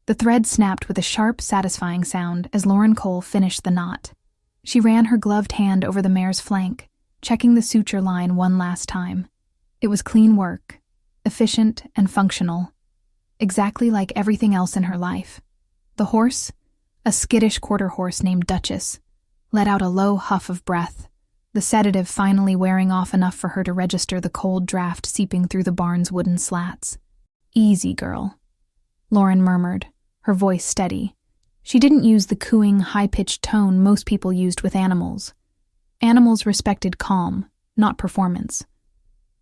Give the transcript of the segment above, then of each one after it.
The thread snapped with a sharp, satisfying sound as Lauren Cole finished the knot. She ran her gloved hand over the mare's flank, checking the suture line one last time. It was clean work, efficient and functional, exactly like everything else in her life. The horse, a skittish quarter horse named Duchess, let out a low huff of breath, the sedative finally wearing off enough for her to register the cold draft seeping through the barn's wooden slats. "Easy, girl," Lauren murmured, her voice steady. She didn't use the cooing, high-pitched tone most people used with animals. Animals respected calm, not performance.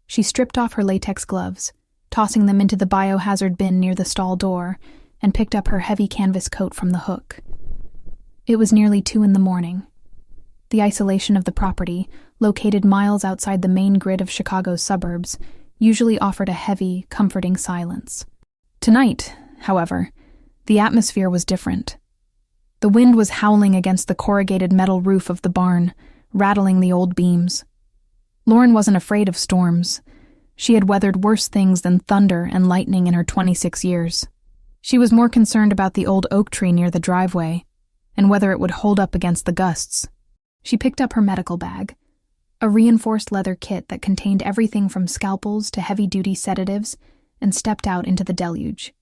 She stripped off her latex gloves, tossing them into the biohazard bin near the stall door, and picked up her heavy canvas coat from the hook. It was nearly 2 a.m. The isolation of the property, located miles outside the main grid of Chicago's suburbs, usually offered a heavy, comforting silence. Tonight, however, the atmosphere was different. The wind was howling against the corrugated metal roof of the barn, rattling the old beams. Lauren wasn't afraid of storms. She had weathered worse things than thunder and lightning in her 26 years. She was more concerned about the old oak tree near the driveway, and whether it would hold up against the gusts. She picked up her medical bag, a reinforced leather kit that contained everything from scalpels to heavy-duty sedatives, and stepped out into the deluge.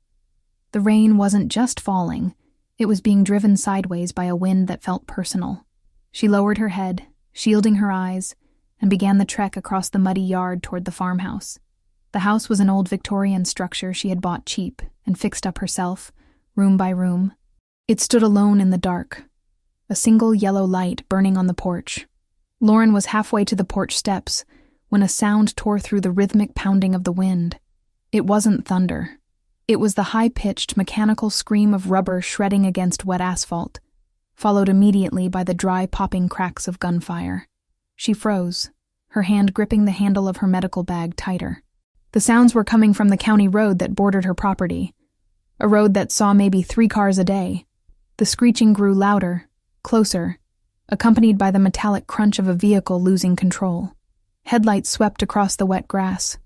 The rain wasn't just falling, it was being driven sideways by a wind that felt personal. She lowered her head, shielding her eyes, and began the trek across the muddy yard toward the farmhouse. The house was an old Victorian structure she had bought cheap and fixed up herself, room by room. It stood alone in the dark, a single yellow light burning on the porch. Lauren was halfway to the porch steps when a sound tore through the rhythmic pounding of the wind. It wasn't thunder. It was the high-pitched, mechanical scream of rubber shredding against wet asphalt, followed immediately by the dry, popping cracks of gunfire. She froze, her hand gripping the handle of her medical bag tighter. The sounds were coming from the county road that bordered her property, a road that saw maybe 3 cars a day. The screeching grew louder, closer, accompanied by the metallic crunch of a vehicle losing control. Headlights swept across the wet grass,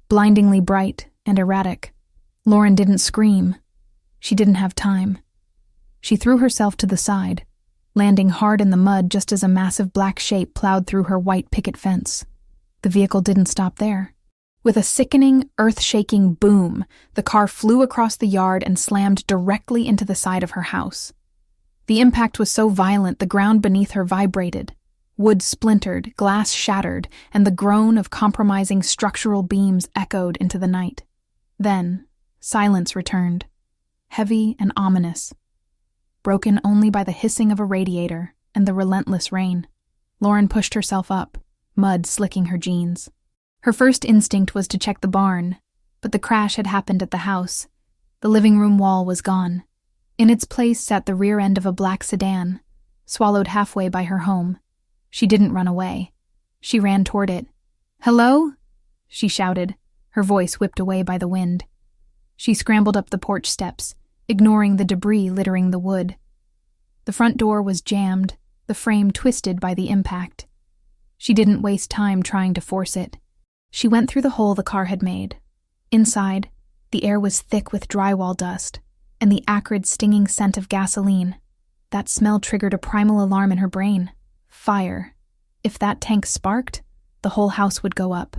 blindingly bright and erratic. Lauren didn't scream. She didn't have time. She threw herself to the side, landing hard in the mud just as a massive black shape plowed through her white picket fence. The vehicle didn't stop there. With a sickening, earth-shaking boom, the car flew across the yard and slammed directly into the side of her house. The impact was so violent the ground beneath her vibrated. Wood splintered, glass shattered, and the groan of compromising structural beams echoed into the night. Then, silence returned, heavy and ominous, broken only by the hissing of a radiator and the relentless rain. Lauren pushed herself up, mud slicking her jeans. Her first instinct was to check the barn, but the crash had happened at the house. The living room wall was gone. In its place sat the rear end of a black sedan, swallowed halfway by her home. She didn't run away. She ran toward it. "Hello?" she shouted, her voice whipped away by the wind. She scrambled up the porch steps, ignoring the debris littering the wood. The front door was jammed, the frame twisted by the impact. She didn't waste time trying to force it. She went through the hole the car had made. Inside, the air was thick with drywall dust, and the acrid, stinging scent of gasoline. That smell triggered a primal alarm in her brain. Fire. If that tank sparked, the whole house would go up.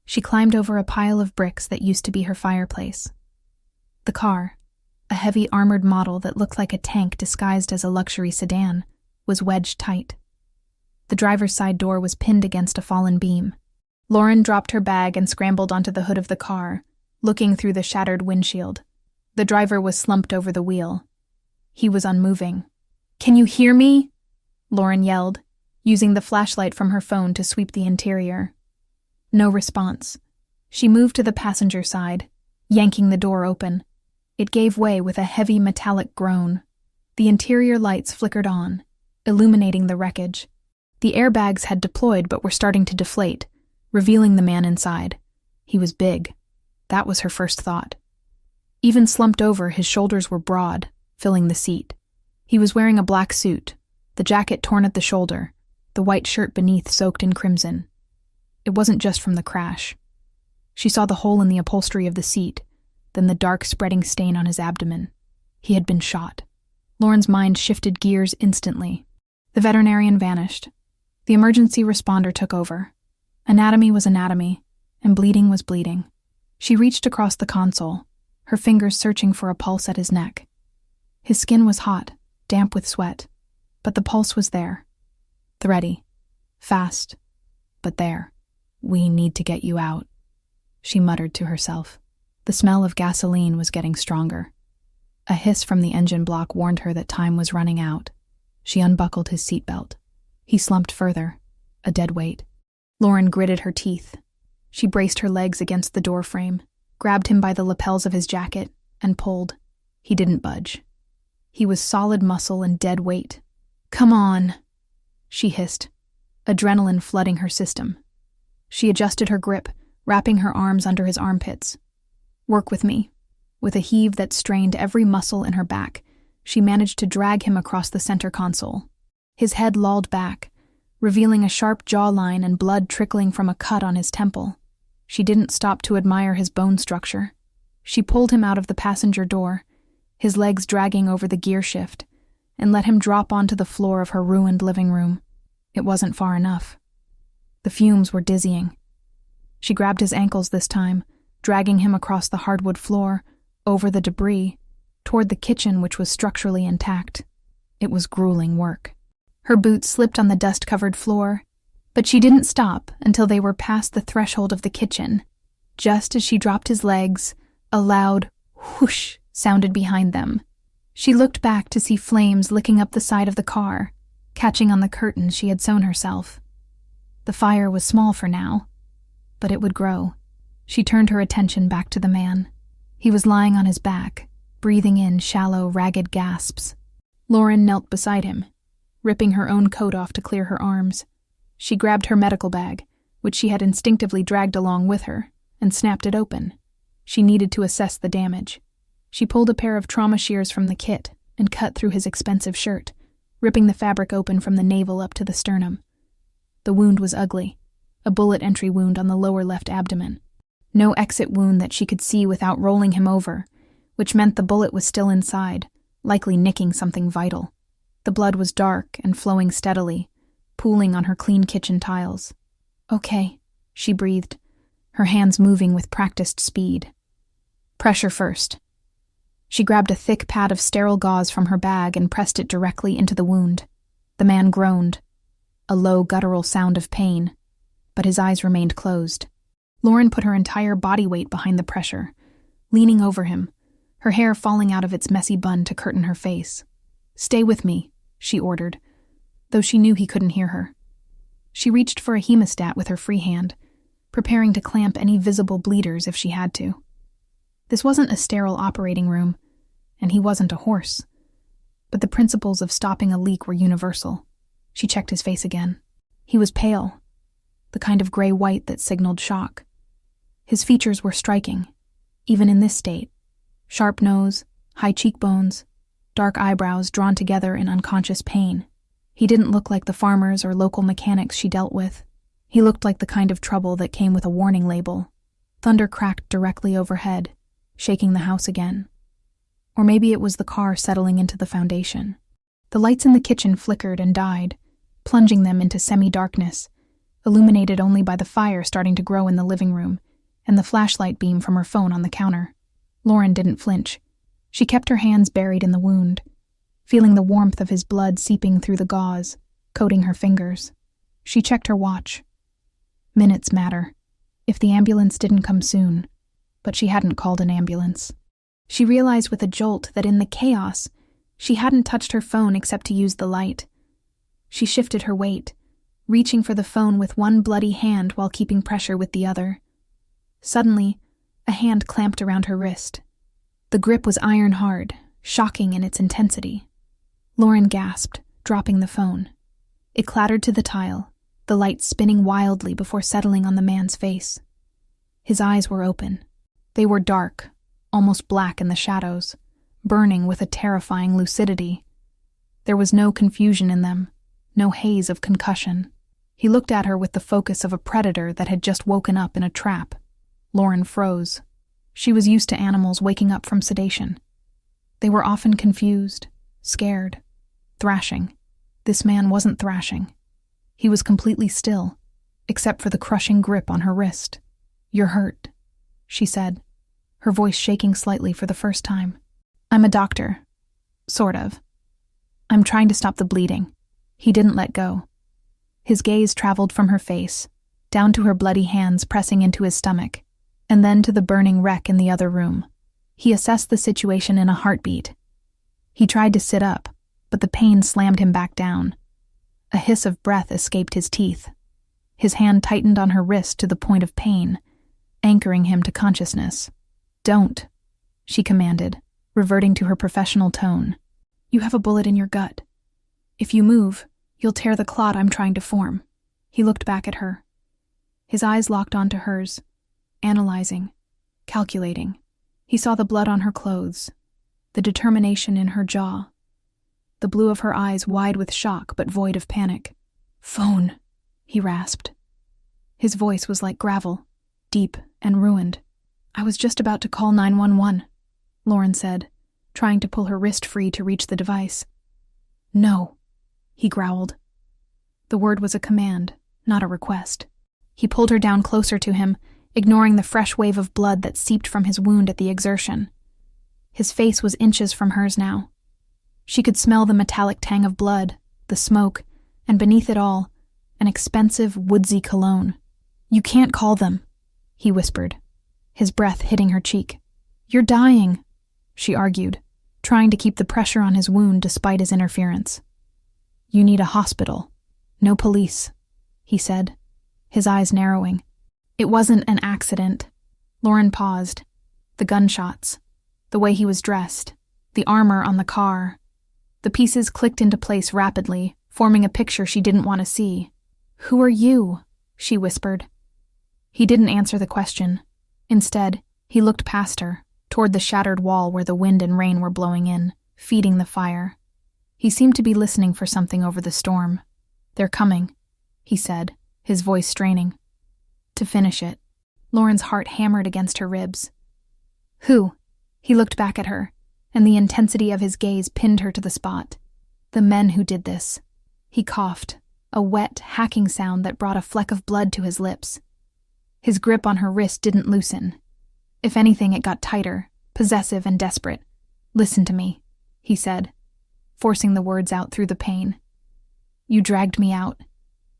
She climbed over a pile of bricks that used to be her fireplace. The car, a heavy armored model that looked like a tank disguised as a luxury sedan, was wedged tight. The driver's side door was pinned against a fallen beam. Lauren dropped her bag and scrambled onto the hood of the car, looking through the shattered windshield. The driver was slumped over the wheel. He was unmoving. "Can you hear me?" Lauren yelled, using the flashlight from her phone to sweep the interior. No response. She moved to the passenger side, yanking the door open. It gave way with a heavy metallic groan. The interior lights flickered on, illuminating the wreckage. The airbags had deployed but were starting to deflate, revealing the man inside. He was big. That was her first thought. Even slumped over, his shoulders were broad, filling the seat. He was wearing a black suit, the jacket torn at the shoulder, the white shirt beneath soaked in crimson. It wasn't just from the crash. She saw the hole in the upholstery of the seat, then the dark spreading stain on his abdomen. He had been shot. Lauren's mind shifted gears instantly. The veterinarian vanished. The emergency responder took over. Anatomy was anatomy, and bleeding was bleeding. She reached across the console, her fingers searching for a pulse at his neck. His skin was hot, damp with sweat, but the pulse was there. Thready. Fast. But there. "We need to get you out," she muttered to herself. The smell of gasoline was getting stronger. A hiss from the engine block warned her that time was running out. She unbuckled his seatbelt. He slumped further, a dead weight. Lauren gritted her teeth. She braced her legs against the doorframe, grabbed him by the lapels of his jacket, and pulled. He didn't budge. He was solid muscle and dead weight. "Come on," she hissed, adrenaline flooding her system. She adjusted her grip, wrapping her arms under his armpits. "Work with me." With a heave that strained every muscle in her back, she managed to drag him across the center console. His head lolled back, revealing a sharp jawline and blood trickling from a cut on his temple. She didn't stop to admire his bone structure. She pulled him out of the passenger door, his legs dragging over the gear shift, and let him drop onto the floor of her ruined living room. It wasn't far enough. The fumes were dizzying. She grabbed his ankles this time, dragging him across the hardwood floor, over the debris, toward the kitchen which was structurally intact. It was grueling work. Her boots slipped on the dust-covered floor, but she didn't stop until they were past the threshold of the kitchen. Just as she dropped his legs, a loud whoosh sounded behind them. She looked back to see flames licking up the side of the car, catching on the curtains she had sewn herself. The fire was small for now, but it would grow. She turned her attention back to the man. He was lying on his back, breathing in shallow, ragged gasps. Lauren knelt beside him, ripping her own coat off to clear her arms. She grabbed her medical bag, which she had instinctively dragged along with her, and snapped it open. She needed to assess the damage. She pulled a pair of trauma shears from the kit and cut through his expensive shirt, ripping the fabric open from the navel up to the sternum. The wound was ugly, a bullet entry wound on the lower left abdomen. No exit wound that she could see without rolling him over, which meant the bullet was still inside, likely nicking something vital. The blood was dark and flowing steadily, pooling on her clean kitchen tiles. "Okay," she breathed, her hands moving with practiced speed. "Pressure first." She grabbed a thick pad of sterile gauze from her bag and pressed it directly into the wound. The man groaned, a low guttural sound of pain, but his eyes remained closed. Lauren put her entire body weight behind the pressure, leaning over him, her hair falling out of its messy bun to curtain her face. "Stay with me," she ordered, though she knew he couldn't hear her. She reached for a hemostat with her free hand, preparing to clamp any visible bleeders if she had to. This wasn't a sterile operating room, and he wasn't a horse, but the principles of stopping a leak were universal. She checked his face again. He was pale, the kind of gray-white that signaled shock. His features were striking, even in this state. Sharp nose, high cheekbones, dark eyebrows drawn together in unconscious pain. He didn't look like the farmers or local mechanics she dealt with. He looked like the kind of trouble that came with a warning label. Thunder cracked directly overhead, shaking the house again. Or maybe it was the car settling into the foundation. The lights in the kitchen flickered and died, plunging them into semi-darkness, illuminated only by the fire starting to grow in the living room and the flashlight beam from her phone on the counter. Lauren didn't flinch. She kept her hands buried in the wound, feeling the warmth of his blood seeping through the gauze, coating her fingers. She checked her watch. Minutes matter, if the ambulance didn't come soon, but she hadn't called an ambulance. She realized with a jolt that in the chaos, she hadn't touched her phone except to use the light. She shifted her weight, reaching for the phone with one bloody hand while keeping pressure with the other. Suddenly, a hand clamped around her wrist. The grip was iron-hard, shocking in its intensity. Lauren gasped, dropping the phone. It clattered to the tile, the light spinning wildly before settling on the man's face. His eyes were open. They were dark, almost black in the shadows, burning with a terrifying lucidity. There was no confusion in them, no haze of concussion. He looked at her with the focus of a predator that had just woken up in a trap. Lauren froze. She was used to animals waking up from sedation. They were often confused, scared, thrashing. This man wasn't thrashing. He was completely still, except for the crushing grip on her wrist. "You're hurt," she said, her voice shaking slightly for the first time. "I'm a doctor. Sort of. I'm trying to stop the bleeding." He didn't let go. His gaze traveled from her face, down to her bloody hands pressing into his stomach, and then to the burning wreck in the other room. He assessed the situation in a heartbeat. He tried to sit up, but the pain slammed him back down. A hiss of breath escaped his teeth. His hand tightened on her wrist to the point of pain, anchoring him to consciousness. "Don't," she commanded, reverting to her professional tone. "You have a bullet in your gut. If you move, you'll tear the clot I'm trying to form." He looked back at her. His eyes locked onto hers, analyzing, calculating. He saw the blood on her clothes, the determination in her jaw, the blue of her eyes wide with shock but void of panic. "Phone," he rasped. His voice was like gravel, deep and ruined. "I was just about to call 911, Lauren said, trying to pull her wrist free to reach the device. "No," he growled. The word was a command, not a request. He pulled her down closer to him, ignoring the fresh wave of blood that seeped from his wound at the exertion. His face was inches from hers now. She could smell the metallic tang of blood, the smoke, and beneath it all, an expensive, woodsy cologne. "You can't call them," he whispered, his breath hitting her cheek. "You're dying," she argued, trying to keep the pressure on his wound despite his interference. "You need a hospital, no police," he said, his eyes narrowing. "It wasn't an accident." Lauren paused. The gunshots, the way he was dressed, the armor on the car. The pieces clicked into place rapidly, forming a picture she didn't want to see. "Who are you?" she whispered. He didn't answer the question. Instead, he looked past her, toward the shattered wall where the wind and rain were blowing in, feeding the fire. He seemed to be listening for something over the storm. "They're coming," he said, his voice straining. "To finish it." Lauren's heart hammered against her ribs. "Who?" He looked back at her, and the intensity of his gaze pinned her to the spot. "The men who did this." He coughed, a wet, hacking sound that brought a fleck of blood to his lips. His grip on her wrist didn't loosen. If anything, it got tighter, possessive and desperate. "Listen to me," he said, forcing the words out through the pain. "You dragged me out.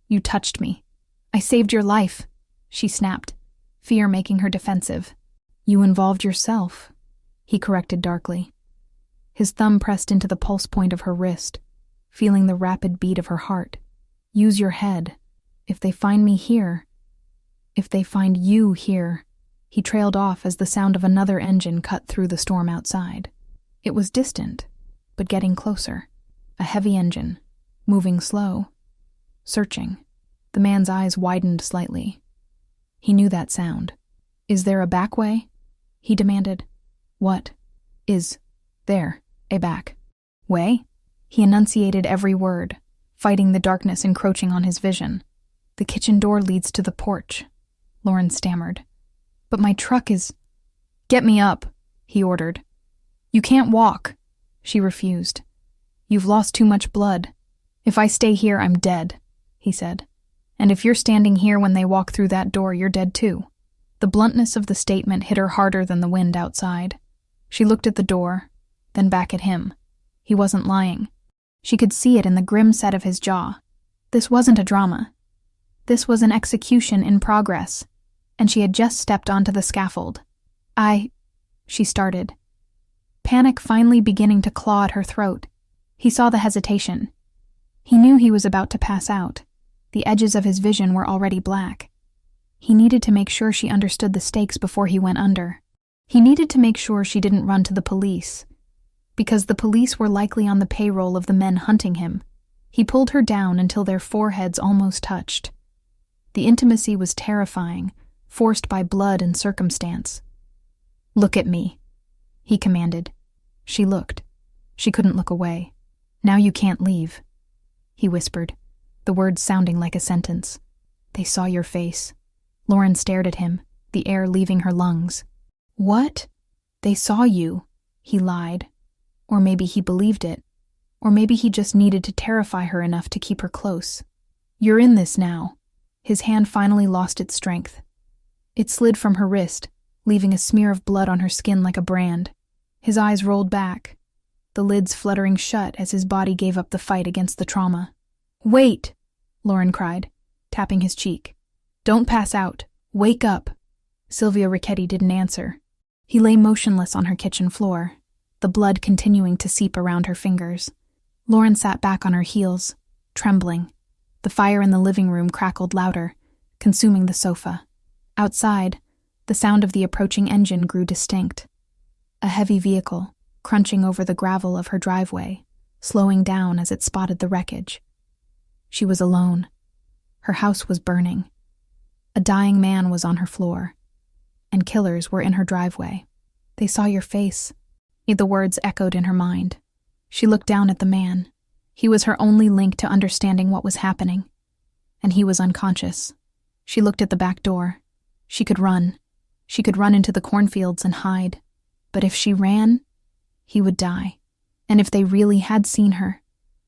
You touched me. I saved your life," she snapped, fear making her defensive. "You involved yourself," he corrected darkly. His thumb pressed into the pulse point of her wrist, feeling the rapid beat of her heart. "Use your head. If they find me here. If they find you here." He trailed off as the sound of another engine cut through the storm outside. It was distant, but getting closer. A heavy engine, moving slow, searching. The man's eyes widened slightly. He knew that sound. "Is there a back way?" he demanded. "What? Is there a back way?" He enunciated every word, fighting the darkness encroaching on his vision. "The kitchen door leads to the porch," Lauren stammered. "But my truck is—" "Get me up," he ordered. "You can't walk," she refused. "You've lost too much blood. If I stay here, I'm dead," he said. "And if you're standing here when they walk through that door, you're dead too." The bluntness of the statement hit her harder than the wind outside. She looked at the door, then back at him. He wasn't lying. She could see it in the grim set of his jaw. This wasn't a drama. This was an execution in progress, and she had just stepped onto the scaffold. She started. Panic finally beginning to claw at her throat. He saw the hesitation. He knew he was about to pass out. The edges of his vision were already black. He needed to make sure she understood the stakes before he went under. He needed to make sure she didn't run to the police, because the police were likely on the payroll of the men hunting him. He pulled her down until their foreheads almost touched. The intimacy was terrifying, forced by blood and circumstance. "Look at me," he commanded. She looked. She couldn't look away. "Now you can't leave," he whispered, the words sounding like a sentence. "They saw your face." Lauren stared at him, the air leaving her lungs. "What?" "They saw you," he lied. Or maybe he believed it. Or maybe he just needed to terrify her enough to keep her close. "You're in this now." His hand finally lost its strength. It slid from her wrist, leaving a smear of blood on her skin like a brand. His eyes rolled back, the lids fluttering shut as his body gave up the fight against the trauma. "Wait!" Lauren cried, tapping his cheek. "Don't pass out. Wake up." Silvio Ricchetti didn't answer. He lay motionless on her kitchen floor, the blood continuing to seep around her fingers. Lauren sat back on her heels, trembling. The fire in the living room crackled louder, consuming the sofa. Outside, the sound of the approaching engine grew distinct. A heavy vehicle, crunching over the gravel of her driveway, slowing down as it spotted the wreckage. She was alone. Her house was burning. A dying man was on her floor, and killers were in her driveway. "They saw your face." The words echoed in her mind. She looked down at the man. He was her only link to understanding what was happening. And he was unconscious. She looked at the back door. She could run. She could run into the cornfields and hide. But if she ran, he would die. And if they really had seen her,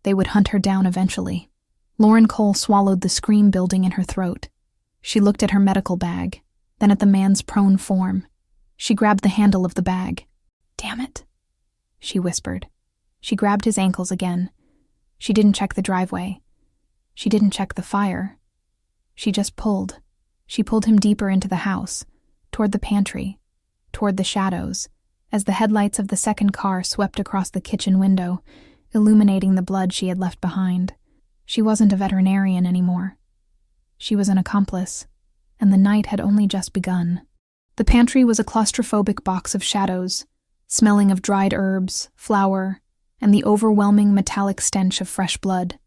they would hunt her down eventually. Lauren Cole swallowed the scream building in her throat. She looked at her medical bag, then at the man's prone form. She grabbed the handle of the bag. "Damn it," she whispered. She grabbed his ankles again. She didn't check the driveway. She didn't check the fire. She just pulled. She pulled him deeper into the house, toward the pantry, toward the shadows, as the headlights of the second car swept across the kitchen window, illuminating the blood she had left behind. She wasn't a veterinarian anymore. She was an accomplice, and the night had only just begun. The pantry was a claustrophobic box of shadows, smelling of dried herbs, flour, and the overwhelming metallic stench of fresh blood.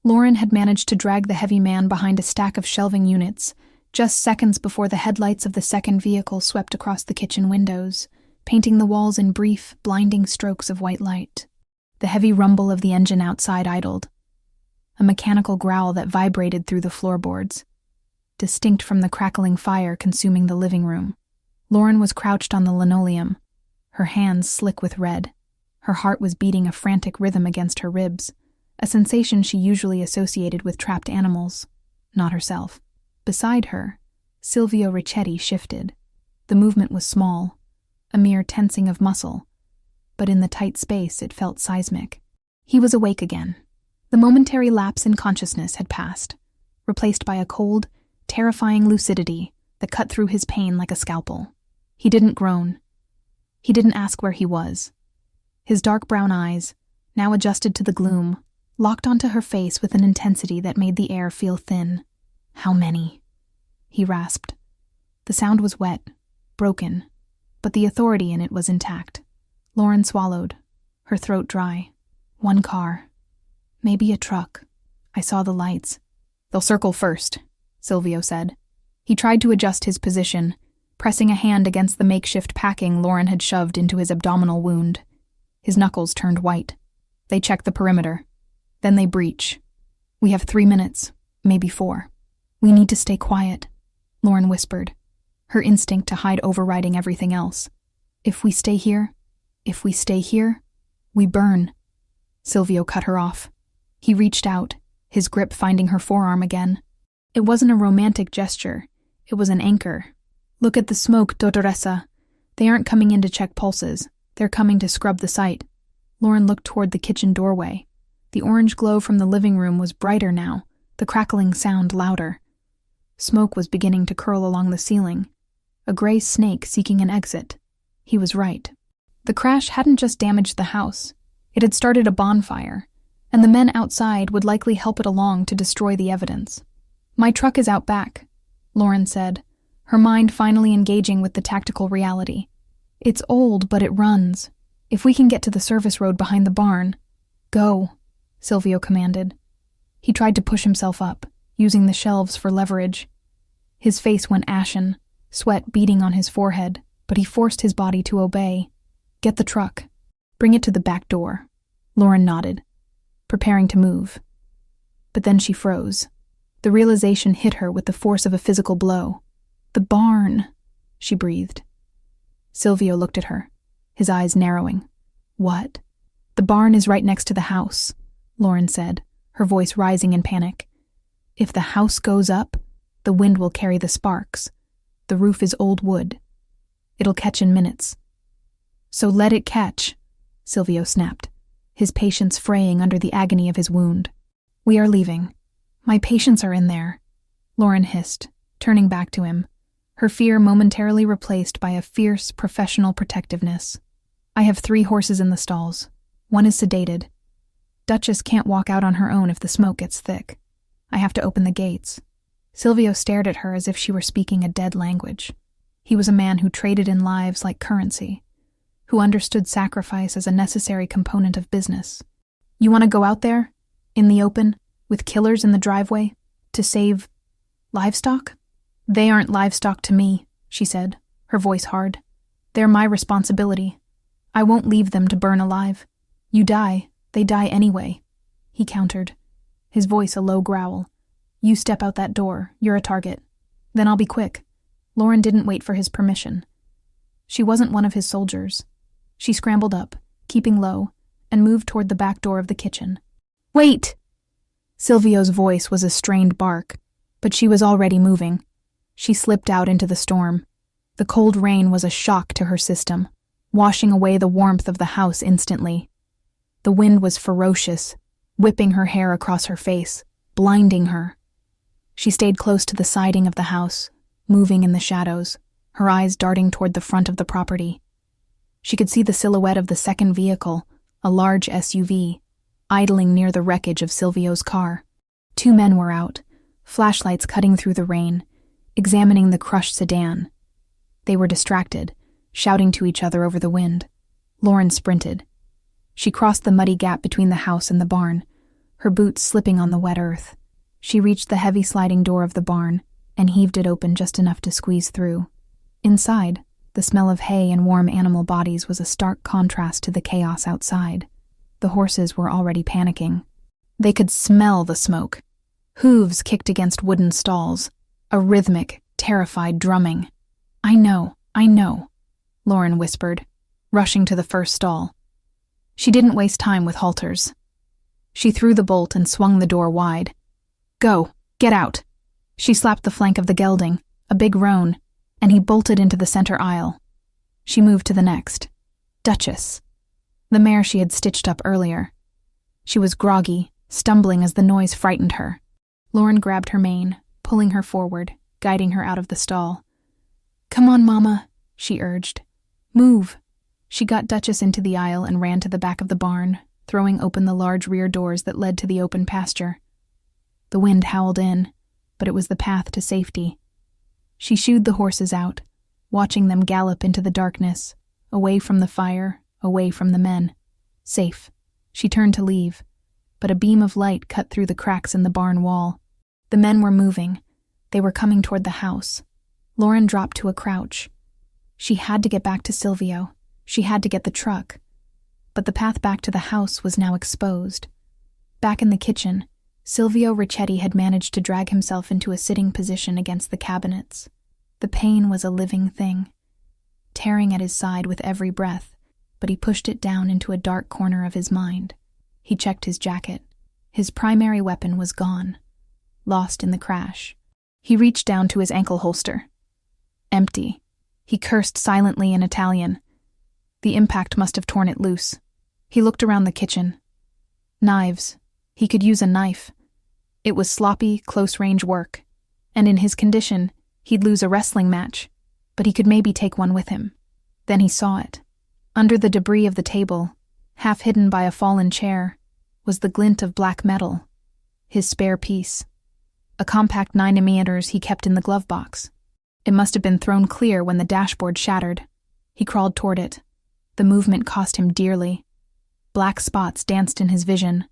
Lauren had managed to drag the heavy man behind a stack of shelving units, just seconds before the headlights of the second vehicle swept across the kitchen windows, painting the walls in brief, blinding strokes of white light. The heavy rumble of the engine outside idled, a mechanical growl that vibrated through the floorboards, distinct from the crackling fire consuming the living room. Lauren was crouched on the linoleum, her hands slick with red. Her heart was beating a frantic rhythm against her ribs, a sensation she usually associated with trapped animals, not herself. Beside her, Silvio Ricchetti shifted. The movement was small, a mere tensing of muscle, but in the tight space it felt seismic. He was awake again. The momentary lapse in consciousness had passed, replaced by a cold, terrifying lucidity that cut through his pain like a scalpel. He didn't groan. He didn't ask where he was. His dark brown eyes, now adjusted to the gloom, locked onto her face with an intensity that made the air feel thin. "How many?" he rasped. The sound was wet, broken, but the authority in it was intact. Lauren swallowed, her throat dry. "One car. Maybe a truck. I saw the lights." "They'll circle first," Silvio said. He tried to adjust his position, pressing a hand against the makeshift packing Lauren had shoved into his abdominal wound. His knuckles turned white. "They check the perimeter. Then they breach. We have 3 minutes, maybe 4. We need to stay quiet," Lauren whispered, her instinct to hide overriding everything else. If we stay here, we burn." Silvio cut her off. He reached out, his grip finding her forearm again. It wasn't a romantic gesture. It was an anchor. "Look at the smoke, Dottoressa. They aren't coming in to check pulses. They're coming to scrub the site." Lauren looked toward the kitchen doorway. The orange glow from the living room was brighter now, the crackling sound louder. Smoke was beginning to curl along the ceiling, a gray snake seeking an exit. He was right. The crash hadn't just damaged the house. It had started a bonfire, and the men outside would likely help it along to destroy the evidence. "My truck is out back," Lauren said, her mind finally engaging with the tactical reality. "It's old, but it runs. If we can get to the service road behind the barn—" "Go," Silvio commanded. He tried to push himself up, using the shelves for leverage. His face went ashen, sweat beading on his forehead, but he forced his body to obey. "Get the truck. Bring it to the back door." Lauren nodded, preparing to move. But then she froze. The realization hit her with the force of a physical blow. "The barn," she breathed. Silvio looked at her, his eyes narrowing. "What?" "The barn is right next to the house," Lauren said, her voice rising in panic. "If the house goes up, the wind will carry the sparks. The roof is old wood. It'll catch in minutes." "So let it catch," Silvio snapped, his patience fraying under the agony of his wound. "We are leaving. My patients are in there," Lauren hissed, turning back to him, her fear momentarily replaced by a fierce, professional protectiveness. "I have 3 horses in the stalls. One is sedated. Duchess can't walk out on her own if the smoke gets thick. I have to open the gates." Silvio stared at her as if she were speaking a dead language. He was a man who traded in lives like currency, who understood sacrifice as a necessary component of business. "You want to go out there, in the open, with killers in the driveway, to save livestock?" "They aren't livestock to me," she said, her voice hard. "They're my responsibility. I won't leave them to burn alive. You die, they die anyway," he countered, his voice a low growl. "You step out that door, you're a target. Then I'll be quick." Lauren didn't wait for his permission. She wasn't one of his soldiers. She scrambled up, keeping low, and moved toward the back door of the kitchen. "Wait!" Silvio's voice was a strained bark, but she was already moving. She slipped out into the storm. The cold rain was a shock to her system, washing away the warmth of the house instantly. The wind was ferocious, whipping her hair across her face, blinding her. She stayed close to the siding of the house, moving in the shadows, her eyes darting toward the front of the property. She could see the silhouette of the second vehicle, a large SUV, idling near the wreckage of Silvio's car. 2 men were out, flashlights cutting through the rain, examining the crushed sedan. They were distracted, shouting to each other over the wind. Lauren sprinted. She crossed the muddy gap between the house and the barn, her boots slipping on the wet earth. She reached the heavy sliding door of the barn and heaved it open just enough to squeeze through. Inside, the smell of hay and warm animal bodies was a stark contrast to the chaos outside. The horses were already panicking. They could smell the smoke. Hooves kicked against wooden stalls, a rhythmic, terrified drumming. I know," Lauren whispered, rushing to the first stall. She didn't waste time with halters. She threw the bolt and swung the door wide. "Go, get out." She slapped the flank of the gelding, a big roan, and he bolted into the center aisle. She moved to the next. Duchess, the mare she had stitched up earlier. She was groggy, stumbling as the noise frightened her. Lauren grabbed her mane, pulling her forward, guiding her out of the stall. "Come on, Mama," she urged. "Move." She got Duchess into the aisle and ran to the back of the barn, throwing open the large rear doors that led to the open pasture. The wind howled in, but it was the path to safety. She shooed the horses out, watching them gallop into the darkness, away from the fire, away from the men. Safe. She turned to leave, but a beam of light cut through the cracks in the barn wall. The men were moving. They were coming toward the house. Lauren dropped to a crouch. She had to get back to Silvio. She had to get the truck. But the path back to the house was now exposed. Back in the kitchen, Silvio Ricchetti had managed to drag himself into a sitting position against the cabinets. The pain was a living thing, tearing at his side with every breath, but he pushed it down into a dark corner of his mind. He checked his jacket. His primary weapon was gone, lost in the crash. He reached down to his ankle holster. Empty. He cursed silently in Italian. The impact must have torn it loose. He looked around the kitchen. Knives. He could use a knife. It was sloppy, close-range work, and in his condition, he'd lose a wrestling match, but he could maybe take one with him. Then he saw it. Under the debris of the table, half hidden by a fallen chair, was the glint of black metal, his spare piece. A compact 9mm he kept in the glove box. It must have been thrown clear when the dashboard shattered. He crawled toward it. The movement cost him dearly. Black spots danced in his vision,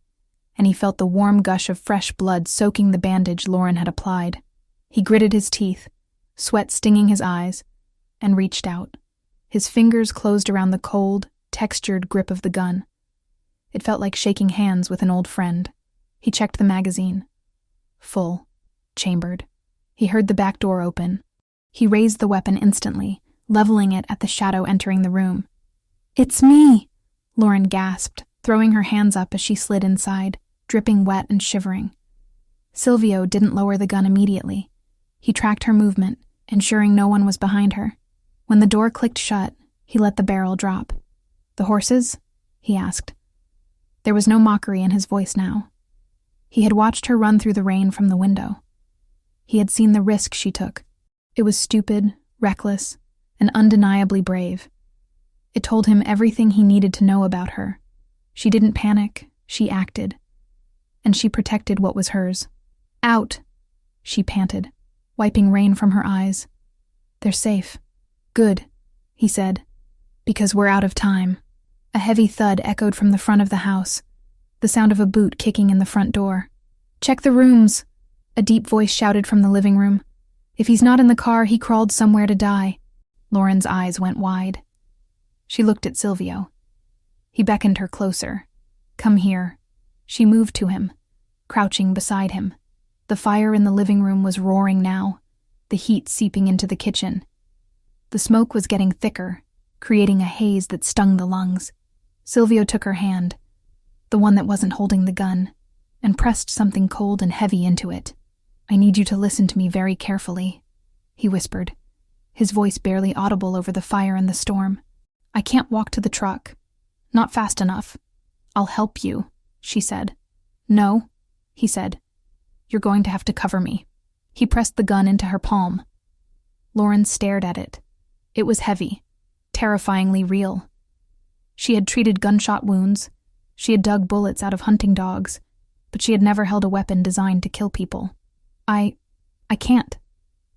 and he felt the warm gush of fresh blood soaking the bandage Lauren had applied. He gritted his teeth, sweat stinging his eyes, and reached out. His fingers closed around the cold, textured grip of the gun. It felt like shaking hands with an old friend. He checked the magazine. Full. Chambered. He heard the back door open. He raised the weapon instantly, leveling it at the shadow entering the room. "It's me," Lauren gasped, throwing her hands up as she slid inside, dripping wet and shivering. Silvio didn't lower the gun immediately. He tracked her movement, ensuring no one was behind her. When the door clicked shut, he let the barrel drop. "The horses?" he asked. There was no mockery in his voice now. He had watched her run through the rain from the window. He had seen the risk she took. It was stupid, reckless, and undeniably brave. It told him everything he needed to know about her. She didn't panic, she acted. And she protected what was hers. "Out," she panted, wiping rain from her eyes. "They're safe." "Good," he said, "because we're out of time." A heavy thud echoed from the front of the house, the sound of a boot kicking in the front door. "Check the rooms," a deep voice shouted from the living room. "If he's not in the car, he crawled somewhere to die." Lauren's eyes went wide. She looked at Silvio. He beckoned her closer. "Come here." She moved to him, crouching beside him. The fire in the living room was roaring now, the heat seeping into the kitchen. The smoke was getting thicker, creating a haze that stung the lungs. Silvio took her hand, the one that wasn't holding the gun, and pressed something cold and heavy into it. "I need you to listen to me very carefully," he whispered, his voice barely audible over the fire and the storm. "I can't walk to the truck. Not fast enough." "I'll help you," she said. "No," he said. "You're going to have to cover me." He pressed the gun into her palm. Lauren stared at it. It was heavy, terrifyingly real. She had treated gunshot wounds. She had dug bullets out of hunting dogs, but she had never held a weapon designed to kill people. I can't,"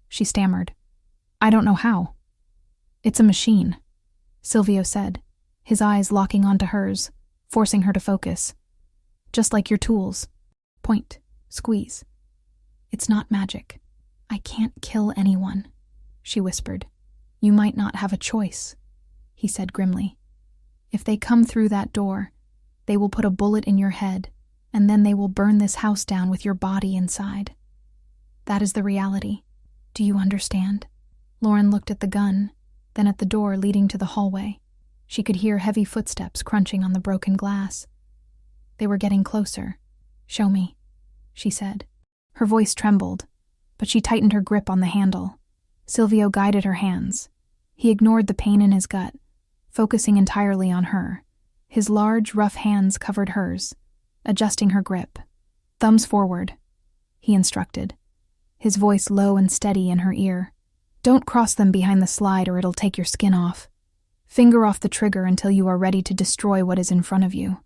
she stammered. "I don't know how." "It's a machine," Silvio said, his eyes locking onto hers, forcing her to focus. "Just like your tools. Point, squeeze. It's not magic. I can't kill anyone," she whispered. "You might not have a choice," he said grimly. "If they come through that door, they will put a bullet in your head, and then they will burn this house down with your body inside. That is the reality. Do you understand?" Lauren looked at the gun, then at the door leading to the hallway. She could hear heavy footsteps crunching on the broken glass. They were getting closer. "Show me," she said. Her voice trembled, but she tightened her grip on the handle. Silvio guided her hands. He ignored the pain in his gut, focusing entirely on her. His large, rough hands covered hers, adjusting her grip. "Thumbs forward," he instructed, his voice low and steady in her ear. "Don't cross them behind the slide or it'll take your skin off. Finger off the trigger until you are ready to destroy what is in front of you."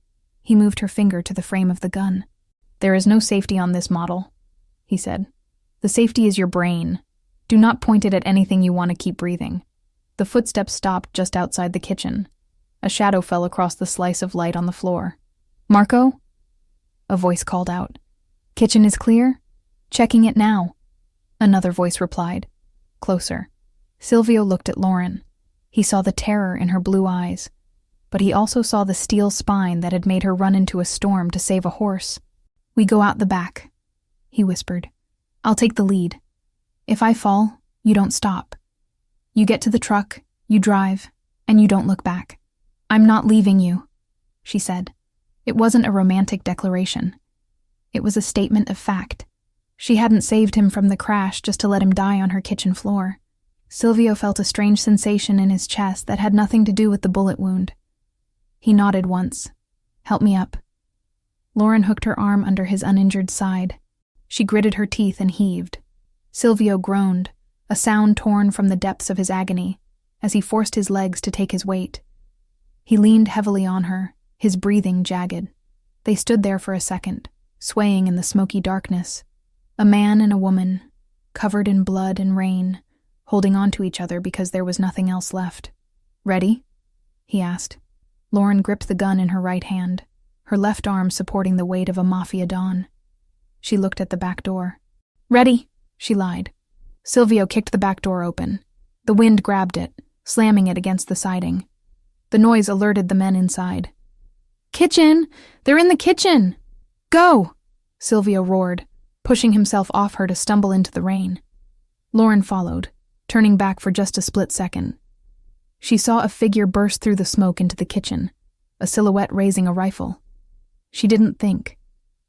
He moved her finger to the frame of the gun. "There is no safety on this model," he said. "The safety is your brain. Do not point it at anything you want to keep breathing." The footsteps stopped just outside the kitchen. A shadow fell across the slice of light on the floor. "Marco?" a voice called out. "Kitchen is clear? Checking it now." Another voice replied. Closer. Silvio looked at Lauren. He saw the terror in her blue eyes, but he also saw the steel spine that had made her run into a storm to save a horse. "We go out the back," he whispered. "I'll take the lead. If I fall, you don't stop. You get to the truck, you drive, and you don't look back." "I'm not leaving you," she said. It wasn't a romantic declaration. It was a statement of fact. She hadn't saved him from the crash just to let him die on her kitchen floor. Silvio felt a strange sensation in his chest that had nothing to do with the bullet wound. He nodded once. "Help me up." Lauren hooked her arm under his uninjured side. She gritted her teeth and heaved. Silvio groaned, a sound torn from the depths of his agony, as he forced his legs to take his weight. He leaned heavily on her, his breathing jagged. They stood there for a second, swaying in the smoky darkness. A man and a woman, covered in blood and rain, holding on to each other because there was nothing else left. "Ready?" he asked. Lauren gripped the gun in her right hand, her left arm supporting the weight of a Mafia Don. She looked at the back door. "Ready," she lied. Silvio kicked the back door open. The wind grabbed it, slamming it against the siding. The noise alerted the men inside. "Kitchen! They're in the kitchen! Go!" Silvio roared, pushing himself off her to stumble into the rain. Lauren followed, turning back for just a split second. She saw a figure burst through the smoke into the kitchen. a silhouette raising a rifle. She didn't think.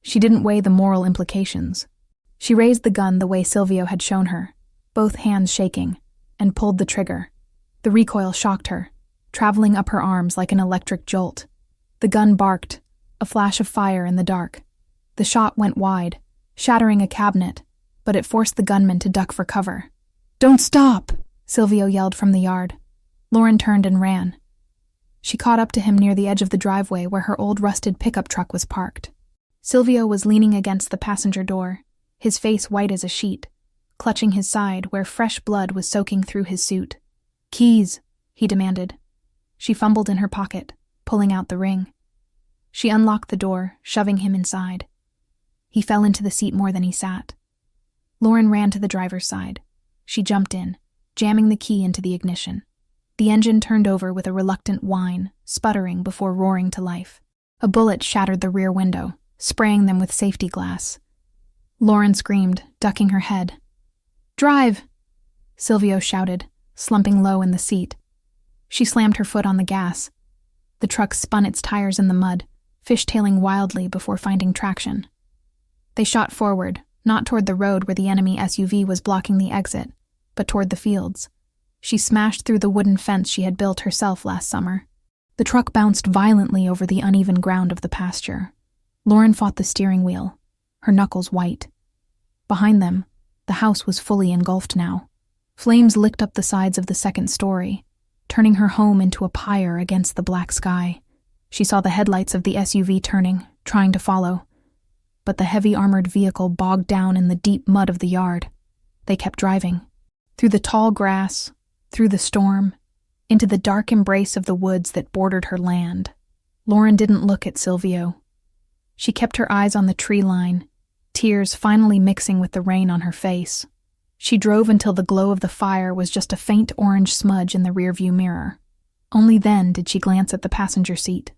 She didn't weigh the moral implications. She raised the gun the way Silvio had shown her, both hands shaking, and pulled the trigger. The recoil shocked her, traveling up her arms like an electric jolt. The gun barked, a flash of fire in the dark. The shot went wide, shattering a cabinet, but it forced the gunman to duck for cover. "Don't stop!" Silvio yelled from the yard. Lauren turned and ran. She caught up to him near the edge of the driveway where her old rusted pickup truck was parked. Silvio was leaning against the passenger door, his face white as a sheet, clutching his side where fresh blood was soaking through his suit. "Keys," he demanded. She fumbled in her pocket, pulling out the ring. She unlocked the door, shoving him inside. He fell into the seat more than he sat. Lauren ran to the driver's side. She jumped in, jamming the key into the ignition. The engine turned over with a reluctant whine, sputtering before roaring to life. A bullet shattered the rear window, spraying them with safety glass. Lauren screamed, ducking her head. "Drive!" Silvio shouted, slumping low in the seat. She slammed her foot on the gas. The truck spun its tires in the mud, fishtailing wildly before finding traction. They shot forward, not toward the road where the enemy SUV was blocking the exit, but toward the fields. She smashed through the wooden fence she had built herself last summer. The truck bounced violently over the uneven ground of the pasture. Lauren fought the steering wheel, her knuckles white. Behind them, the house was fully engulfed now. Flames licked up the sides of the second story, turning her home into a pyre against the black sky. She saw the headlights of the SUV turning, trying to follow. But the heavy armored vehicle bogged down in the deep mud of the yard. They kept driving. Through the tall grass, through the storm, into the dark embrace of the woods that bordered her land. Lauren didn't look at Silvio. She kept her eyes on the tree line, tears finally mixing with the rain on her face. She drove until the glow of the fire was just a faint orange smudge in the rearview mirror. Only then did she glance at the passenger seat.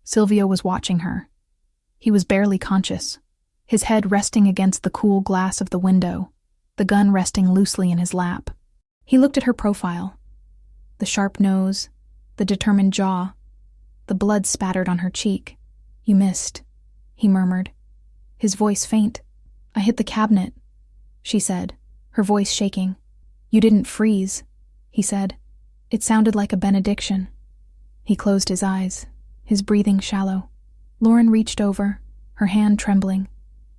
Silvio was watching her. He was barely conscious, his head resting against the cool glass of the window, the gun resting loosely in his lap. He looked at her profile. The sharp nose, the determined jaw, the blood spattered on her cheek. "You missed," he murmured, his voice faint. "I hit the cabinet," she said, her voice shaking. "You didn't freeze," he said. It sounded like a benediction. He closed his eyes, his breathing shallow. Lauren reached over, her hand trembling,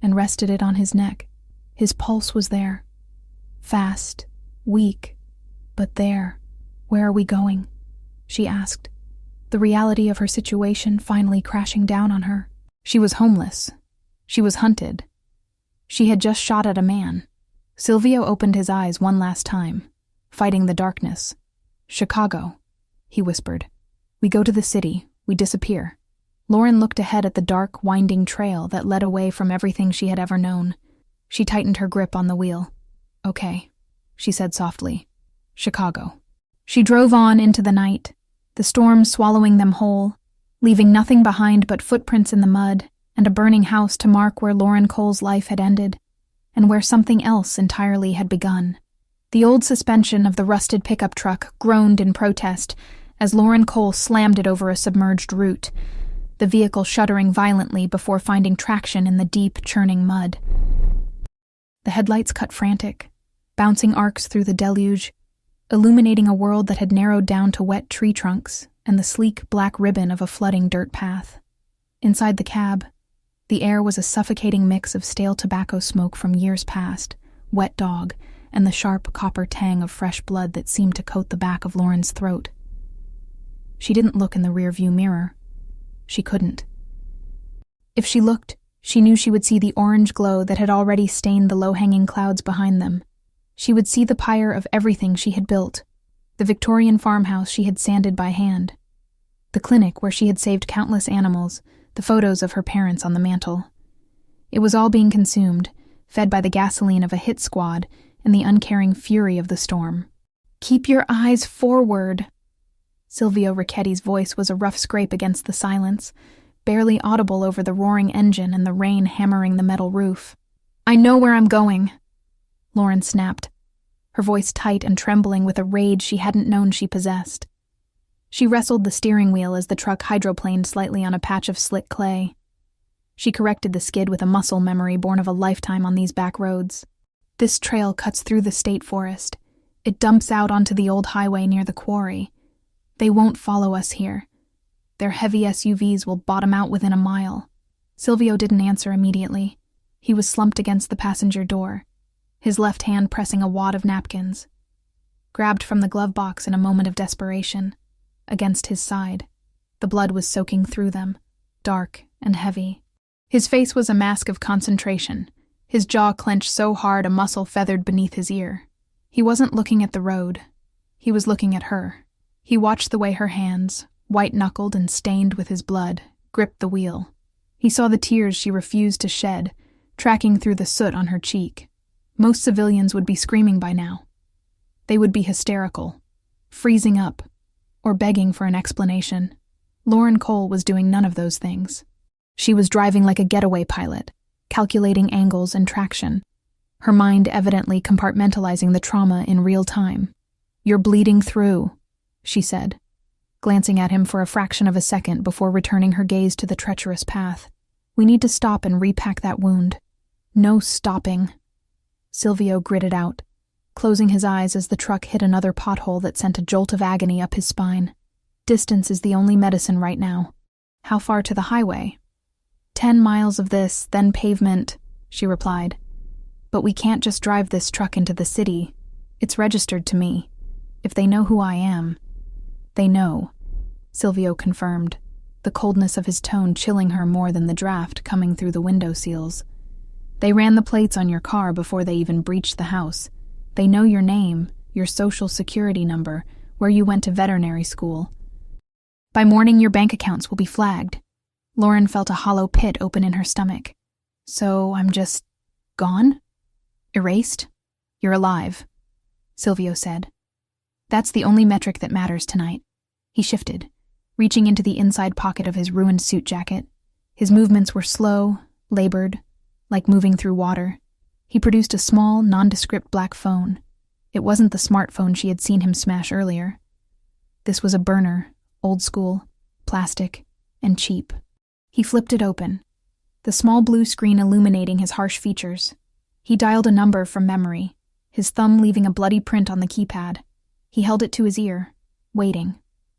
and rested it on his neck. His pulse was there. Fast, weak, but there. "Where are we going?" she asked, the reality of her situation finally crashing down on her. She was homeless. She was hunted. She had just shot at a man. Silvio opened his eyes one last time, fighting the darkness. "Chicago," he whispered. "We go to the city, we disappear." Lauren looked ahead at the dark, winding trail that led away from everything she had ever known. She tightened her grip on the wheel. "Okay," she said softly. "Chicago." She drove on into the night, the storm swallowing them whole, leaving nothing behind but footprints in the mud and a burning house to mark where Lauren Cole's life had ended, and where something else entirely had begun. The old suspension of the rusted pickup truck groaned in protest as Lauren Cole slammed it over a submerged root, the vehicle shuddering violently before finding traction in the deep, churning mud. The headlights cut frantic, bouncing arcs through the deluge, illuminating a world that had narrowed down to wet tree trunks and the sleek black ribbon of a flooding dirt path. Inside the cab, the air was a suffocating mix of stale tobacco smoke from years past, wet dog, and the sharp copper tang of fresh blood that seemed to coat the back of Lauren's throat. She didn't look in the rearview mirror. She couldn't. If she looked, she knew she would see the orange glow that had already stained the low-hanging clouds behind them. She would see the pyre of everything she had built, the Victorian farmhouse she had sanded by hand, the clinic where she had saved countless animals, the photos of her parents on the mantel. It was all being consumed, fed by the gasoline of a hit squad and the uncaring fury of the storm. "Keep your eyes forward." Silvio Ricchetti's voice was a rough scrape against the silence, barely audible over the roaring engine and the rain hammering the metal roof. "I know where I'm going," Lauren snapped, her voice tight and trembling with a rage she hadn't known she possessed. She wrestled the steering wheel as the truck hydroplaned slightly on a patch of slick clay. She corrected the skid with a muscle memory born of a lifetime on these back roads. This trail cuts through the state forest. It dumps out onto the old highway near the quarry. They won't follow us here. Their heavy SUVs will bottom out within a mile. Silvio didn't answer immediately. He was slumped against the passenger door, his left hand pressing a wad of napkins. Grabbed from the glove box in a moment of desperation, against his side. The blood was soaking through them, dark and heavy. His face was a mask of concentration, his jaw clenched so hard a muscle feathered beneath his ear. He wasn't looking at the road. He was looking at her. He watched the way her hands, white-knuckled and stained with his blood, gripped the wheel. He saw the tears she refused to shed, tracking through the soot on her cheek. Most civilians would be screaming by now. They would be hysterical, freezing up, or begging for an explanation. Lauren Cole was doing none of those things. She was driving like a getaway pilot, calculating angles and traction, her mind evidently compartmentalizing the trauma in real time. "You're bleeding through," she said, glancing at him for a fraction of a second before returning her gaze to the treacherous path. "We need to stop and repack that wound." "No stopping," Silvio gritted out, closing his eyes as the truck hit another pothole that sent a jolt of agony up his spine. "Distance is the only medicine right now." "How far to the highway?" 10 miles of this, then pavement," she replied. "But we can't just drive this truck into the city. It's registered to me. If they know who I am..." "They know," Silvio confirmed, the coldness of his tone chilling her more than the draft coming through the window seals. "They ran the plates on your car before they even breached the house. They know your name, your social security number, where you went to veterinary school. By morning, your bank accounts will be flagged." Lauren felt a hollow pit open in her stomach. "So I'm just... gone? Erased? You're alive," Silvio said. "That's the only metric that matters tonight." He shifted, reaching into the inside pocket of his ruined suit jacket. His movements were slow, labored, like moving through water. He produced a small, nondescript black phone. It wasn't the smartphone she had seen him smash earlier. This was a burner, old school, plastic, and cheap. He flipped it open, the small blue screen illuminating his harsh features. He dialed a number from memory, his thumb leaving a bloody print on the keypad. He held it to his ear, waiting.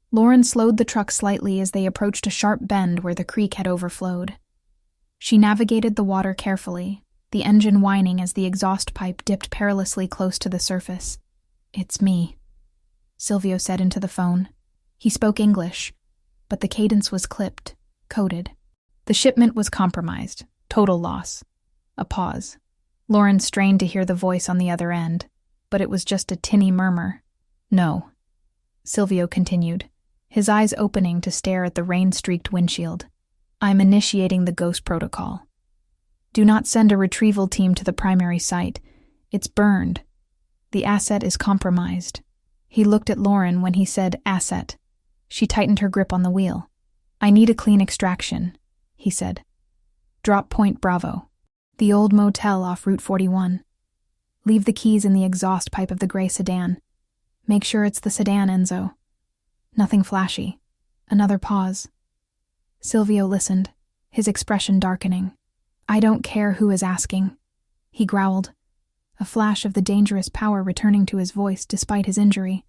Lauren slowed the truck slightly as they approached a sharp bend where the creek had overflowed. She navigated the water carefully, the engine whining as the exhaust pipe dipped perilously close to the surface. "It's me," Silvio said into the phone. He spoke English, but the cadence was clipped, coded. The shipment was compromised, total loss. A pause. Lauren strained to hear the voice on the other end, but it was just a tinny murmur. "No," Silvio continued, his eyes opening to stare at the rain-streaked windshield. "I'm initiating the ghost protocol. Do not send a retrieval team to the primary site. It's burned. The asset is compromised." He looked at Lauren when he said asset. She tightened her grip on the wheel. "I need a clean extraction," he said. "Drop Point Bravo. The old motel off Route 41. Leave the keys in the exhaust pipe of the gray sedan. Make sure it's the sedan, Enzo. Nothing flashy." Another pause. Silvio listened, his expression darkening. "I don't care who is asking," he growled, a flash of the dangerous power returning to his voice despite his injury.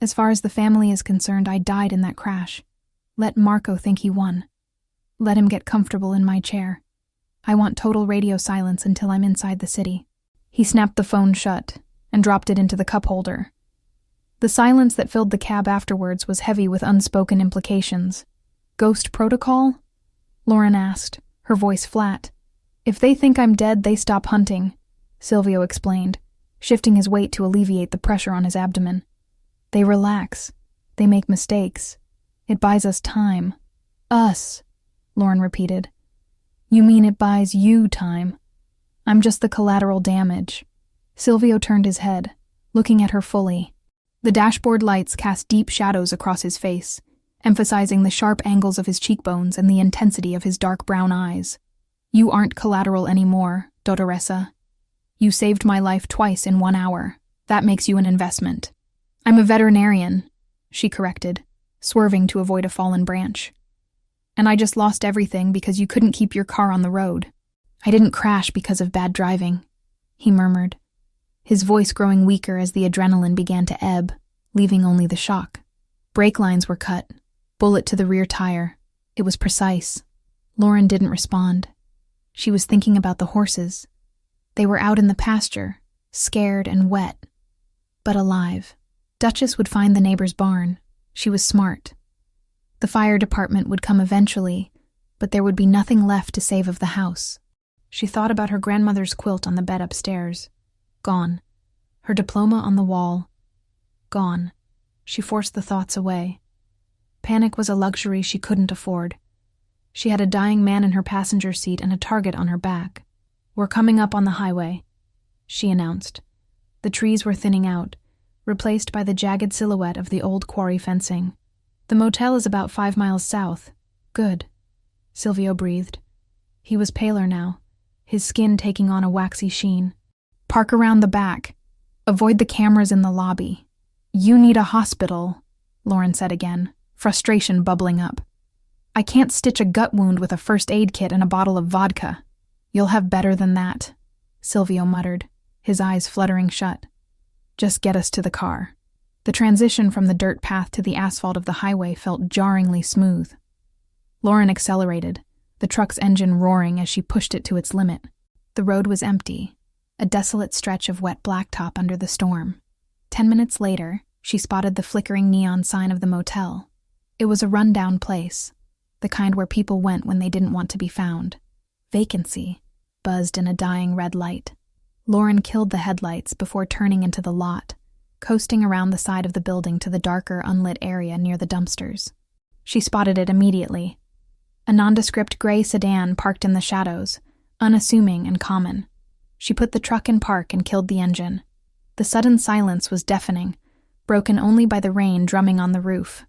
"As far as the family is concerned, I died in that crash. Let Marco think he won. Let him get comfortable in my chair. I want total radio silence until I'm inside the city." He snapped the phone shut and dropped it into the cup holder. The silence that filled the cab afterwards was heavy with unspoken implications. "Ghost protocol?" Lauren asked, her voice flat. "If they think I'm dead, they stop hunting," Silvio explained, shifting his weight to alleviate the pressure on his abdomen. "They relax. They make mistakes. It buys us time." "Us," Lauren repeated. "You mean it buys you time? I'm just the collateral damage." Silvio turned his head, looking at her fully. The dashboard lights cast deep shadows across his face, emphasizing the sharp angles of his cheekbones and the intensity of his dark brown eyes. "You aren't collateral anymore, Dottoressa. You saved my life twice in 1 hour. That makes you an investment." "I'm a veterinarian," she corrected, swerving to avoid a fallen branch. "And I just lost everything because you couldn't keep your car on the road. I didn't crash because of bad driving," he murmured, his voice growing weaker as the adrenaline began to ebb, leaving only the shock. Brake lines were cut, bullet to the rear tire. It was precise. Lauren didn't respond. She was thinking about the horses. They were out in the pasture, scared and wet, but alive. Duchess would find the neighbor's barn. She was smart. The fire department would come eventually, but there would be nothing left to save of the house. She thought about her grandmother's quilt on the bed upstairs. Gone. Her diploma on the wall. Gone. She forced the thoughts away. Panic was a luxury she couldn't afford. She had a dying man in her passenger seat and a target on her back. "We're coming up on the highway," she announced. The trees were thinning out, replaced by the jagged silhouette of the old quarry fencing. "The motel is about 5 miles south." "Good," Silvio breathed. He was paler now, his skin taking on a waxy sheen. "Park around the back. Avoid the cameras in the lobby." "You need a hospital," Lauren said again, frustration bubbling up. "I can't stitch a gut wound with a first aid kit and a bottle of vodka." "You'll have better than that," Silvio muttered, his eyes fluttering shut. "Just get us to the car." The transition from the dirt path to the asphalt of the highway felt jarringly smooth. Lauren accelerated, the truck's engine roaring as she pushed it to its limit. The road was empty, a desolate stretch of wet blacktop under the storm. 10 minutes later, she spotted the flickering neon sign of the motel. It was a run-down place, the kind where people went when they didn't want to be found. "Vacancy," buzzed in a dying red light. Lauren killed the headlights before turning into the lot, coasting around the side of the building to the darker, unlit area near the dumpsters. She spotted it immediately. A nondescript gray sedan parked in the shadows, unassuming and common. She put the truck in park and killed the engine. The sudden silence was deafening, broken only by the rain drumming on the roof.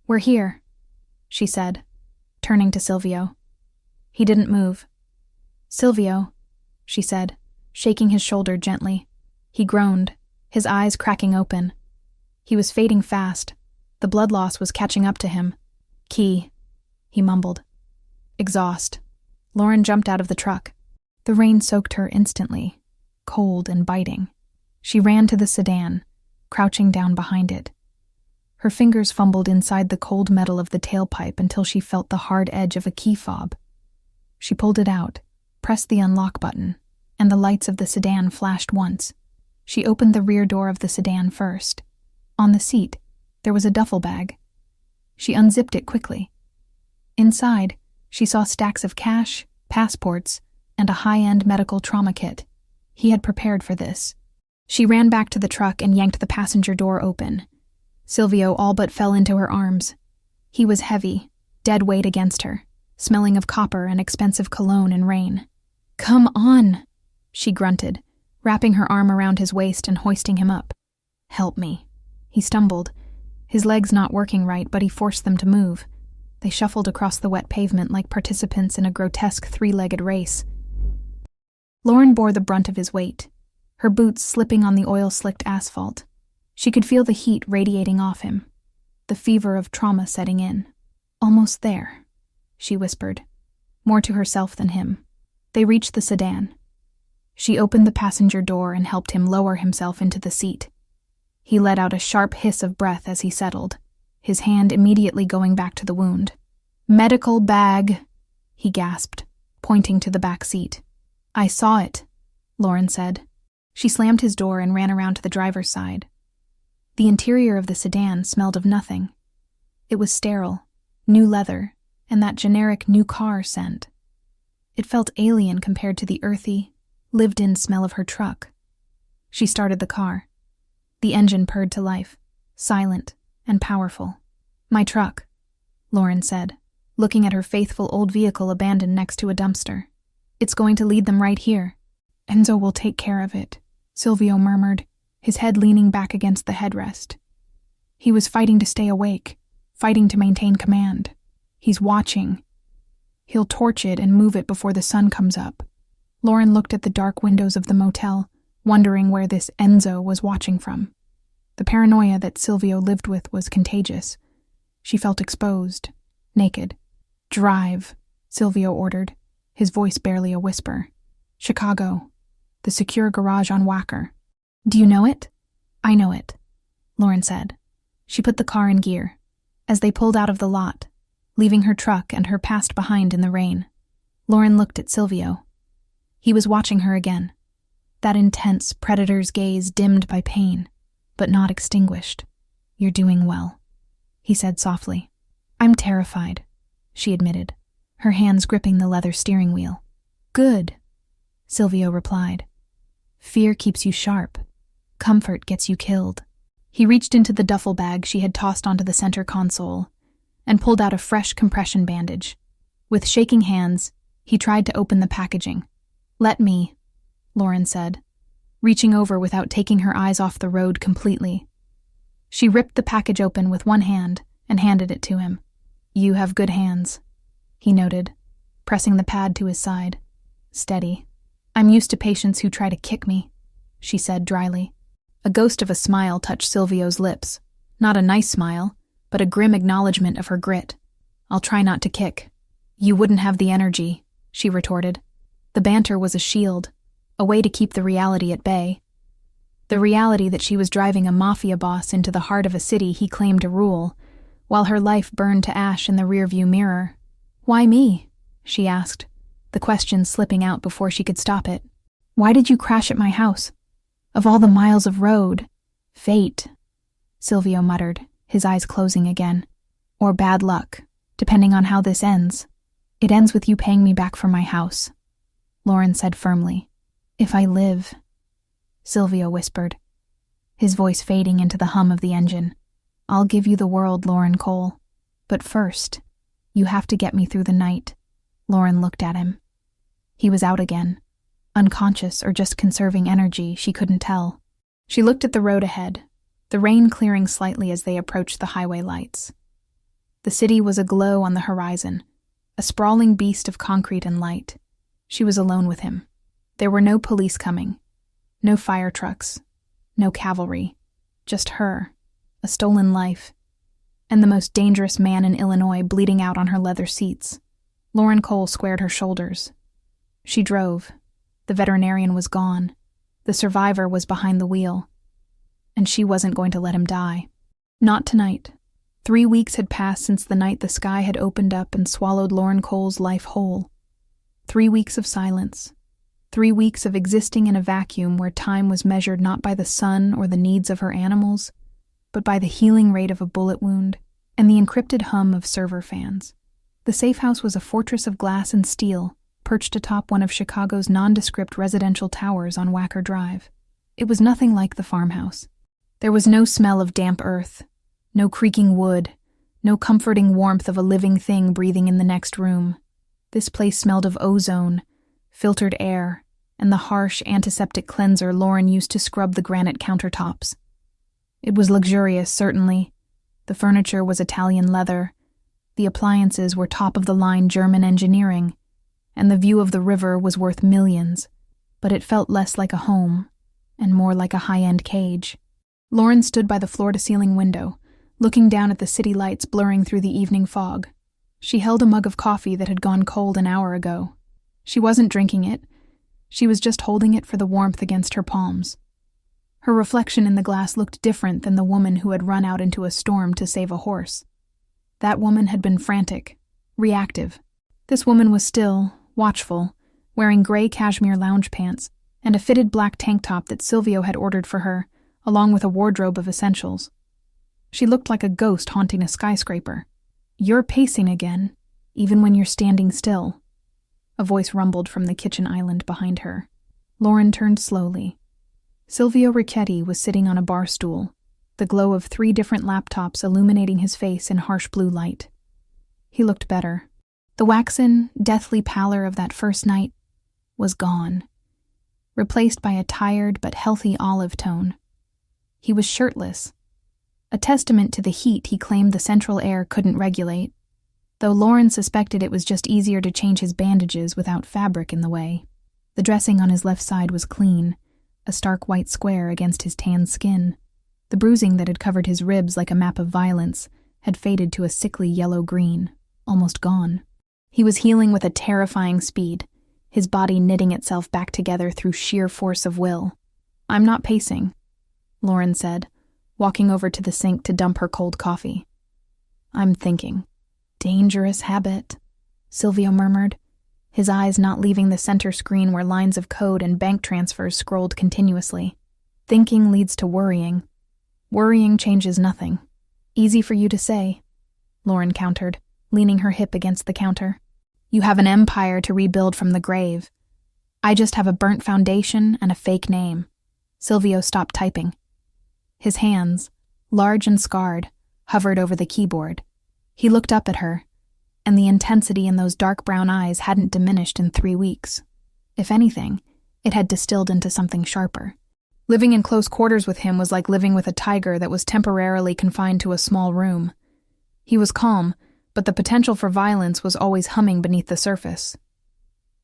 "We're here," she said, turning to Silvio. He didn't move. "Silvio," she said, shaking his shoulder gently. He groaned, his eyes cracking open. He was fading fast. The blood loss was catching up to him. "Key," he mumbled. Exhaust. Lauren jumped out of the truck. The rain soaked her instantly, cold and biting. She ran to the sedan, crouching down behind it. Her fingers fumbled inside the cold metal of the tailpipe until she felt the hard edge of a key fob. She pulled it out, pressed the unlock button, and the lights of the sedan flashed once. She opened the rear door of the sedan first. On the seat, there was a duffel bag. She unzipped it quickly. Inside, she saw stacks of cash, passports, and a high-end medical trauma kit. He had prepared for this. She ran back to the truck and yanked the passenger door open. Silvio all but fell into her arms. He was heavy, dead weight against her, smelling of copper and expensive cologne and rain. "Come on," she grunted, wrapping her arm around his waist and hoisting him up. "Help me." He stumbled, his legs not working right, but he forced them to move. They shuffled across the wet pavement like participants in a grotesque three-legged race. Lauren bore the brunt of his weight, her boots slipping on the oil-slicked asphalt. She could feel the heat radiating off him, the fever of trauma setting in. "Almost there," she whispered, more to herself than him. They reached the sedan. She opened the passenger door and helped him lower himself into the seat. He let out a sharp hiss of breath as he settled, his hand immediately going back to the wound. "Medical bag," he gasped, pointing to the back seat. "I saw it," Lauren said. She slammed his door and ran around to the driver's side. The interior of the sedan smelled of nothing. It was sterile, new leather, and that generic new car scent. It felt alien compared to the earthy, lived-in smell of her truck. She started the car. The engine purred to life, silent and powerful. "My truck," Lauren said, looking at her faithful old vehicle abandoned next to a dumpster. "It's going to lead them right here." "Enzo will take care of it," Silvio murmured, his head leaning back against the headrest. He was fighting to stay awake, fighting to maintain command. "He's watching. He'll torch it and move it before the sun comes up." Lauren looked at the dark windows of the motel, wondering where this Enzo was watching from. The paranoia that Silvio lived with was contagious. She felt exposed, naked. "Drive," Silvio ordered, his voice barely a whisper. "Chicago. The secure garage on Wacker." "Do you know it?" "I know it," Lauren said. She put the car in gear. As they pulled out of the lot, leaving her truck and her past behind in the rain, Lauren looked at Silvio. He was watching her again. That intense predator's gaze dimmed by pain, but not extinguished. "You're doing well," he said softly. "I'm terrified," she admitted, her hands gripping the leather steering wheel. "Good," Silvio replied. "Fear keeps you sharp. Comfort gets you killed." He reached into the duffel bag she had tossed onto the center console and pulled out a fresh compression bandage. With shaking hands, he tried to open the packaging. "Let me," Lauren said, reaching over without taking her eyes off the road completely. She ripped the package open with one hand and handed it to him. "You have good hands," he noted, pressing the pad to his side. "Steady. I'm used to patients who try to kick me," she said dryly. A ghost of a smile touched Silvio's lips. Not a nice smile, but a grim acknowledgement of her grit. "I'll try not to kick." "You wouldn't have the energy," she retorted. The banter was a shield, a way to keep the reality at bay. The reality that she was driving a mafia boss into the heart of a city he claimed to rule, while her life burned to ash in the rearview mirror. "Why me?" she asked, the question slipping out before she could stop it. "Why did you crash at my house? Of all the miles of road." "Fate," Silvio muttered, his eyes closing again. "Or bad luck, depending on how this ends. It ends with you paying me back for my house," Lauren said firmly. "If I live," Silvio whispered, his voice fading into the hum of the engine. "I'll give you the world, Lauren Cole. But first, you have to get me through the night." Lauren looked at him. He was out again. Unconscious or just conserving energy, she couldn't tell. She looked at the road ahead, the rain clearing slightly as they approached the highway lights. The city was aglow on the horizon, a sprawling beast of concrete and light. She was alone with him. There were no police coming, no fire trucks, no cavalry, just her, a stolen life, and the most dangerous man in Illinois bleeding out on her leather seats. Lauren Cole squared her shoulders. She drove. The veterinarian was gone. The survivor was behind the wheel. And she wasn't going to let him die. Not tonight. 3 weeks had passed since the night the sky had opened up and swallowed Lauren Cole's life whole. 3 weeks of silence. 3 weeks of existing in a vacuum where time was measured not by the sun or the needs of her animals, but by the healing rate of a bullet wound and the encrypted hum of server fans. The safe house was a fortress of glass and steel, perched atop one of Chicago's nondescript residential towers on Wacker Drive. It was nothing like the farmhouse. There was no smell of damp earth, no creaking wood, no comforting warmth of a living thing breathing in the next room. This place smelled of ozone, filtered air, and the harsh antiseptic cleanser Lauren used to scrub the granite countertops. It was luxurious, certainly. The furniture was Italian leather. The appliances were top-of-the-line German engineering, and the view of the river was worth millions, but it felt less like a home and more like a high-end cage. Lauren stood by the floor-to-ceiling window, looking down at the city lights blurring through the evening fog. She held a mug of coffee that had gone cold an hour ago. She wasn't drinking it. She was just holding it for the warmth against her palms. Her reflection in the glass looked different than the woman who had run out into a storm to save a horse. That woman had been frantic, reactive. This woman was still, watchful, wearing gray cashmere lounge pants and a fitted black tank top that Silvio had ordered for her, along with a wardrobe of essentials. She looked like a ghost haunting a skyscraper. "You're pacing again, even when you're standing still," a voice rumbled from the kitchen island behind her. Lauren turned slowly. Silvio Ricchetti was sitting on a bar stool, the glow of 3 different laptops illuminating his face in harsh blue light. He looked better. The waxen, deathly pallor of that first night was gone, replaced by a tired but healthy olive tone. He was shirtless, a testament to the heat he claimed the central air couldn't regulate, though Lauren suspected it was just easier to change his bandages without fabric in the way. The dressing on his left side was clean, a stark white square against his tan skin. The bruising that had covered his ribs like a map of violence had faded to a sickly yellow-green, almost gone. He was healing with a terrifying speed, his body knitting itself back together through sheer force of will. "I'm not pacing," Lauren said, walking over to the sink to dump her cold coffee. "I'm thinking." "Dangerous habit," Silvio murmured, his eyes not leaving the center screen where lines of code and bank transfers scrolled continuously. "Thinking leads to worrying. Worrying changes nothing." "Easy for you to say," Lauren countered, leaning her hip against the counter. "You have an empire to rebuild from the grave. I just have a burnt foundation and a fake name." Silvio stopped typing. His hands, large and scarred, hovered over the keyboard. He looked up at her, and the intensity in those dark brown eyes hadn't diminished in 3 weeks. If anything, it had distilled into something sharper. Living in close quarters with him was like living with a tiger that was temporarily confined to a small room. He was calm, but the potential for violence was always humming beneath the surface.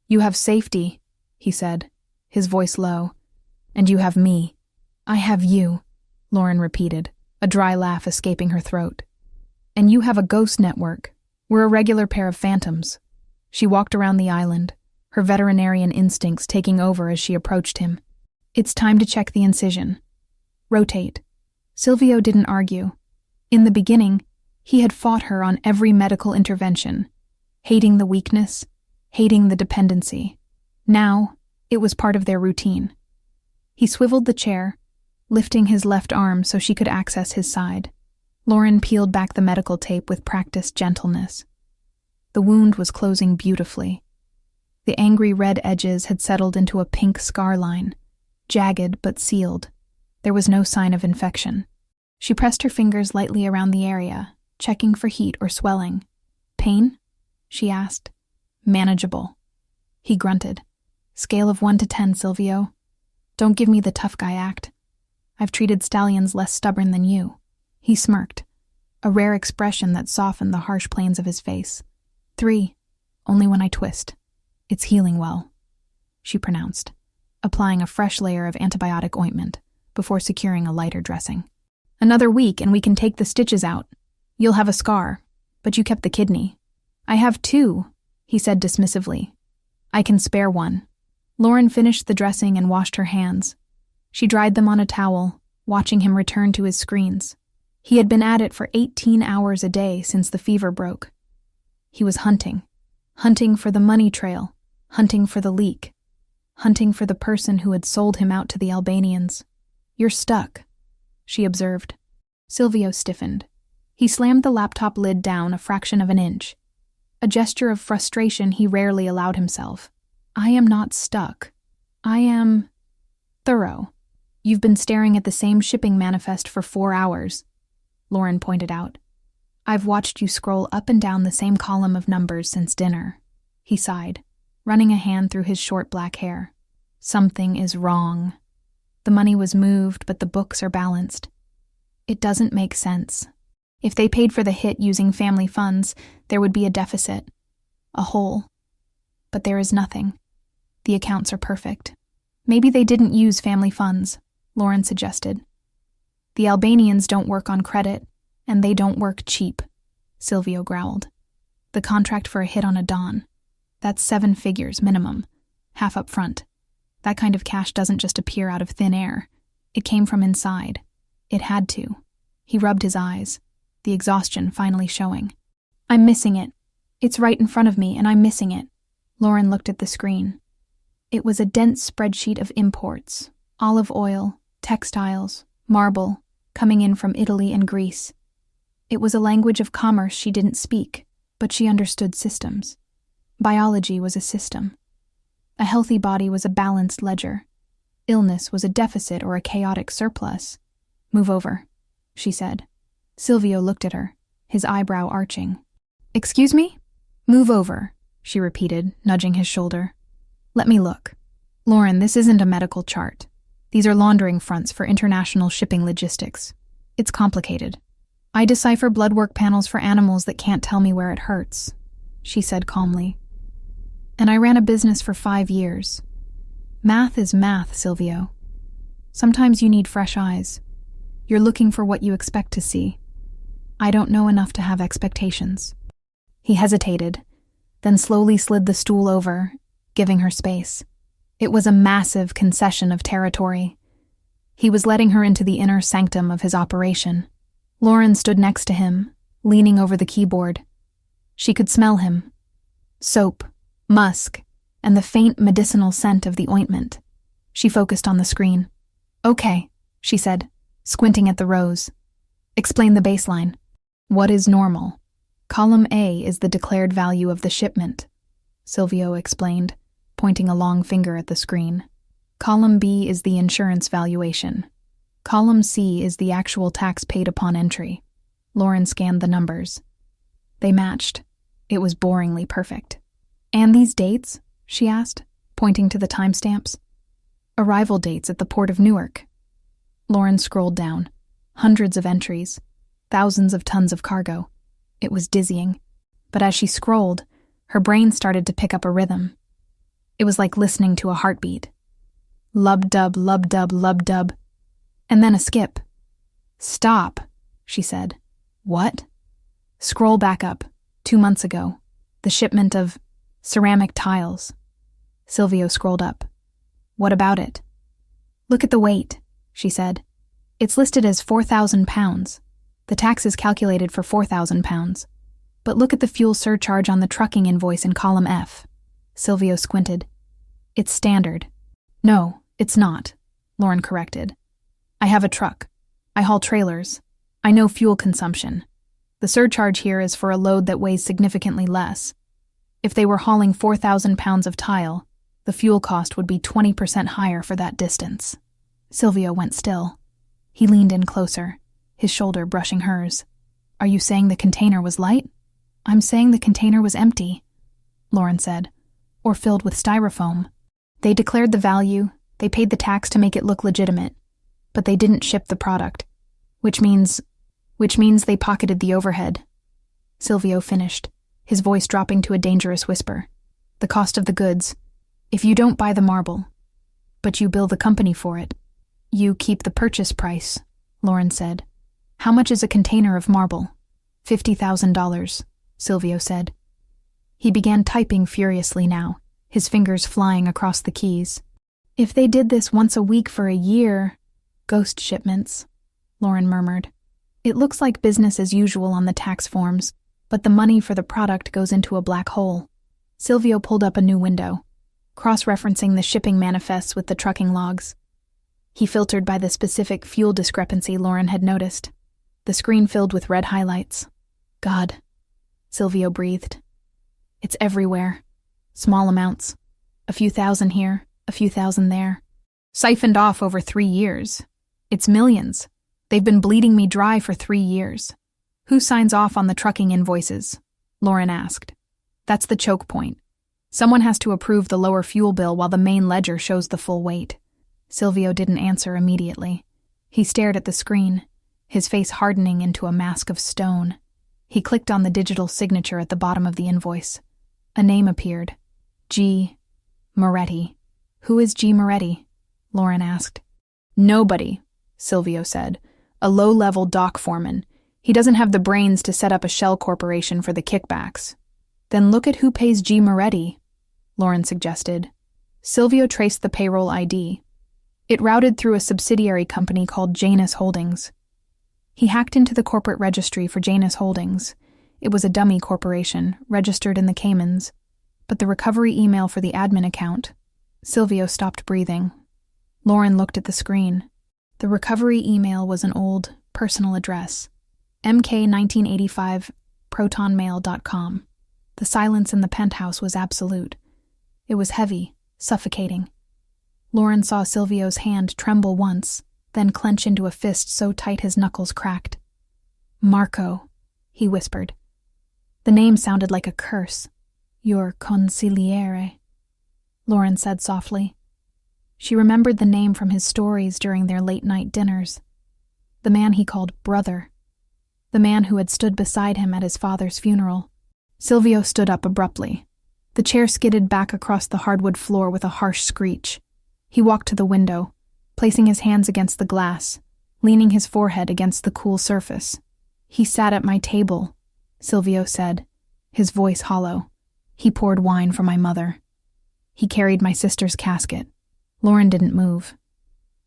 "You have safety," he said, his voice low, "and you have me." "I have you," Lauren repeated, a dry laugh escaping her throat. "And you have a ghost network. We're a regular pair of phantoms." She walked around the island, her veterinarian instincts taking over as she approached him. "It's time to check the incision. Rotate." Silvio didn't argue. In the beginning, he had fought her on every medical intervention, hating the weakness, hating the dependency. Now, it was part of their routine. He swiveled the chair, lifting his left arm so she could access his side. Lauren peeled back the medical tape with practiced gentleness. The wound was closing beautifully. The angry red edges had settled into a pink scar line, jagged but sealed. There was no sign of infection. She pressed her fingers lightly around the area, checking for heat or swelling. "Pain?" she asked. "Manageable." He grunted. "Scale of 1 to 10, Silvio. Don't give me the tough guy act. I've treated stallions less stubborn than you." He smirked, a rare expression that softened the harsh planes of his face. 3, only when I twist. It's healing well," she pronounced, applying a fresh layer of antibiotic ointment before securing a lighter dressing. "Another week and we can take the stitches out. You'll have a scar, but you kept the kidney." "I have 2, he said dismissively. "I can spare one." Lauren finished the dressing and washed her hands. She dried them on a towel, watching him return to his screens. He had been at it for 18 hours a day since the fever broke. He was hunting for the money trail, hunting for the leak, hunting for the person who had sold him out to the Albanians. "You're stuck," she observed. Silvio stiffened. He slammed the laptop lid down a fraction of an inch, a gesture of frustration he rarely allowed himself. "I am not stuck. I am thorough. You've been staring at the same shipping manifest for 4 hours, Lauren pointed out. "I've watched you scroll up and down the same column of numbers since dinner." He sighed, running a hand through his short black hair. "Something is wrong. The money was moved, but the books are balanced. It doesn't make sense. If they paid for the hit using family funds, there would be a deficit, a hole. But there is nothing. The accounts are perfect." "Maybe they didn't use family funds," Lauren suggested. "The Albanians don't work on credit, and they don't work cheap," Silvio growled. "The contract for a hit on a Don. That's 7 figures minimum, half up front. That kind of cash doesn't just appear out of thin air. It came from inside. It had to." He rubbed his eyes, the exhaustion finally showing. "I'm missing it. It's right in front of me, and I'm missing it." Lauren looked at the screen. It was a dense spreadsheet of imports, olive oil, textiles, marble, coming in from Italy and Greece. It was a language of commerce she didn't speak, but she understood systems. Biology was a system. A healthy body was a balanced ledger. Illness was a deficit or a chaotic surplus. "Move over," she said. Silvio looked at her, his eyebrow arching. "Excuse me?" "Move over," she repeated, nudging his shoulder. "Let me look. Lauren, this isn't a medical chart. These are laundering fronts for international shipping logistics. It's complicated. I decipher blood work panels for animals that can't tell me where it hurts," she said calmly. "And I ran a business for 5 years. Math is math, Silvio. Sometimes you need fresh eyes. You're looking for what you expect to see. I don't know enough to have expectations. He hesitated, then slowly slid the stool over, giving her space. It was a massive concession of territory. He was letting her into the inner sanctum of his operation. Lauren stood next to him, leaning over the keyboard. She could smell him. Soap, musk, and the faint medicinal scent of the ointment. She focused on the screen. "Okay," she said, squinting at the rows. "Explain the baseline." "What is normal?" "Column A is the declared value of the shipment," Silvio explained, pointing a long finger at the screen. "Column B is the insurance valuation. Column C is the actual tax paid upon entry." Lauren scanned the numbers. They matched. It was boringly perfect. "And these dates?" she asked, pointing to the timestamps. "Arrival dates at the port of Newark." Lauren scrolled down. Hundreds of entries. Thousands of tons of cargo. It was dizzying. But as she scrolled, her brain started to pick up a rhythm. It was like listening to a heartbeat. Lub-dub, lub-dub, lub-dub. And then a skip. "Stop," she said. "What?" "Scroll back up. 2 months ago. The shipment of ceramic tiles." Silvio scrolled up. "What about it?" "Look at the weight," she said. "It's listed as 4,000 pounds. The tax is calculated for 4,000 pounds. But look at the fuel surcharge on the trucking invoice in column F." Silvio squinted. "It's standard." "No, it's not," Lauren corrected. "I have a truck. I haul trailers. I know fuel consumption. The surcharge here is for a load that weighs significantly less. If they were hauling 4,000 pounds of tile, the fuel cost would be 20% higher for that distance." Silvio went still. He leaned in closer, his shoulder brushing hers. "Are you saying the container was light?" "I'm saying the container was empty," Lauren said, "or filled with styrofoam. They declared the value, they paid the tax to make it look legitimate, but they didn't ship the product, which means they pocketed the overhead." Silvio finished, his voice dropping to a dangerous whisper. "The cost of the goods. If you don't buy the marble, but you bill the company for it, you keep the purchase price," Lauren said. "How much is a container of marble?" $50,000, Silvio said. He began typing furiously now, his fingers flying across the keys. "If they did this once a week for a year..." "Ghost shipments," Lauren murmured. "It looks like business as usual on the tax forms, but the money for the product goes into a black hole." Silvio pulled up a new window, cross-referencing the shipping manifests with the trucking logs. He filtered by the specific fuel discrepancy Lauren had noticed. The screen filled with red highlights. "God," Silvio breathed. "It's everywhere. Small amounts. A few thousand here, a few thousand there. Siphoned off over 3 years. It's millions. They've been bleeding me dry for 3 years. Who signs off on the trucking invoices?" Lauren asked. "That's the choke point. Someone has to approve the lower fuel bill while the main ledger shows the full weight." Silvio didn't answer immediately. He stared at the screen, his face hardening into a mask of stone. He clicked on the digital signature at the bottom of the invoice. A name appeared. G. Moretti. "Who is G. Moretti?" Lauren asked. "Nobody," Silvio said. "A low-level dock foreman. He doesn't have the brains to set up a shell corporation for the kickbacks." "Then look at who pays G. Moretti," Lauren suggested. Silvio traced the payroll ID. It routed through a subsidiary company called Janus Holdings. He hacked into the corporate registry for Janus Holdings. It was a dummy corporation, registered in the Caymans. But the recovery email for the admin account... Silvio stopped breathing. Lauren looked at the screen. The recovery email was an old, personal address. mk1985protonmail.com. The silence in the penthouse was absolute. It was heavy, suffocating. Lauren saw Silvio's hand tremble once, then clench into a fist so tight his knuckles cracked. "Marco," he whispered. The name sounded like a curse. "Your consigliere," Lauren said softly. She remembered the name from his stories during their late-night dinners. The man he called brother. The man who had stood beside him at his father's funeral. Silvio stood up abruptly. The chair skidded back across the hardwood floor with a harsh screech. He walked to the window, placing his hands against the glass, leaning his forehead against the cool surface. He sat at my table, Silvio said, his voice hollow. He poured wine for my mother. He carried my sister's casket. Lauren didn't move.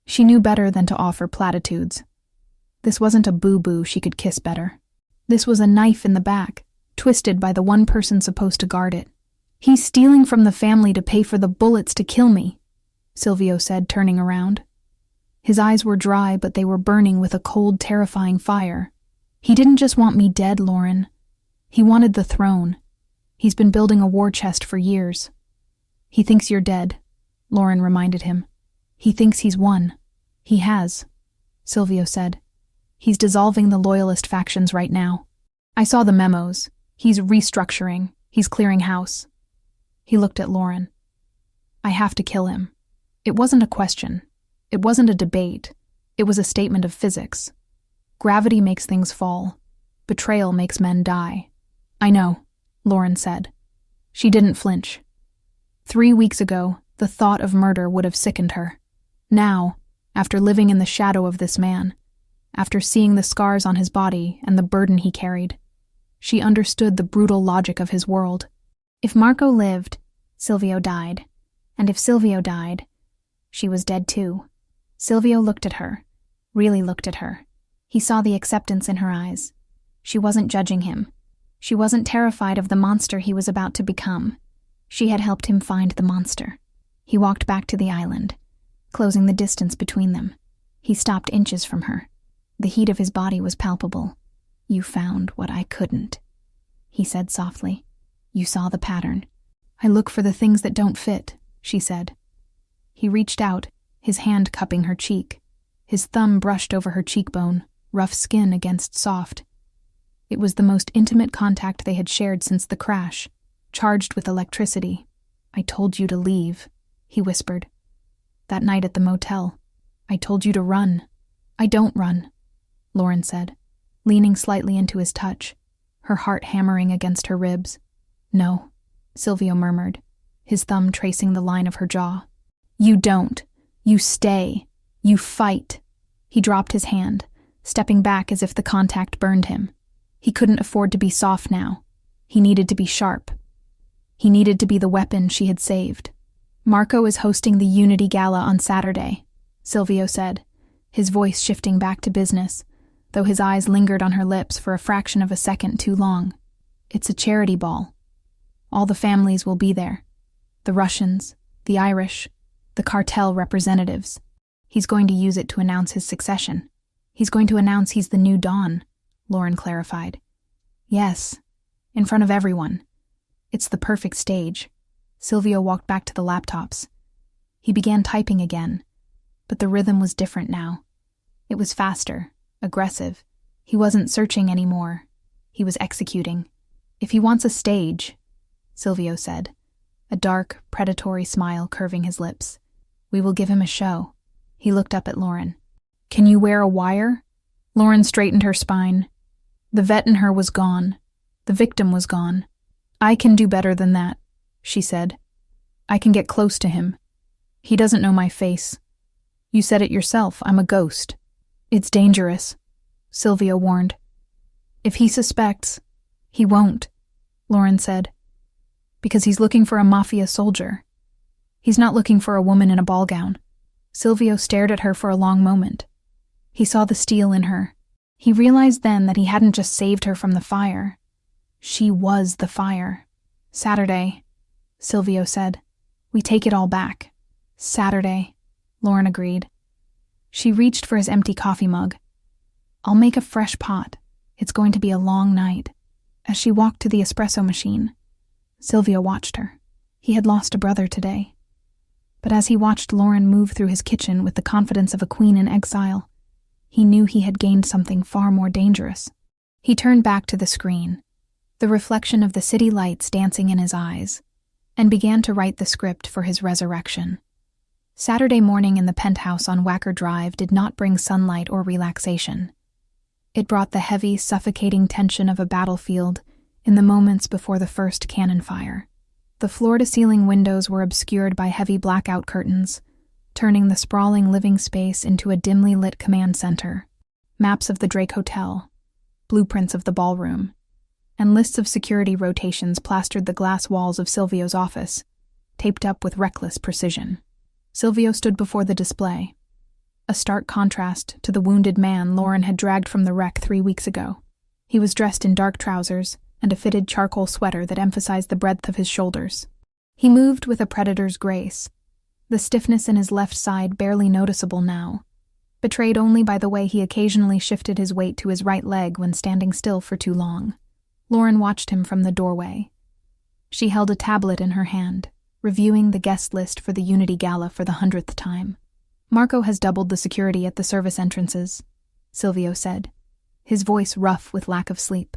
She knew better than to offer platitudes. This wasn't a boo-boo she could kiss better. This was a knife in the back, twisted by the one person supposed to guard it. He's stealing from the family to pay for the bullets to kill me, Silvio said, turning around. His eyes were dry, but they were burning with a cold, terrifying fire. He didn't just want me dead, Lauren. He wanted the throne. He's been building a war chest for years. He thinks you're dead, Lauren reminded him. He thinks he's won. He has, Silvio said. He's dissolving the loyalist factions right now. I saw the memos. He's restructuring. He's clearing house. He looked at Lauren. I have to kill him. It wasn't a question. It wasn't a debate. It was a statement of physics. Gravity makes things fall. Betrayal makes men die. I know, Lauren said. She didn't flinch. 3 weeks ago, the thought of murder would have sickened her. Now, after living in the shadow of this man, after seeing the scars on his body and the burden he carried, she understood the brutal logic of his world. If Marco lived, Silvio died. And if Silvio died, she was dead too. Silvio looked at her, really looked at her. He saw the acceptance in her eyes. She wasn't judging him. She wasn't terrified of the monster he was about to become. She had helped him find the monster. He walked back to the island, closing the distance between them. He stopped inches from her. The heat of his body was palpable. You found what I couldn't, he said softly. You saw the pattern. I look for the things that don't fit, she said. He reached out, his hand cupping her cheek. His thumb brushed over her cheekbone, rough skin against soft. It was the most intimate contact they had shared since the crash, charged with electricity. I told you to leave, he whispered. That night at the motel, I told you to run. I don't run, Lauren said, leaning slightly into his touch, her heart hammering against her ribs. No, Silvio murmured, his thumb tracing the line of her jaw. You don't. You stay. You fight. He dropped his hand, stepping back as if the contact burned him. He couldn't afford to be soft now. He needed to be sharp. He needed to be the weapon she had saved. Marco is hosting the Unity Gala on Saturday, Silvio said, his voice shifting back to business, though his eyes lingered on her lips for a fraction of a second too long. It's a charity ball. All the families will be there. The Russians, the Irish, the cartel representatives. He's going to use it to announce his succession. He's going to announce he's the new Don, Lauren clarified. Yes, in front of everyone. It's the perfect stage. Silvio walked back to the laptops. He began typing again, but the rhythm was different now. It was faster, aggressive. He wasn't searching anymore. He was executing. If he wants a stage, Silvio said, a dark, predatory smile curving his lips, we will give him a show. He looked up at Lauren. Can you wear a wire? Lauren straightened her spine. The vet in her was gone. The victim was gone. I can do better than that, she said. I can get close to him. He doesn't know my face. You said it yourself, I'm a ghost. It's dangerous, Silvio warned. If he suspects, he won't, Lauren said. Because he's looking for a mafia soldier. He's not looking for a woman in a ball gown. Silvio stared at her for a long moment. He saw the steel in her. He realized then that he hadn't just saved her from the fire. She was the fire. Saturday, Silvio said. We take it all back. Saturday, Lauren agreed. She reached for his empty coffee mug. I'll make a fresh pot. It's going to be a long night. As she walked to the espresso machine, Silvio watched her. He had lost a brother today. But as he watched Lauren move through his kitchen with the confidence of a queen in exile, he knew he had gained something far more dangerous. He turned back to the screen, the reflection of the city lights dancing in his eyes, and began to write the script for his resurrection. Saturday morning in the penthouse on Wacker Drive did not bring sunlight or relaxation. It brought the heavy, suffocating tension of a battlefield in the moments before the first cannon fire. The floor-to-ceiling windows were obscured by heavy blackout curtains, turning the sprawling living space into a dimly lit command center. Maps of the Drake Hotel, blueprints of the ballroom, and lists of security rotations plastered the glass walls of Silvio's office, taped up with reckless precision. Silvio stood before the display, a stark contrast to the wounded man Lauren had dragged from the wreck 3 weeks ago. He was dressed in dark trousers and a fitted charcoal sweater that emphasized the breadth of his shoulders. He moved with a predator's grace, the stiffness in his left side barely noticeable now, betrayed only by the way he occasionally shifted his weight to his right leg when standing still for too long. Lauren watched him from the doorway. She held a tablet in her hand, reviewing the guest list for the Unity Gala for the 100th time. "Marco has doubled the security at the service entrances," Silvio said, his voice rough with lack of sleep.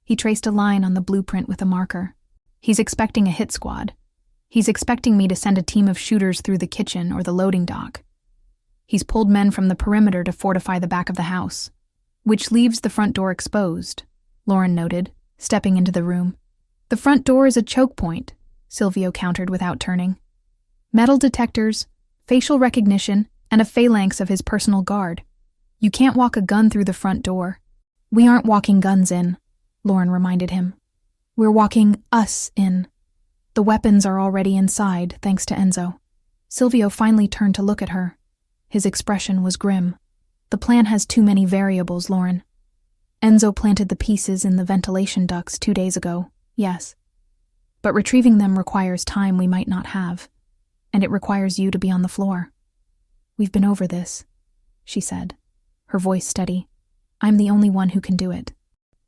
He traced a line on the blueprint with a marker. "He's expecting a hit squad. He's expecting me to send a team of shooters through the kitchen or the loading dock. He's pulled men from the perimeter to fortify the back of the house, which leaves the front door exposed," Lauren noted, stepping into the room. "The front door is a choke point," Silvio countered without turning. "Metal detectors, facial recognition, and a phalanx of his personal guard. You can't walk a gun through the front door." "We aren't walking guns in," Lauren reminded him. "We're walking us in. The weapons are already inside, thanks to Enzo." Silvio finally turned to look at her. His expression was grim. "The plan has too many variables, Lauren. Enzo planted the pieces in the ventilation ducts 2 days ago, yes. But retrieving them requires time we might not have, and it requires you to be on the floor. We've been over this," she said, her voice steady. "I'm the only one who can do it."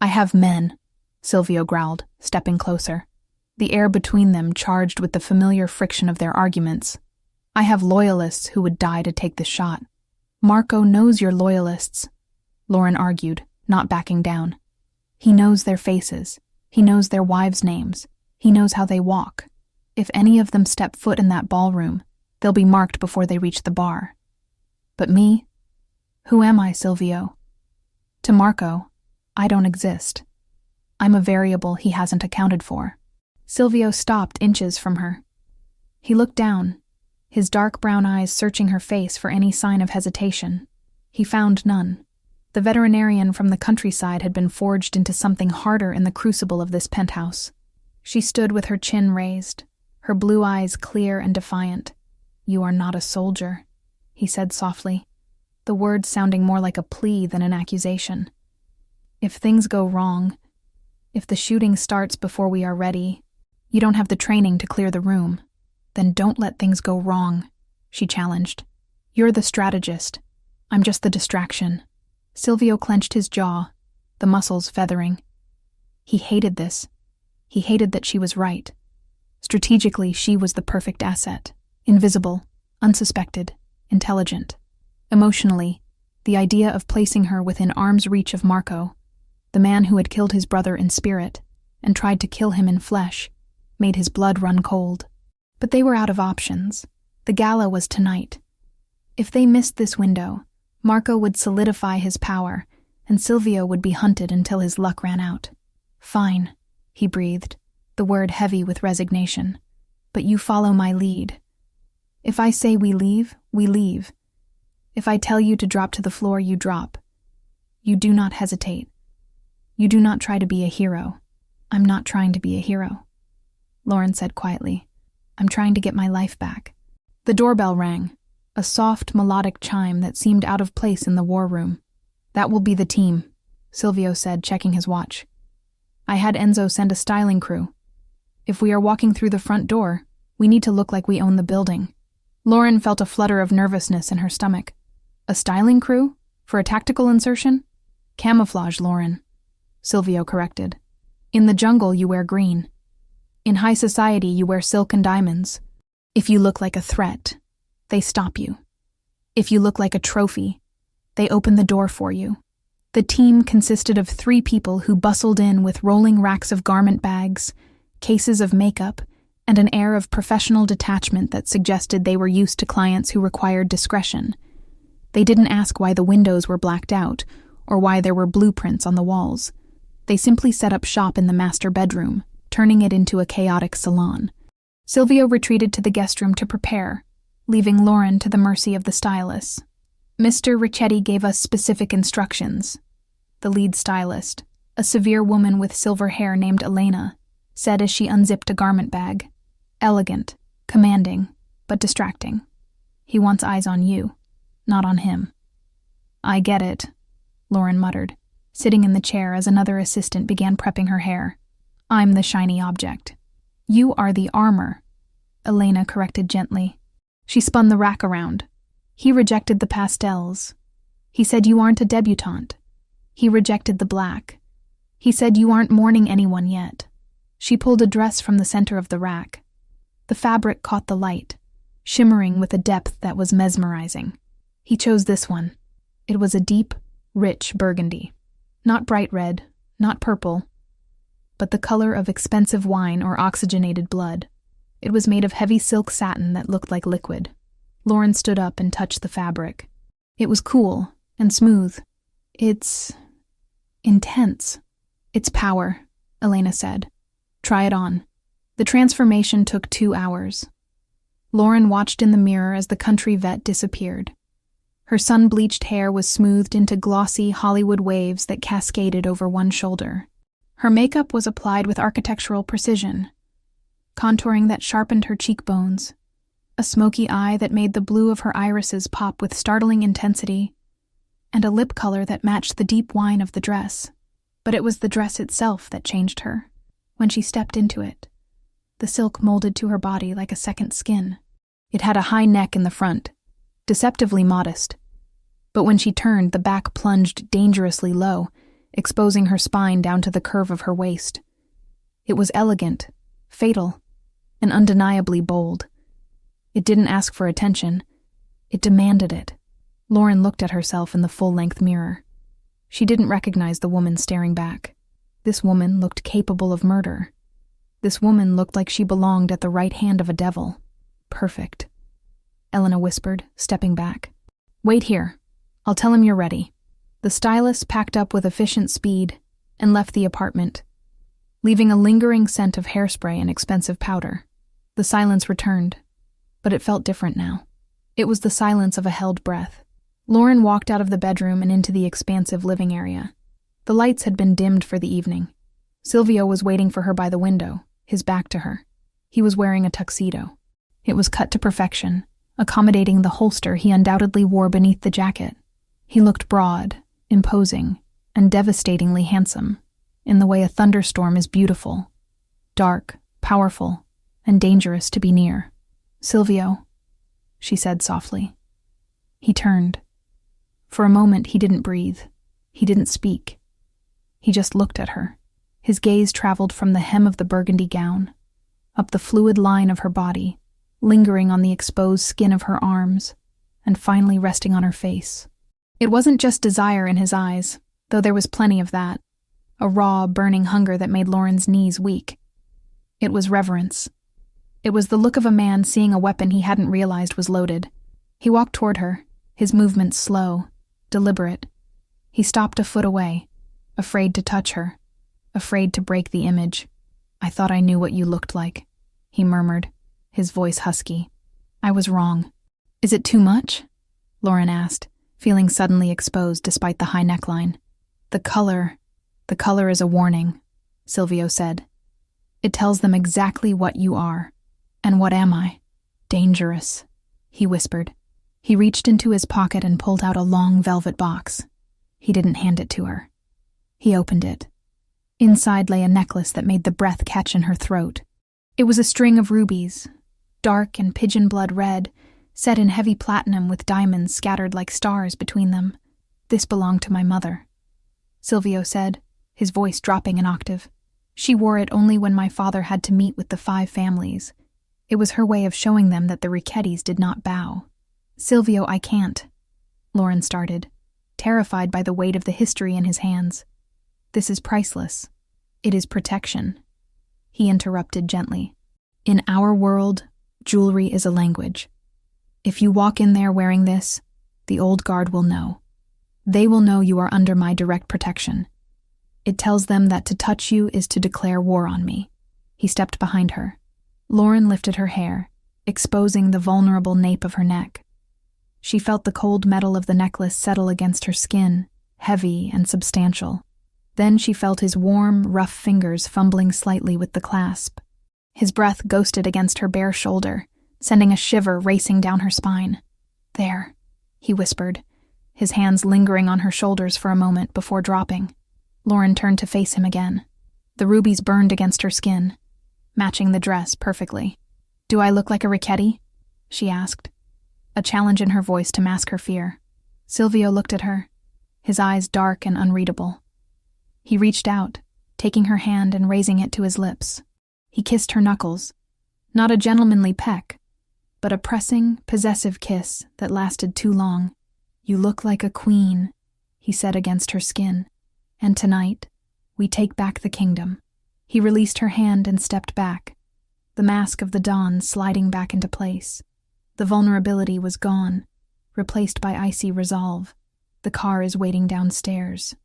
"I have men," Silvio growled, stepping closer, the air between them charged with the familiar friction of their arguments. "I have loyalists who would die to take this shot." "Marco knows your loyalists," Lauren argued, not backing down. "He knows their faces. He knows their wives' names. He knows how they walk. If any of them step foot in that ballroom, they'll be marked before they reach the bar. But me? Who am I, Silvio? To Marco, I don't exist. I'm a variable he hasn't accounted for." Silvio stopped inches from her. He looked down, his dark brown eyes searching her face for any sign of hesitation. He found none. The veterinarian from the countryside had been forged into something harder in the crucible of this penthouse. She stood with her chin raised, her blue eyes clear and defiant. "You are not a soldier," he said softly, the words sounding more like a plea than an accusation. "If things go wrong, if the shooting starts before we are ready, you don't have the training to clear the room. Then don't let things go wrong," she challenged. "You're the strategist. I'm just the distraction." Silvio clenched his jaw, the muscles feathering. He hated this. He hated that she was right. Strategically, she was the perfect asset. Invisible, unsuspected, intelligent. Emotionally, the idea of placing her within arm's reach of Marco, the man who had killed his brother in spirit and tried to kill him in flesh, made his blood run cold. But they were out of options. The gala was tonight. If they missed this window, Marco would solidify his power, and Silvio would be hunted until his luck ran out. "Fine," he breathed, the word heavy with resignation. "But you follow my lead. If I say we leave, we leave. If I tell you to drop to the floor, you drop. You do not hesitate. You do not try to be a hero." "I'm not trying to be a hero," Lauren said quietly. "I'm trying to get my life back." The doorbell rang, a soft, melodic chime that seemed out of place in the war room. "That will be the team," Silvio said, checking his watch. "I had Enzo send a styling crew. If we are walking through the front door, we need to look like we own the building." Lauren felt a flutter of nervousness in her stomach. "A styling crew? For a tactical insertion?" "Camouflage, Lauren," Silvio corrected. "In the jungle, you wear green. In high society, you wear silk and diamonds. If you look like a threat, they stop you. If you look like a trophy, they open the door for you." The team consisted of 3 people who bustled in with rolling racks of garment bags, cases of makeup, and an air of professional detachment that suggested they were used to clients who required discretion. They didn't ask why the windows were blacked out or why there were blueprints on the walls. They simply set up shop in the master bedroom, turning it into a chaotic salon. Silvio retreated to the guest room to prepare, leaving Lauren to the mercy of the stylists. "Mr. Ricchetti gave us specific instructions," the lead stylist, a severe woman with silver hair named Elena said as she unzipped a garment bag. Elegant, commanding, but distracting. He wants eyes on you, not on him. I get it, Lauren muttered, sitting in the chair as another assistant began prepping her hair. I'm the shiny object. You are the armor, Elena corrected gently. She spun the rack around. He rejected the pastels. He said you aren't a debutante. He rejected the black. He said you aren't mourning anyone yet. She pulled a dress from the center of the rack. The fabric caught the light, shimmering with a depth that was mesmerizing. He chose this one. It was a deep, rich burgundy. Not bright red, not purple, but the color of expensive wine or oxygenated blood. It was made of heavy silk satin that looked like liquid. Lauren stood up and touched the fabric. It was cool and smooth. It's intense. It's power, Elena said. Try it on. The transformation took 2 hours. Lauren watched in the mirror as the country vet disappeared. Her sun-bleached hair was smoothed into glossy Hollywood waves that cascaded over one shoulder. Her makeup was applied with architectural precision, contouring that sharpened her cheekbones, a smoky eye that made the blue of her irises pop with startling intensity, and a lip color that matched the deep wine of the dress. But it was the dress itself that changed her. When she stepped into it, the silk molded to her body like a second skin. It had a high neck in the front, deceptively modest. But when she turned, the back plunged dangerously low, exposing her spine down to the curve of her waist. It was elegant, fatal, and undeniably bold. It didn't ask for attention. It demanded it. Lauren looked at herself in the full-length mirror. She didn't recognize the woman staring back. This woman looked capable of murder. This woman looked like she belonged at the right hand of a devil. Perfect. Elena whispered, stepping back. Wait here. I'll tell him you're ready. The stylist packed up with efficient speed and left the apartment, leaving a lingering scent of hairspray and expensive powder. The silence returned, but it felt different now. It was the silence of a held breath. Lauren walked out of the bedroom and into the expansive living area. The lights had been dimmed for the evening. Silvio was waiting for her by the window, his back to her. He was wearing a tuxedo. It was cut to perfection, accommodating the holster he undoubtedly wore beneath the jacket. He looked broad, imposing, and devastatingly handsome, in the way a thunderstorm is beautiful, dark, powerful, and dangerous to be near. Silvio, she said softly. He turned. For a moment he didn't breathe. He didn't speak. He just looked at her. His gaze traveled from the hem of the burgundy gown, up the fluid line of her body, lingering on the exposed skin of her arms, and finally resting on her face. It wasn't just desire in his eyes, though there was plenty of that, a raw, burning hunger that made Lauren's knees weak. It was reverence. It was the look of a man seeing a weapon he hadn't realized was loaded. He walked toward her, his movements slow, deliberate. He stopped a foot away, afraid to touch her, afraid to break the image. I thought I knew what you looked like, he murmured, his voice husky. I was wrong. Is it too much? Lauren asked, feeling suddenly exposed despite the high neckline. The color is a warning, Silvio said. It tells them exactly what you are. And what am I? Dangerous, he whispered. He reached into his pocket and pulled out a long velvet box. He didn't hand it to her. He opened it. Inside lay a necklace that made the breath catch in her throat. It was a string of rubies, dark and pigeon blood red, set in heavy platinum with diamonds scattered like stars between them. This belonged to my mother, Silvio said, his voice dropping an octave. She wore it only when my father had to meet with the 5 families. It was her way of showing them that the Ricchettis did not bow. Silvio, I can't, Lauren started, terrified by the weight of the history in his hands. This is priceless. It is protection. He interrupted gently. In our world, jewelry is a language. If you walk in there wearing this, the old guard will know. They will know you are under my direct protection. It tells them that to touch you is to declare war on me. He stepped behind her. Lauren lifted her hair, exposing the vulnerable nape of her neck. She felt the cold metal of the necklace settle against her skin, heavy and substantial. Then she felt his warm, rough fingers fumbling slightly with the clasp. His breath ghosted against her bare shoulder, sending a shiver racing down her spine. "There," he whispered, his hands lingering on her shoulders for a moment before dropping. Lauren turned to face him again. The rubies burned against her skin, matching the dress perfectly. "Do I look like a Ricchetti?" she asked, a challenge in her voice to mask her fear. Silvio looked at her, his eyes dark and unreadable. He reached out, taking her hand and raising it to his lips. He kissed her knuckles, not a gentlemanly peck, but a pressing, possessive kiss that lasted too long. "You look like a queen," he said against her skin. "And tonight, we take back the kingdom." He released her hand and stepped back, the mask of the Don sliding back into place. The vulnerability was gone, replaced by icy resolve. "The car is waiting downstairs,"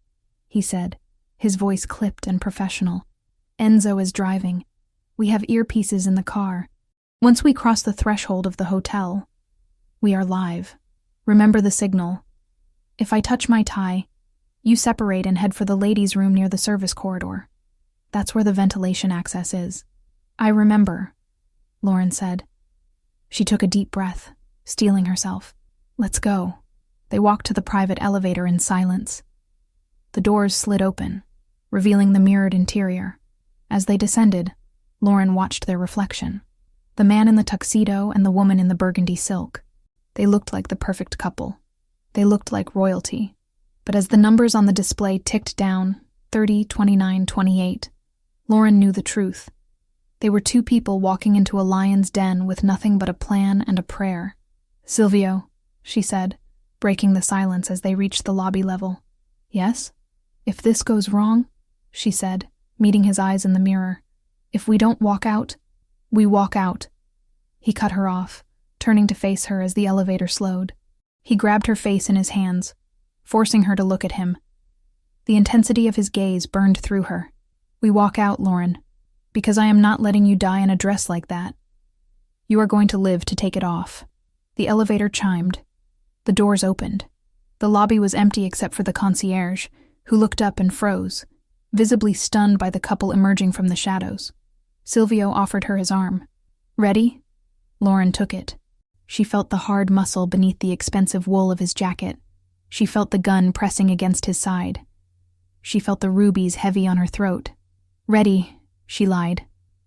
he said, his voice clipped and professional. "Enzo is driving. We have earpieces in the car. Once we cross the threshold of the hotel, we are live. Remember the signal. If I touch my tie, you separate and head for the ladies' room near the service corridor. That's where the ventilation access is." "I remember," Lauren said. She took a deep breath, steeling herself. "Let's go." They walked to the private elevator in silence. The doors slid open, revealing the mirrored interior. As they descended, Lauren watched their reflection. The man in the tuxedo and the woman in the burgundy silk. They looked like the perfect couple. They looked like royalty. But as the numbers on the display ticked down, 30, 29, 28, Lauren knew the truth. They were two people walking into a lion's den with nothing but a plan and a prayer. "Silvio," she said, breaking the silence as they reached the lobby level. "Yes? If this goes wrong," she said, meeting his eyes in the mirror. "If we don't walk out, we walk out." He cut her off, turning to face her as the elevator slowed. He grabbed her face in his hands, forcing her to look at him. The intensity of his gaze burned through her. "We walk out, Lauren, because I am not letting you die in a dress like that. You are going to live to take it off." The elevator chimed. The doors opened. The lobby was empty except for the concierge, who looked up and froze, visibly stunned by the couple emerging from the shadows. Silvio offered her his arm. "Ready?" Lauren took it. She felt the hard muscle beneath the expensive wool of his jacket. She felt the gun pressing against his side. She felt the rubies heavy on her throat. "Ready," she lied.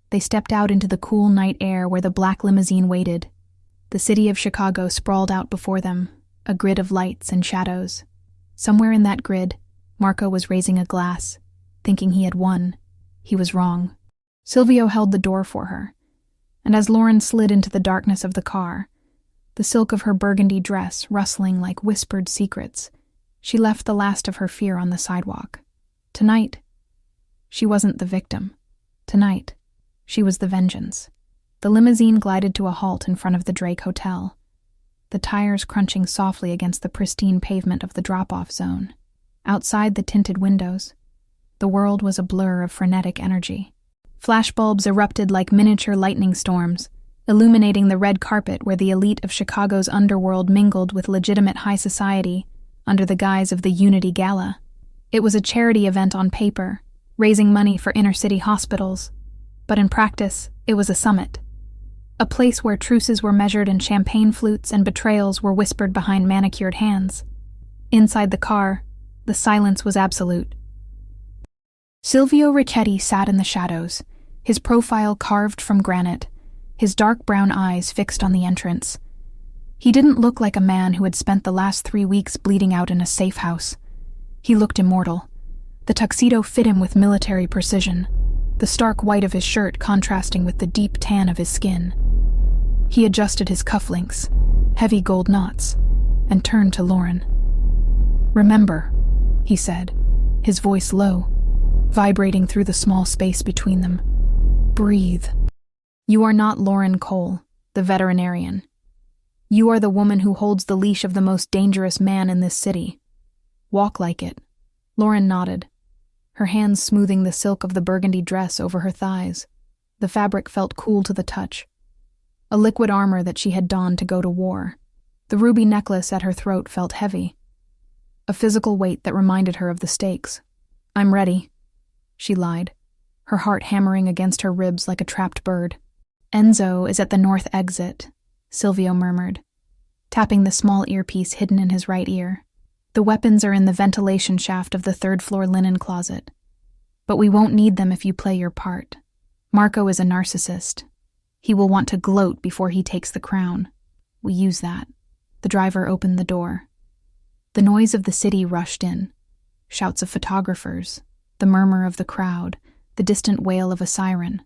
They stepped out into the cool night air where the black limousine waited. The city of Chicago sprawled out before them, a grid of lights and shadows. Somewhere in that grid, Marco was raising a glass, thinking he had won. He was wrong. Silvio held the door for her, and as Lauren slid into the darkness of the car, the silk of her burgundy dress rustling like whispered secrets, she left the last of her fear on the sidewalk. Tonight, she wasn't the victim. Tonight, she was the vengeance. The limousine glided to a halt in front of the Drake Hotel, the tires crunching softly against the pristine pavement of the drop-off zone. Outside the tinted windows, the world was a blur of frenetic energy. Flashbulbs erupted like miniature lightning storms, illuminating the red carpet where the elite of Chicago's underworld mingled with legitimate high society under the guise of the Unity Gala. It was a charity event on paper, raising money for inner-city hospitals, but in practice, it was a summit. A place where truces were measured and champagne flutes and betrayals were whispered behind manicured hands. Inside the car, the silence was absolute. Silvio Ricchetti sat in the shadows, his profile carved from granite, his dark brown eyes fixed on the entrance. He didn't look like a man who had spent the last 3 weeks bleeding out in a safe house. He looked immortal. The tuxedo fit him with military precision, the stark white of his shirt contrasting with the deep tan of his skin. He adjusted his cufflinks, heavy gold knots, and turned to Lauren. "Remember," he said, his voice low, vibrating through the small space between them. "Breathe. You are not Lauren Cole, the veterinarian. You are the woman who holds the leash of the most dangerous man in this city. Walk like it." Lauren nodded, her hands smoothing the silk of the burgundy dress over her thighs. The fabric felt cool to the touch, a liquid armor that she had donned to go to war. The ruby necklace at her throat felt heavy, a physical weight that reminded her of the stakes. I'm ready, she lied, her heart hammering against her ribs like a trapped bird. Enzo is at the north exit, Silvio murmured, tapping the small earpiece hidden in his right ear. The weapons are in the ventilation shaft of the third-floor linen closet. But we won't need them if you play your part. Marco is a narcissist. He will want to gloat before he takes the crown. We use that. The driver opened the door. The noise of the city rushed in. Shouts of photographers, the murmur of the crowd, the distant wail of a siren.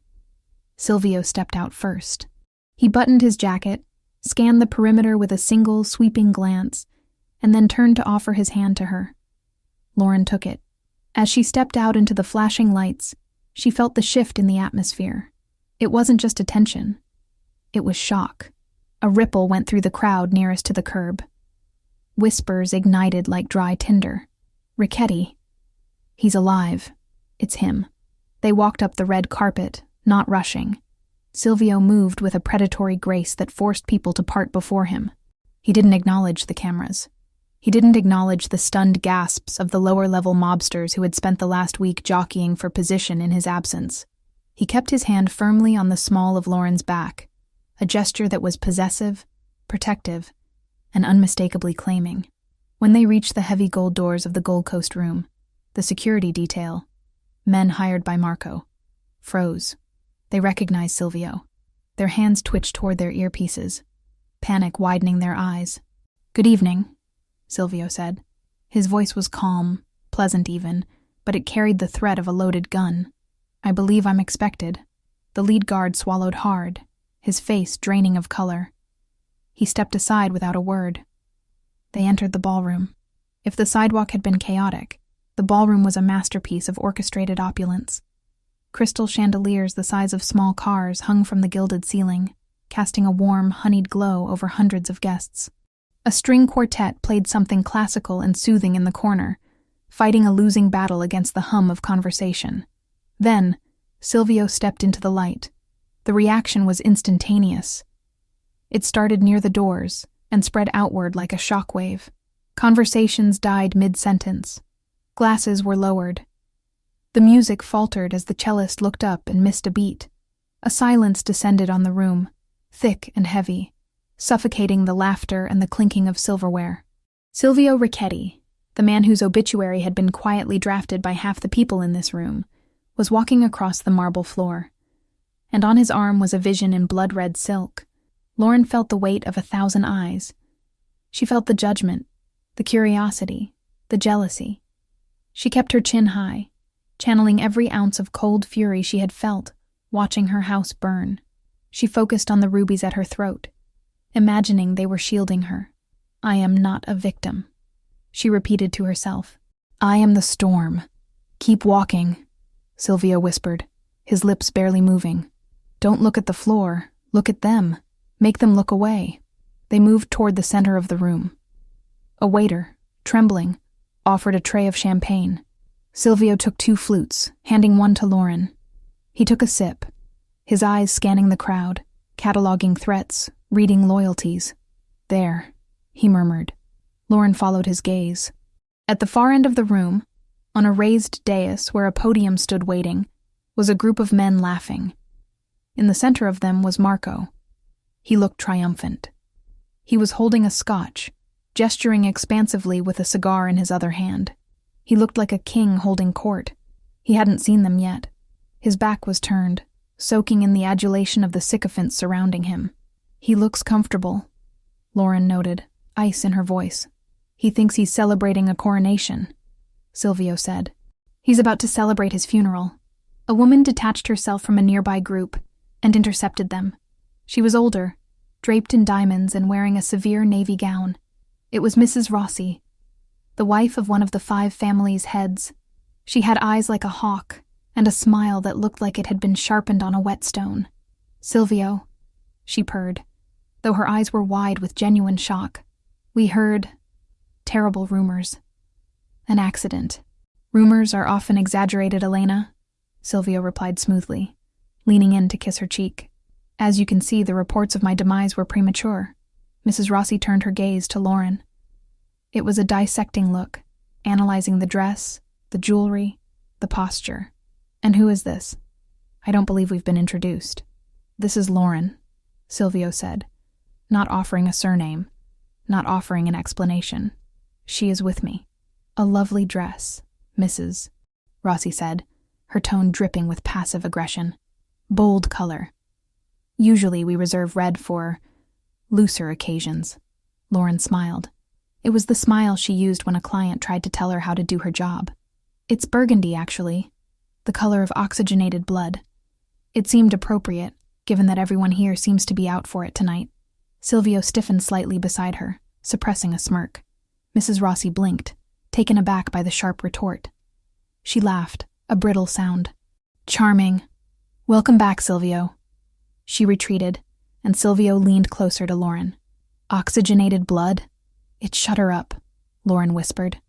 Silvio stepped out first. He buttoned his jacket, scanned the perimeter with a single, sweeping glance, and then turned to offer his hand to her. Lauren took it. As she stepped out into the flashing lights, she felt the shift in the atmosphere. It wasn't just attention. It was shock. A ripple went through the crowd nearest to the curb. Whispers ignited like dry tinder. Ricchetti. He's alive. It's him. They walked up the red carpet, not rushing. Silvio moved with a predatory grace that forced people to part before him. He didn't acknowledge the cameras. He didn't acknowledge the stunned gasps of the lower-level mobsters who had spent the last week jockeying for position in his absence. He kept his hand firmly on the small of Lauren's back, a gesture that was possessive, protective, and unmistakably claiming. When they reached the heavy gold doors of the Gold Coast room, the security detail, men hired by Marco, froze. They recognized Silvio. Their hands twitched toward their earpieces, panic widening their eyes. "Good evening," Silvio said. His voice was calm, pleasant even, but it carried the threat of a loaded gun. "I believe I'm expected." The lead guard swallowed hard, his face draining of color. He stepped aside without a word. They entered the ballroom. If the sidewalk had been chaotic, the ballroom was a masterpiece of orchestrated opulence. Crystal chandeliers the size of small cars hung from the gilded ceiling, casting a warm, honeyed glow over hundreds of guests. A string quartet played something classical and soothing in the corner, fighting a losing battle against the hum of conversation. Then, Silvio stepped into the light. The reaction was instantaneous. It started near the doors and spread outward like a shockwave. Conversations died mid-sentence. Glasses were lowered. The music faltered as the cellist looked up and missed a beat. A silence descended on the room, thick and heavy, suffocating the laughter and the clinking of silverware. Silvio Ricchetti, the man whose obituary had been quietly drafted by half the people in this room, was walking across the marble floor, and on his arm was a vision in blood-red silk. Lauren felt the weight of 1,000 eyes. She felt the judgment, the curiosity, the jealousy. She kept her chin high, channeling every ounce of cold fury she had felt, watching her house burn. She focused on the rubies at her throat, imagining they were shielding her. "I am not a victim," she repeated to herself. "I am the storm. Keep walking," Silvio whispered, his lips barely moving. "Don't look at the floor. Look at them. Make them look away." They moved toward the center of the room. A waiter, trembling, offered a tray of champagne. Silvio took 2 flutes, handing one to Lauren. He took a sip, his eyes scanning the crowd, cataloging threats, reading loyalties. "There," he murmured. Lauren followed his gaze. At the far end of the room, on a raised dais where a podium stood waiting, was a group of men laughing. In the center of them was Marco. He looked triumphant. He was holding a scotch, gesturing expansively with a cigar in his other hand. He looked like a king holding court. He hadn't seen them yet. His back was turned, soaking in the adulation of the sycophants surrounding him. "He looks comfortable," Lauren noted, ice in her voice. "He thinks he's celebrating a coronation," Silvio said. "He's about to celebrate his funeral." A woman detached herself from a nearby group and intercepted them. She was older, draped in diamonds and wearing a severe navy gown. It was Mrs. Rossi, the wife of one of the 5 families' heads. She had eyes like a hawk and a smile that looked like it had been sharpened on a whetstone. "Silvio," she purred, though her eyes were wide with genuine shock. "We heard terrible rumors. An accident." "Rumors are often exaggerated, Elena," Silvio replied smoothly, leaning in to kiss her cheek. "As you can see, the reports of my demise were premature." Mrs. Rossi turned her gaze to Lauren. It was a dissecting look, analyzing the dress, the jewelry, the posture. "And who is this? I don't believe we've been introduced." "This is Lauren," Silvio said, not offering a surname, not offering an explanation. "She is with me." "A lovely dress, Mrs." Rossi said, her tone dripping with passive aggression. "Bold color. Usually we reserve red for looser occasions." Lauren smiled. It was the smile she used when a client tried to tell her how to do her job. "It's burgundy, actually, the color of oxygenated blood." It seemed appropriate, given that everyone here seems to be out for it tonight. Silvio stiffened slightly beside her, suppressing a smirk. Mrs. Rossi blinked, taken aback by the sharp retort. She laughed, a brittle sound. "Charming. Welcome back, Silvio." She retreated, and Silvio leaned closer to Lauren. "Oxygenated blood? It shut her up," Lauren whispered.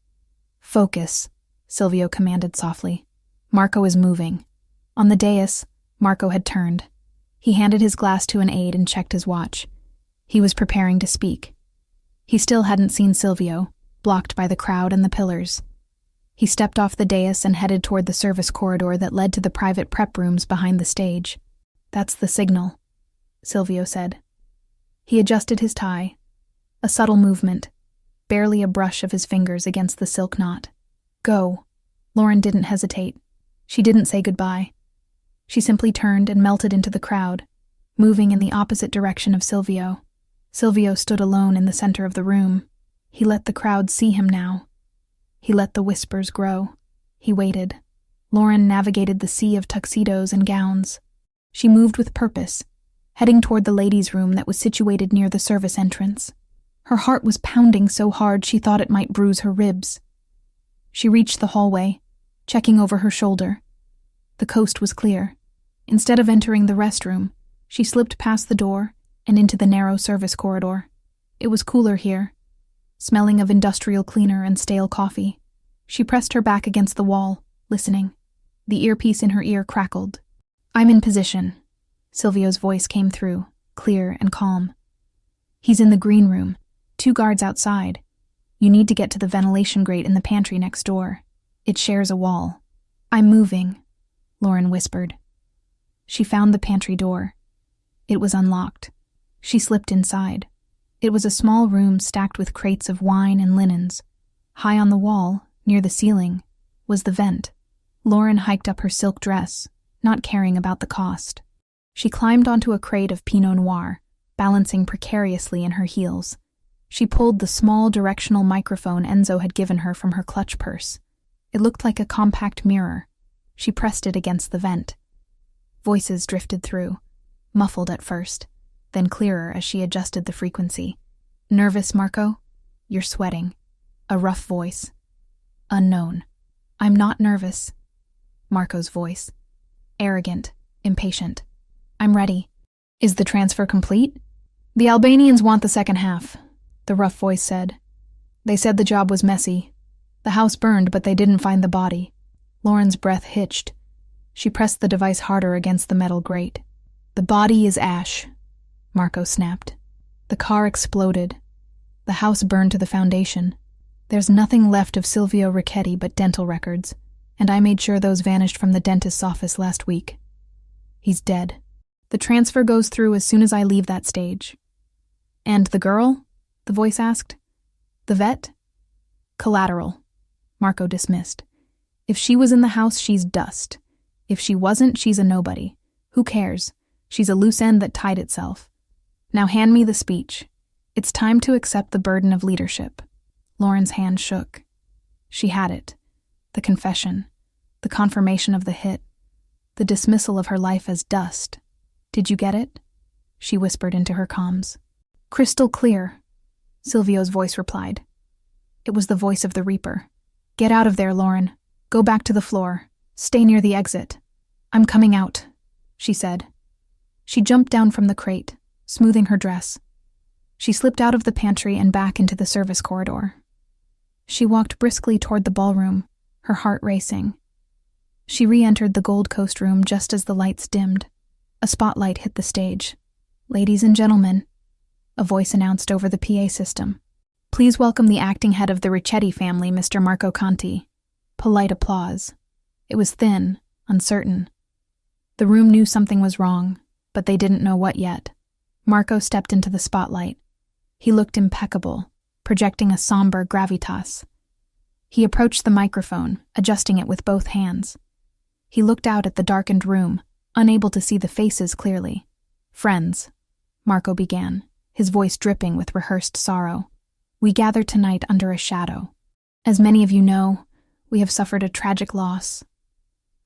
"Focus," Silvio commanded softly. "Marco is moving." On the dais, Marco had turned. He handed his glass to an aide and checked his watch. He was preparing to speak. He still hadn't seen Silvio, blocked by the crowd and the pillars. He stepped off the dais and headed toward the service corridor that led to the private prep rooms behind the stage. "That's the signal," Silvio said. He adjusted his tie. A subtle movement, barely a brush of his fingers against the silk knot. "Go." Lauren didn't hesitate. She didn't say goodbye. She simply turned and melted into the crowd, moving in the opposite direction of Silvio. Silvio stood alone in the center of the room. He let the crowd see him now. He let the whispers grow. He waited. Lauren navigated the sea of tuxedos and gowns. She moved with purpose, heading toward the ladies' room that was situated near the service entrance. Her heart was pounding so hard she thought it might bruise her ribs. She reached the hallway, checking over her shoulder. The coast was clear. Instead of entering the restroom, she slipped past the door and into the narrow service corridor. It was cooler here, smelling of industrial cleaner and stale coffee. She pressed her back against the wall, listening. The earpiece in her ear crackled. "I'm in position." Silvio's voice came through, clear and calm. "He's in the green room, 2 guards outside. You need to get to the ventilation grate in the pantry next door. It shares a wall." "I'm moving," Lauren whispered. She found the pantry door. It was unlocked. She slipped inside. It was a small room stacked with crates of wine and linens. High on the wall, near the ceiling, was the vent. Lauren hiked up her silk dress, not caring about the cost. She climbed onto a crate of Pinot Noir, balancing precariously in her heels. She pulled the small directional microphone Enzo had given her from her clutch purse. It looked like a compact mirror. She pressed it against the vent. Voices drifted through, muffled at first, then clearer as she adjusted the frequency. "Nervous, Marco? You're sweating." A rough voice. Unknown. "I'm not nervous." Marco's voice. Arrogant, impatient. "I'm ready." "Is the transfer complete?" "The Albanians want the second half," the rough voice said. "They said the job was messy. The house burned, but they didn't find the body." Lauren's breath hitched. She pressed the device harder against the metal grate. "The body is ash," Marco snapped. "The car exploded. The house burned to the foundation. There's nothing left of Silvio Ricchetti but dental records, and I made sure those vanished from the dentist's office last week. He's dead. The transfer goes through as soon as I leave that stage." "And the girl?" the voice asked. "The vet?" "Collateral," Marco dismissed. "If she was in the house, she's dust. If she wasn't, she's a nobody. Who cares? She's a loose end that tied itself. Now hand me the speech. It's time to accept the burden of leadership." Lauren's hand shook. She had it. The confession. The confirmation of the hit. The dismissal of her life as dust. "Did you get it?" she whispered into her comms. "Crystal clear," Silvio's voice replied. It was the voice of the Reaper. "Get out of there, Lauren. Go back to the floor. Stay near the exit." "I'm coming out," she said. She jumped down from the crate, smoothing her dress. She slipped out of the pantry and back into the service corridor. She walked briskly toward the ballroom, her heart racing. She re-entered the Gold Coast room just as the lights dimmed. A spotlight hit the stage. "Ladies and gentlemen," a voice announced over the PA system. "Please welcome the acting head of the Ricchetti family, Mr. Marco Conti." Polite applause. It was thin, uncertain. The room knew something was wrong, but they didn't know what yet. Marco stepped into the spotlight. He looked impeccable, projecting a somber gravitas. He approached the microphone, adjusting it with both hands. He looked out at the darkened room, unable to see the faces clearly. "Friends," Marco began, his voice dripping with rehearsed sorrow. "We gather tonight under a shadow. As many of you know, we have suffered a tragic loss.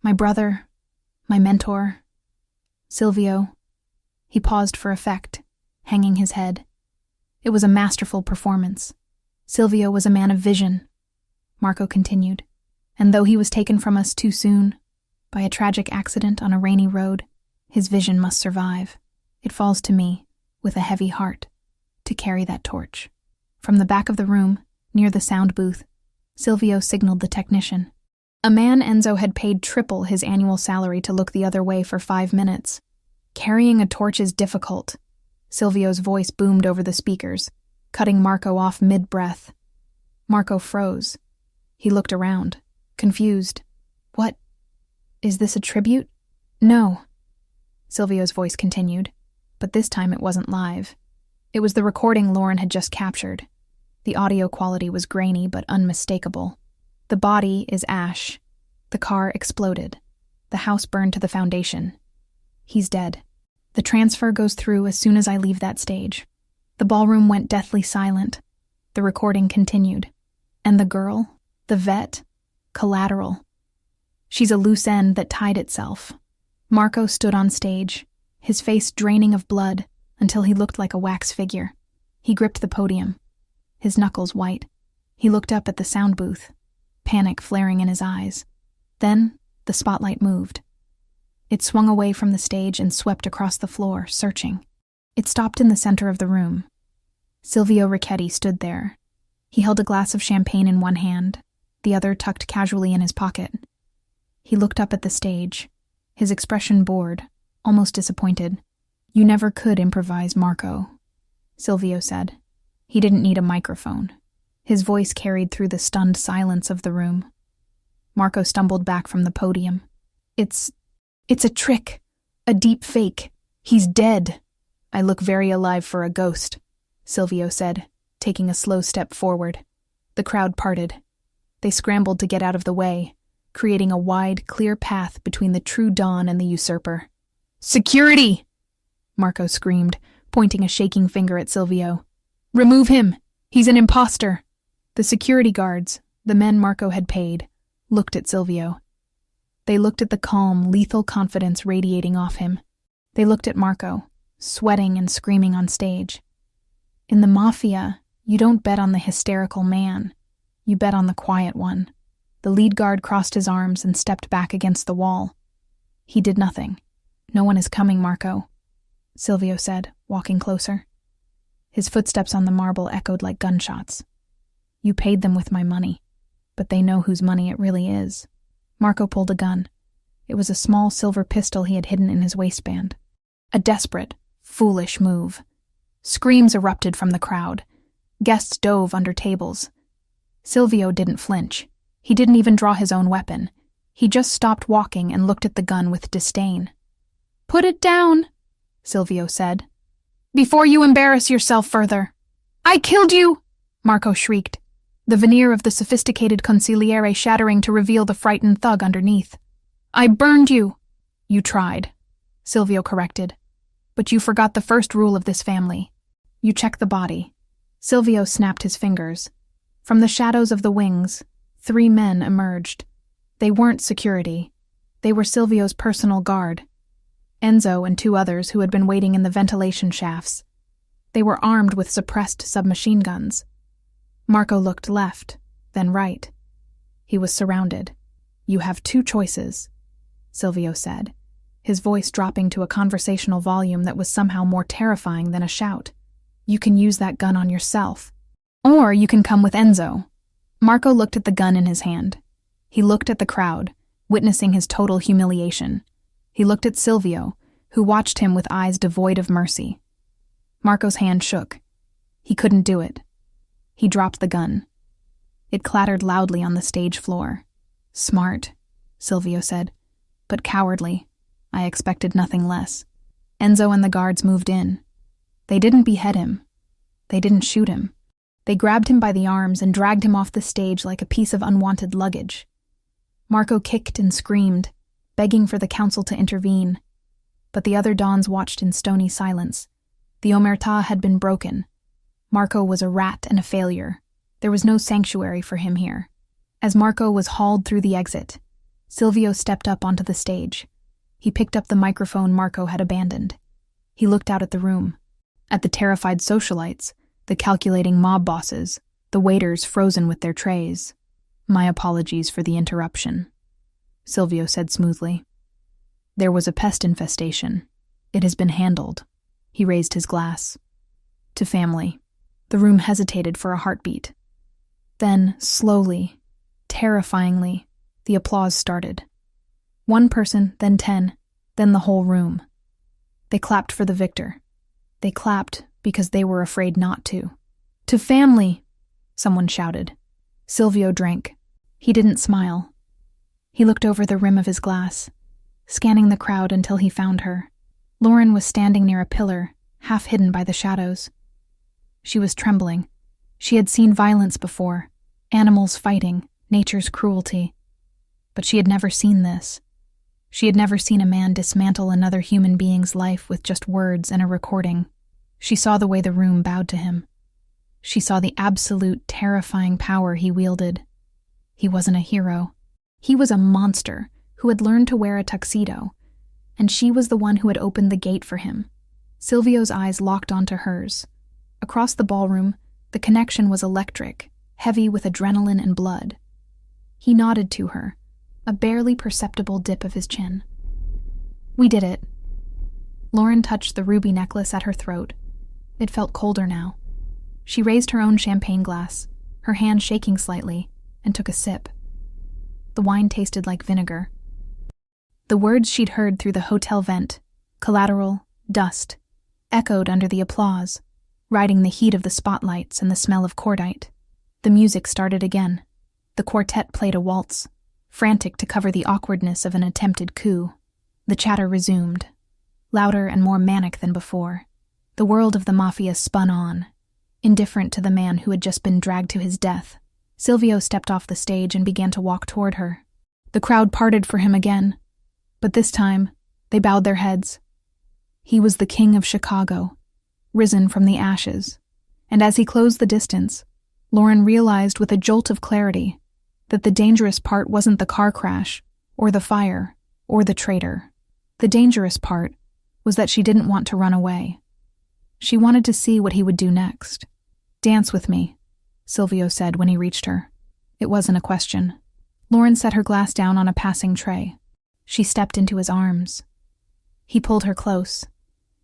My brother, my mentor, Silvio." He paused for effect, hanging his head. It was a masterful performance. Silvio was a man of vision, Marco continued, and though he was taken from us too soon, by a tragic accident on a rainy road, his vision must survive. It falls to me, with a heavy heart, to carry that torch. From the back of the room, near the sound booth, Silvio signaled the technician. A man Enzo had paid triple his annual salary to look the other way for 5 minutes. "Carrying a torch is difficult." Silvio's voice boomed over the speakers, cutting Marco off mid-breath. Marco froze. He looked around, confused. "What? Is this a tribute?" "No," Silvio's voice continued, but this time it wasn't live. It was the recording Lauren had just captured. The audio quality was grainy but unmistakable. "The body is ash. The car exploded. The house burned to the foundation. He's dead. The transfer goes through as soon as I leave that stage." The ballroom went deathly silent. The recording continued. "And the girl, the vet, collateral. She's a loose end that tied itself." Marco stood on stage, his face draining of blood until he looked like a wax figure. He gripped the podium, his knuckles white. He looked up at the sound booth, panic flaring in his eyes. Then the spotlight moved. It swung away from the stage and swept across the floor, searching. It stopped in the center of the room. Silvio Ricchetti stood there. He held a glass of champagne in one hand, the other tucked casually in his pocket. He looked up at the stage, his expression bored, almost disappointed. "You never could improvise, Marco," Silvio said. He didn't need a microphone. His voice carried through the stunned silence of the room. Marco stumbled back from the podium. It's a trick, a deep fake. He's dead." "I look very alive for a ghost," Silvio said, taking a slow step forward. The crowd parted. They scrambled to get out of the way, creating a wide, clear path between the true Don and the usurper. "Security!" Marco screamed, pointing a shaking finger at Silvio. "Remove him! He's an imposter!" The security guards, the men Marco had paid, looked at Silvio. They looked at the calm, lethal confidence radiating off him. They looked at Marco, sweating and screaming on stage. In the Mafia, you don't bet on the hysterical man. You bet on the quiet one. The lead guard crossed his arms and stepped back against the wall. He did nothing. "No one is coming, Marco," Silvio said, walking closer. His footsteps on the marble echoed like gunshots. "You paid them with my money, but they know whose money it really is." Marco pulled a gun. It was a small silver pistol he had hidden in his waistband. A desperate, foolish move. Screams erupted from the crowd. Guests dove under tables. Silvio didn't flinch. He didn't even draw his own weapon. He just stopped walking and looked at the gun with disdain. "Put it down," Silvio said, "before you embarrass yourself further." "I killed you!" Marco shrieked, the veneer of the sophisticated consigliere shattering to reveal the frightened thug underneath. "I burned you." "You tried," Silvio corrected, "but you forgot the first rule of this family. You check the body." Silvio snapped his fingers. From the shadows of the wings, 3 men emerged. They weren't security. They were Silvio's personal guard. Enzo and 2 others who had been waiting in the ventilation shafts. They were armed with suppressed submachine guns. Marco looked left, then right. He was surrounded. "You have 2 choices," Silvio said, his voice dropping to a conversational volume that was somehow more terrifying than a shout. "You can use that gun on yourself, or you can come with Enzo." Marco looked at the gun in his hand. He looked at the crowd, witnessing his total humiliation. He looked at Silvio, who watched him with eyes devoid of mercy. Marco's hand shook. He couldn't do it. He dropped the gun. It clattered loudly on the stage floor. "Smart," Silvio said, but cowardly. I expected nothing less. Enzo and the guards moved in. They didn't behead him. They didn't shoot him. They grabbed him by the arms and dragged him off the stage like a piece of unwanted luggage. Marco kicked and screamed, begging for the council to intervene. But the other dons watched in stony silence. The omertà had been broken. Marco was a rat and a failure. There was no sanctuary for him here. As Marco was hauled through the exit, Silvio stepped up onto the stage. He picked up the microphone Marco had abandoned. He looked out at the room, at the terrified socialites, the calculating mob bosses, the waiters frozen with their trays. My apologies for the interruption, Silvio said smoothly. There was a pest infestation. It has been handled. He raised his glass. To family. The room hesitated for a heartbeat. Then, slowly, terrifyingly, the applause started. One person, then 10, then the whole room. They clapped for the victor. They clapped because they were afraid not to. To family, someone shouted. Silvio drank. He didn't smile. He looked over the rim of his glass, scanning the crowd until he found her. Lauren was standing near a pillar, half hidden by the shadows. She was trembling. She had seen violence before, animals fighting, nature's cruelty. But she had never seen this. She had never seen a man dismantle another human being's life with just words and a recording. She saw the way the room bowed to him. She saw the absolute, terrifying power he wielded. He wasn't a hero. He was a monster who had learned to wear a tuxedo, and she was the one who had opened the gate for him. Silvio's eyes locked onto hers. Across the ballroom, the connection was electric, heavy with adrenaline and blood. He nodded to her, a barely perceptible dip of his chin. We did it. Lauren touched the ruby necklace at her throat. It felt colder now. She raised her own champagne glass, her hand shaking slightly, and took a sip. The wine tasted like vinegar. The words she'd heard through the hotel vent, collateral, dust, echoed under the applause, riding the heat of the spotlights and the smell of cordite. The music started again. The quartet played a waltz, frantic to cover the awkwardness of an attempted coup. The chatter resumed, louder and more manic than before. The world of the mafia spun on, indifferent to the man who had just been dragged to his death. Silvio stepped off the stage and began to walk toward her. The crowd parted for him again, but this time they bowed their heads. He was the king of Chicago, risen from the ashes, and as he closed the distance, Lauren realized with a jolt of clarity that the dangerous part wasn't the car crash, or the fire, or the traitor. The dangerous part was that she didn't want to run away. She wanted to see what he would do next. Dance with me, Silvio said when he reached her. It wasn't a question. Lauren set her glass down on a passing tray. She stepped into his arms. He pulled her close,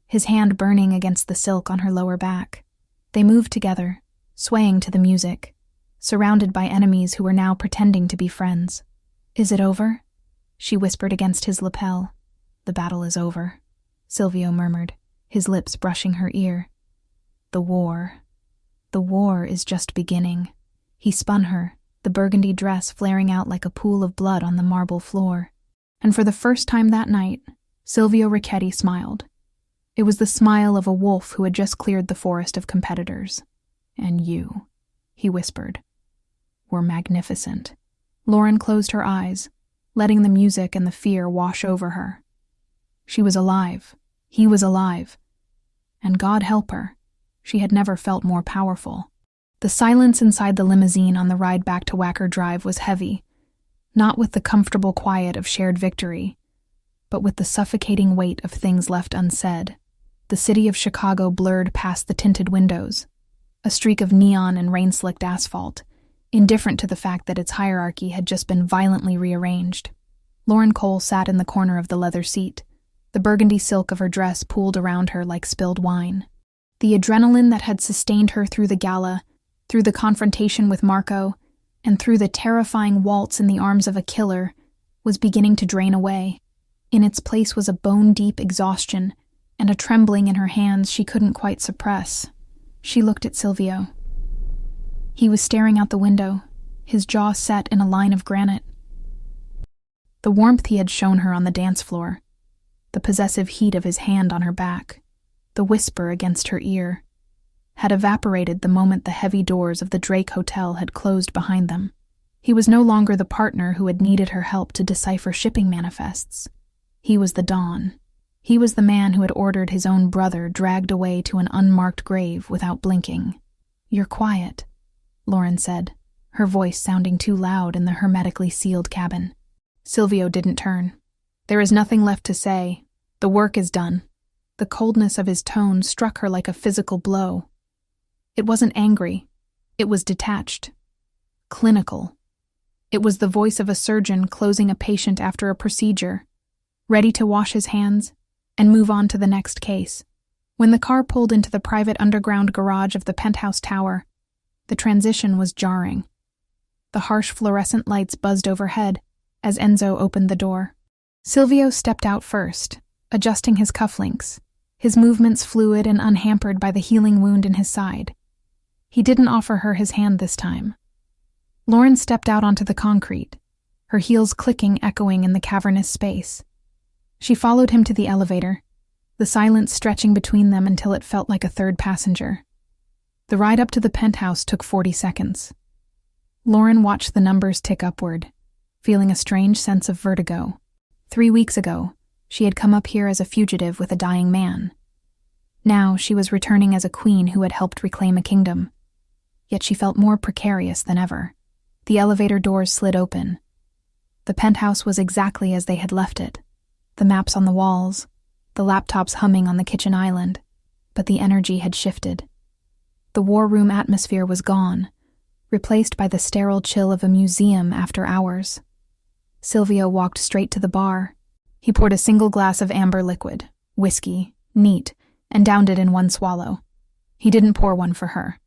his hand burning against the silk on her lower back. They moved together, swaying to the music, surrounded by enemies who were now pretending to be friends. Is it over? She whispered against his lapel. The battle is over, Silvio murmured, his lips brushing her ear. The war is just beginning. He spun her, the burgundy dress flaring out like a pool of blood on the marble floor. And for the first time that night, Silvio Ricchetti smiled. It was the smile of a wolf who had just cleared the forest of competitors. And you, he whispered, were magnificent. Lauren closed her eyes, letting the music and the fear wash over her. She was alive. He was alive. And God help her, she had never felt more powerful. The silence inside the limousine on the ride back to Wacker Drive was heavy, not with the comfortable quiet of shared victory, but with the suffocating weight of things left unsaid. The city of Chicago blurred past the tinted windows, a streak of neon and rain-slicked asphalt, indifferent to the fact that its hierarchy had just been violently rearranged. Lauren Cole sat in the corner of the leather seat, the burgundy silk of her dress pooled around her like spilled wine. The adrenaline that had sustained her through the gala, through the confrontation with Marco, and through the terrifying waltz in the arms of a killer, was beginning to drain away. In its place was a bone-deep exhaustion, and a trembling in her hands she couldn't quite suppress. She looked at Silvio. He was staring out the window, his jaw set in a line of granite. The warmth he had shown her on the dance floor, the possessive heat of his hand on her back, the whisper against her ear, had evaporated the moment the heavy doors of the Drake Hotel had closed behind them. He was no longer the partner who had needed her help to decipher shipping manifests. He was the Don. He was the man who had ordered his own brother dragged away to an unmarked grave without blinking. "You're quiet," Lauren said, her voice sounding too loud in the hermetically sealed cabin. Silvio didn't turn. "There is nothing left to say. The work is done." The coldness of his tone struck her like a physical blow. It wasn't angry. It was detached. Clinical. It was the voice of a surgeon closing a patient after a procedure, ready to wash his hands and move on to the next case. When the car pulled into the private underground garage of the penthouse tower, the transition was jarring. The harsh fluorescent lights buzzed overhead as Enzo opened the door. Silvio stepped out first, adjusting his cufflinks, his movements fluid and unhampered by the healing wound in his side. He didn't offer her his hand this time. Lauren stepped out onto the concrete, her heels clicking, echoing in the cavernous space. She followed him to the elevator, the silence stretching between them until it felt like a third passenger. The ride up to the penthouse took 40 seconds. Lauren watched the numbers tick upward, feeling a strange sense of vertigo. 3 weeks ago, she had come up here as a fugitive with a dying man. Now she was returning as a queen who had helped reclaim a kingdom. Yet she felt more precarious than ever. The elevator doors slid open. The penthouse was exactly as they had left it. The maps on the walls, the laptops humming on the kitchen island. But the energy had shifted. The war room atmosphere was gone, replaced by the sterile chill of a museum after hours. Silvio walked straight to the bar. He poured a single glass of amber liquid, whiskey, neat, and downed it in one swallow. He didn't pour one for her.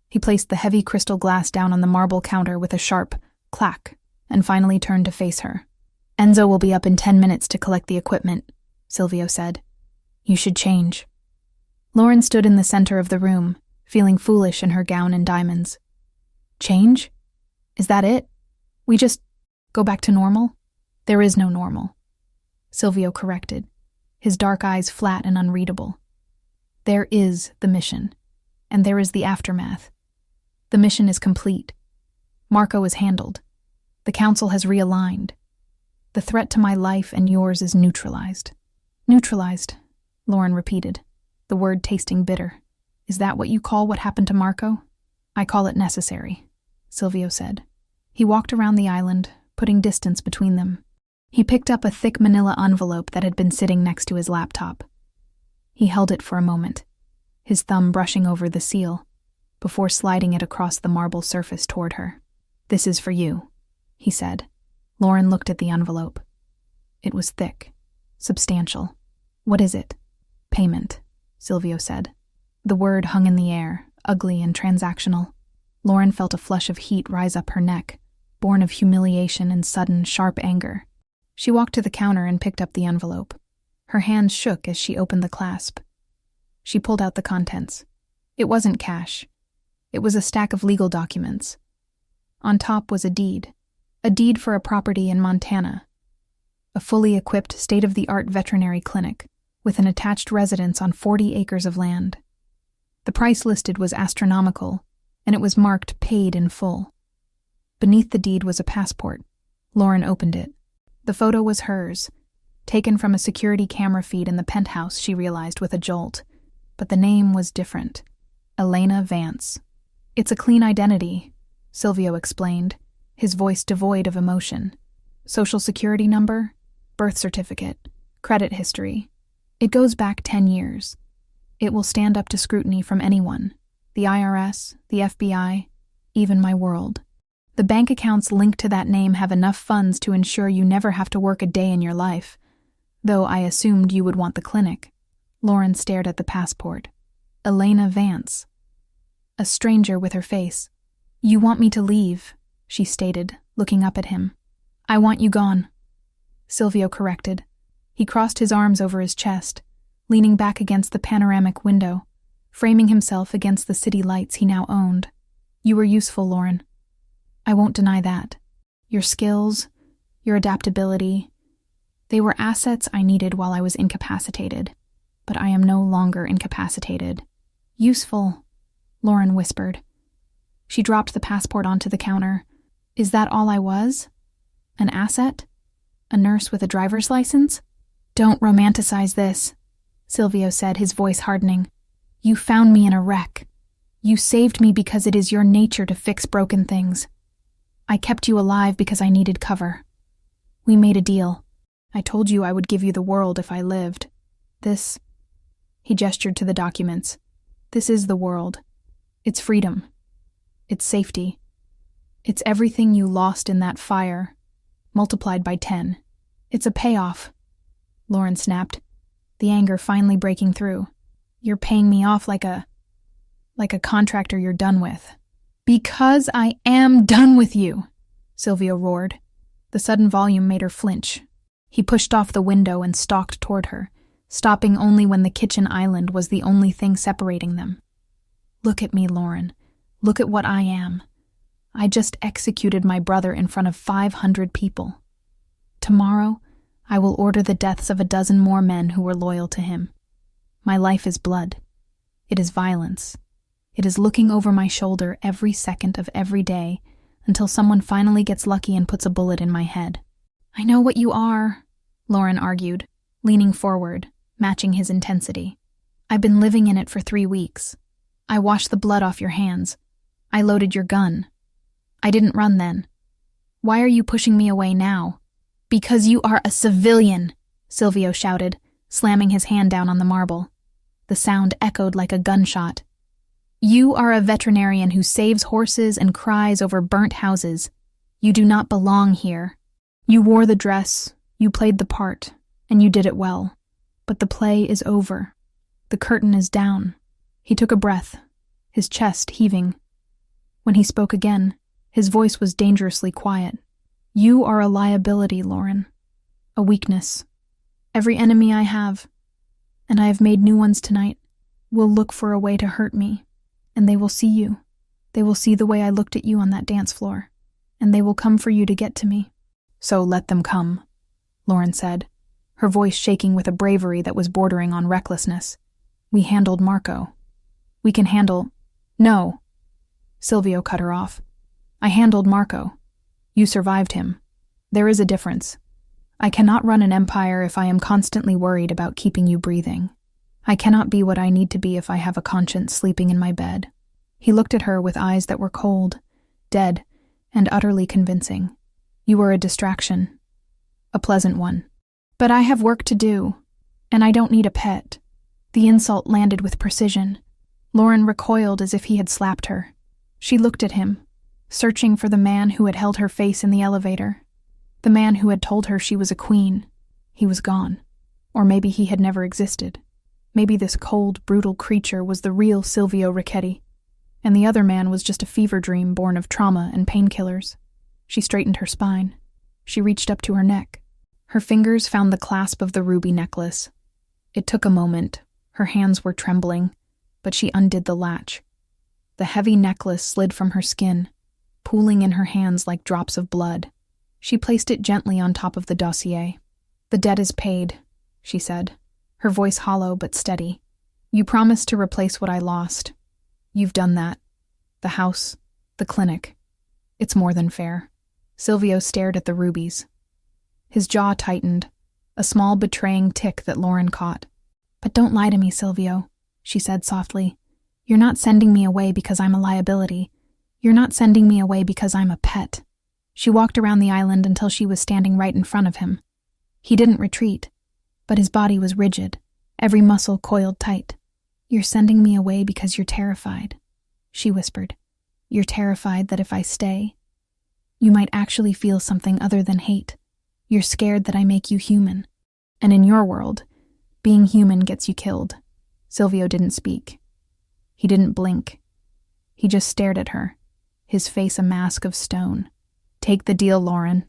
He placed the heavy crystal glass down on the marble counter with a sharp clack and finally turned to face her. "Enzo will be up in 10 minutes to collect the equipment," Silvio said. "You should change." Lauren stood in the center of the room, feeling foolish in her gown and diamonds. "Change? Is that it? We just go back to normal?" "There is no normal," Silvio corrected, his dark eyes flat and unreadable. "There is the mission, and there is the aftermath. The mission is complete. Marco is handled. The council has realigned. The threat to my life and yours is neutralized." "Neutralized," Lauren repeated, the word tasting bitter. "Is that what you call what happened to Marco?" "I call it necessary," Silvio said. He walked around the island, putting distance between them. He picked up a thick manila envelope that had been sitting next to his laptop. He held it for a moment, his thumb brushing over the seal, before sliding it across the marble surface toward her. "This is for you," he said. Lauren looked at the envelope. It was thick, substantial. "What is it?" "Payment," Silvio said. The word hung in the air, ugly and transactional. Lauren felt a flush of heat rise up her neck, born of humiliation and sudden, sharp anger. She walked to the counter and picked up the envelope. Her hands shook as she opened the clasp. She pulled out the contents. It wasn't cash. It was a stack of legal documents. On top was a deed for a property in Montana, a fully equipped state-of-the-art veterinary clinic with an attached residence on 40 acres of land. The price listed was astronomical, and it was marked paid in full. Beneath the deed was a passport. Lauren opened it. The photo was hers, taken from a security camera feed in the penthouse, she realized with a jolt. But the name was different. Elena Vance. "It's a clean identity," Silvio explained, his voice devoid of emotion. "Social security number, birth certificate, credit history. It goes back 10 years. It will stand up to scrutiny from anyone, the IRS, the FBI, even my world. The bank accounts linked to that name have enough funds to ensure you never have to work a day in your life, though I assumed you would want the clinic." Lauren stared at the passport. Elena Vance. A stranger with her face. "You want me to leave," she stated, looking up at him. "I want you gone," Silvio corrected. He crossed his arms over his chest, leaning back against the panoramic window, framing himself against the city lights he now owned. "You were useful, Lauren. I won't deny that. Your skills, your adaptability. They were assets I needed while I was incapacitated, but I am no longer incapacitated. Useful, Lauren whispered. She dropped the passport onto the counter. Is that all I was? An asset? A nurse with a driver's license? Don't romanticize this, Silvio said, his voice hardening. You found me in a wreck. You saved me because it is your nature to fix broken things. I kept you alive because I needed cover. We made a deal. I told you I would give you the world if I lived. This, he gestured to the documents. This is the world. It's freedom. It's safety. It's everything you lost in that fire, multiplied by 10. It's a payoff, Lauren snapped, the anger finally breaking through. You're paying me off like a contractor you're done with. Because I am done with you, Silvio roared. The sudden volume made her flinch. He pushed off the window and stalked toward her, stopping only when the kitchen island was the only thing separating them. Look at me, Lauren. Look at what I am. I just executed my brother in front of 500 people. Tomorrow, I will order the deaths of a dozen more men who were loyal to him. My life is blood. It is violence. It is looking over my shoulder every second of every day until someone finally gets lucky and puts a bullet in my head. I know what you are, Lauren argued, leaning forward, matching his intensity. I've been living in it for 3 weeks. I washed the blood off your hands. I loaded your gun. I didn't run then. Why are you pushing me away now? Because you are a civilian, Silvio shouted, slamming his hand down on the marble. The sound echoed like a gunshot. You are a veterinarian who saves horses and cries over burnt houses. You do not belong here. You wore the dress, you played the part, and you did it well. But the play is over. The curtain is down. He took a breath, his chest heaving. When he spoke again, his voice was dangerously quiet. You are a liability, Lauren. A weakness. Every enemy I have, and I have made new ones tonight, will look for a way to hurt me. And they will see you. They will see the way I looked at you on that dance floor. And they will come for you to get to me. So let them come, Lauren said, her voice shaking with a bravery that was bordering on recklessness. We handled Marco. We can handle... No. Silvio cut her off. I handled Marco. You survived him. There is a difference. I cannot run an empire if I am constantly worried about keeping you breathing. I cannot be what I need to be if I have a conscience sleeping in my bed. He looked at her with eyes that were cold, dead, and utterly convincing. You were a distraction. A pleasant one. But I have work to do, and I don't need a pet. The insult landed with precision. Lauren recoiled as if he had slapped her. She looked at him, searching for the man who had held her face in the elevator. The man who had told her she was a queen. He was gone. Or maybe he had never existed. Maybe this cold, brutal creature was the real Silvio Ricchetti, and the other man was just a fever dream born of trauma and painkillers. She straightened her spine. She reached up to her neck. Her fingers found the clasp of the ruby necklace. It took a moment. Her hands were trembling, but she undid the latch. The heavy necklace slid from her skin, pooling in her hands like drops of blood. She placed it gently on top of the dossier. The debt is paid, she said, her voice hollow but steady. You promised to replace what I lost. You've done that. The house, the clinic. It's more than fair. Silvio stared at the rubies. His jaw tightened, a small betraying tick that Lauren caught. But don't lie to me, Silvio, she said softly. You're not sending me away because I'm a liability. You're not sending me away because I'm a pet. She walked around the island until she was standing right in front of him. He didn't retreat, but his body was rigid, every muscle coiled tight. You're sending me away because you're terrified, she whispered. You're terrified that if I stay, you might actually feel something other than hate. You're scared that I make you human. And in your world, being human gets you killed. Silvio didn't speak. He didn't blink. He just stared at her, his face a mask of stone. Take the deal, Lauren,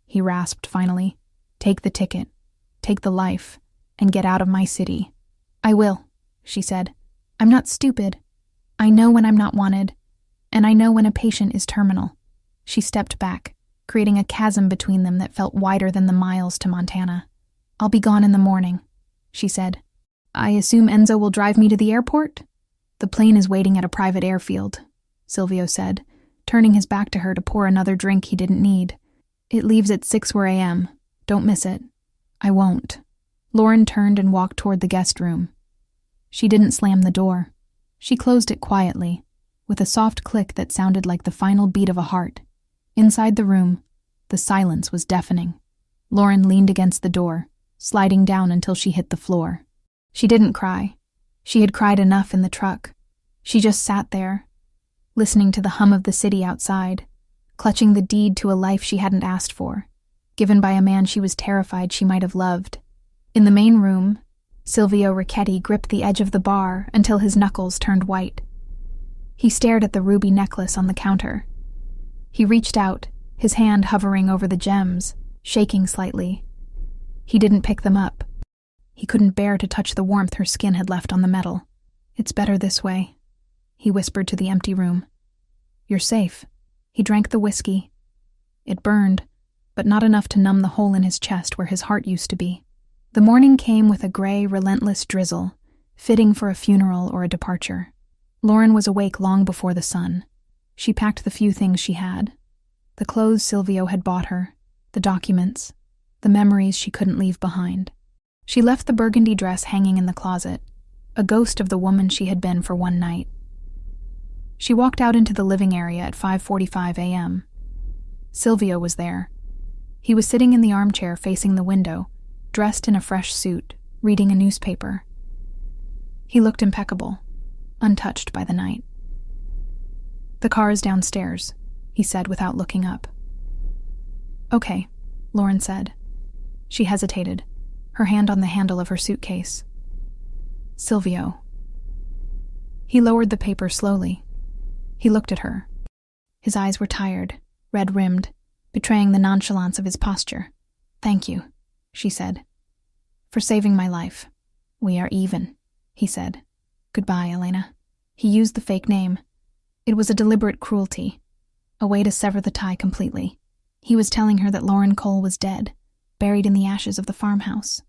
he rasped finally. Take the ticket. Take the life. And get out of my city. I will, she said. I'm not stupid. I know when I'm not wanted. And I know when a patient is terminal. She stepped back, creating a chasm between them that felt wider than the miles to Montana. "I'll be gone in the morning," she said. "I assume Enzo will drive me to the airport?" "The plane is waiting at a private airfield," Silvio said, turning his back to her to pour another drink he didn't need. "It leaves at 6 a.m. Don't miss it." "I won't." Lauren turned and walked toward the guest room. She didn't slam the door. She closed it quietly, with a soft click that sounded like the final beat of a heart. Inside the room, the silence was deafening. Lauren leaned against the door, sliding down until she hit the floor. She didn't cry. She had cried enough in the truck. She just sat there, listening to the hum of the city outside, clutching the deed to a life she hadn't asked for, given by a man she was terrified she might have loved. In the main room, Silvio Ricchetti gripped the edge of the bar until his knuckles turned white. He stared at the ruby necklace on the counter. He reached out, his hand hovering over the gems, shaking slightly. He didn't pick them up. He couldn't bear to touch the warmth her skin had left on the metal. "It's better this way," he whispered to the empty room. "You're safe." He drank the whiskey. It burned, but not enough to numb the hole in his chest where his heart used to be. The morning came with a gray, relentless drizzle, fitting for a funeral or a departure. Lauren was awake long before the sun. She packed the few things she had. The clothes Silvio had bought her, the documents, the memories she couldn't leave behind. She left the burgundy dress hanging in the closet, a ghost of the woman she had been for one night. She walked out into the living area at 5:45 a.m. Silvio was there. He was sitting in the armchair facing the window, dressed in a fresh suit, reading a newspaper. He looked impeccable, untouched by the night. "The car is downstairs," he said without looking up. "Okay," Lauren said. She hesitated, her hand on the handle of her suitcase. "Silvio." He lowered the paper slowly. He looked at her. His eyes were tired, red-rimmed, betraying the nonchalance of his posture. "Thank you," she said, "for saving my life." "We are even," he said. "Goodbye, Elena." He used the fake name. It was a deliberate cruelty, a way to sever the tie completely. He was telling her that Lauren Cole was dead, buried in the ashes of the farmhouse.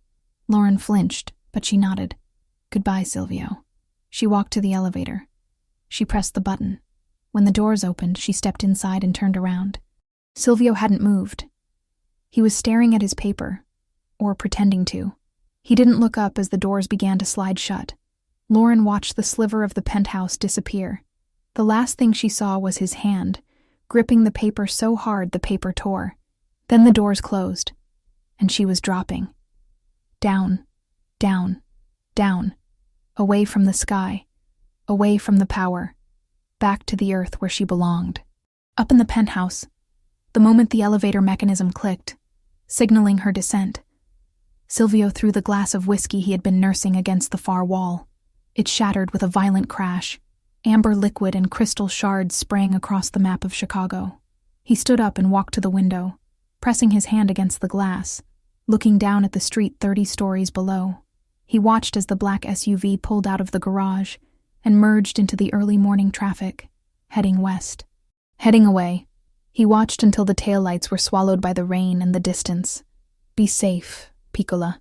Lauren flinched, but she nodded. "Goodbye, Silvio." She walked to the elevator. She pressed the button. When the doors opened, she stepped inside and turned around. Silvio hadn't moved. He was staring at his paper, or pretending to. He didn't look up as the doors began to slide shut. Lauren watched the sliver of the penthouse disappear. The last thing she saw was his hand, gripping the paper so hard the paper tore. Then the doors closed, and she was dropping. Down, down, down, away from the sky, away from the power, back to the earth where she belonged. Up in the penthouse, the moment the elevator mechanism clicked, signaling her descent, Silvio threw the glass of whiskey he had been nursing against the far wall. It shattered with a violent crash. Amber liquid and crystal shards sprang across the map of Chicago. He stood up and walked to the window, pressing his hand against the glass, looking down at the street 30 stories below. He watched as the black SUV pulled out of the garage and merged into the early morning traffic, heading west. Heading away, he watched until the taillights were swallowed by the rain and the distance. "Be safe, Piccola,"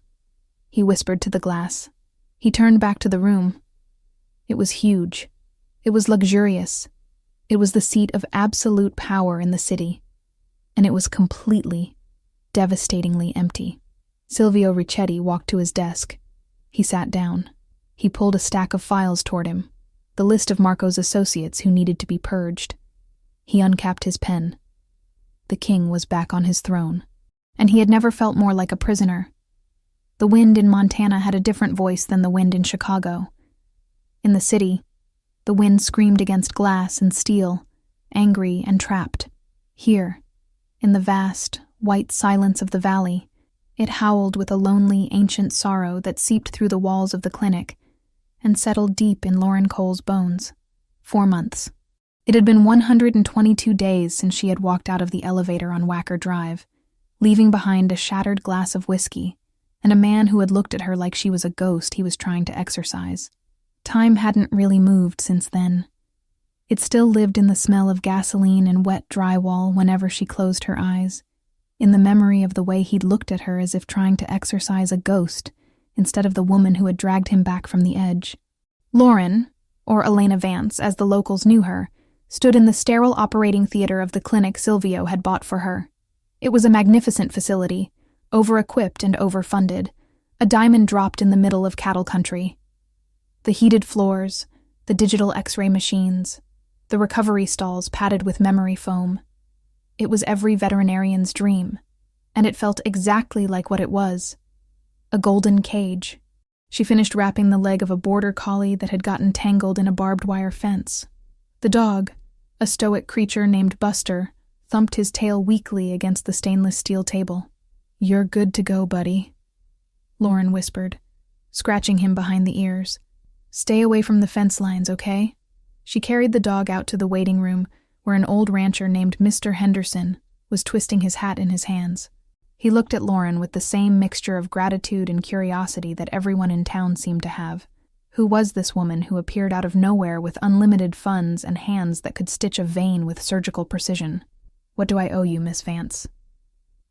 he whispered to the glass. He turned back to the room. It was huge. It was luxurious. It was the seat of absolute power in the city. And it was completely, devastatingly empty. Silvio Ricchetti walked to his desk. He sat down. He pulled a stack of files toward him, the list of Marco's associates who needed to be purged. He uncapped his pen. The king was back on his throne, and he had never felt more like a prisoner. The wind in Montana had a different voice than the wind in Chicago. In the city, the wind screamed against glass and steel, angry and trapped. Here, in the vast, white silence of the valley, it howled with a lonely, ancient sorrow that seeped through the walls of the clinic and settled deep in Lauren Cole's bones. 4 months. It had been 122 days since she had walked out of the elevator on Wacker Drive, leaving behind a shattered glass of whiskey and a man who had looked at her like she was a ghost he was trying to exorcise. Time hadn't really moved since then. It still lived in the smell of gasoline and wet drywall whenever she closed her eyes, in the memory of the way he'd looked at her as if trying to exorcise a ghost instead of the woman who had dragged him back from the edge. Lauren, or Elena Vance as the locals knew her, stood in the sterile operating theater of the clinic Silvio had bought for her. It was a magnificent facility, over-equipped and overfunded, a diamond dropped in the middle of cattle country. The heated floors, the digital X-ray machines, the recovery stalls padded with memory foam. It was every veterinarian's dream, and it felt exactly like what it was. A golden cage. She finished wrapping the leg of a border collie that had gotten tangled in a barbed wire fence. The dog, a stoic creature named Buster, thumped his tail weakly against the stainless steel table. "You're good to go, buddy," Lauren whispered, scratching him behind the ears. "Stay away from the fence lines, okay?" She carried the dog out to the waiting room where an old rancher named Mr. Henderson was twisting his hat in his hands. He looked at Lauren with the same mixture of gratitude and curiosity that everyone in town seemed to have. Who was this woman who appeared out of nowhere with unlimited funds and hands that could stitch a vein with surgical precision? "What do I owe you, Miss Vance?"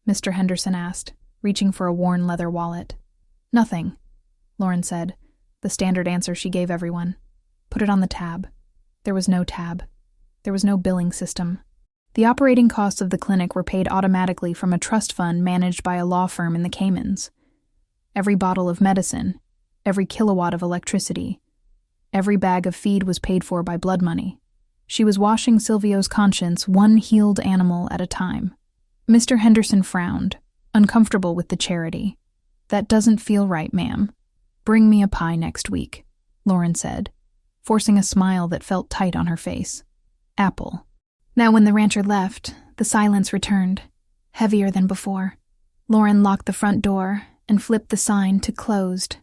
Mr. Henderson asked, reaching for a worn leather wallet. "Nothing," Lauren said, the standard answer she gave everyone. "Put it on the tab." There was no tab. There was no billing system. The operating costs of the clinic were paid automatically from a trust fund managed by a law firm in the Caymans. Every bottle of medicine, every kilowatt of electricity, every bag of feed was paid for by blood money. She was washing Silvio's conscience one healed animal at a time. Mr. Henderson frowned, uncomfortable with the charity. "That doesn't feel right, ma'am. Bring me a pie next week," Lauren said, forcing a smile that felt tight on her face. "Apple." Now when the rancher left, the silence returned, heavier than before. Lauren locked the front door and flipped the sign to closed.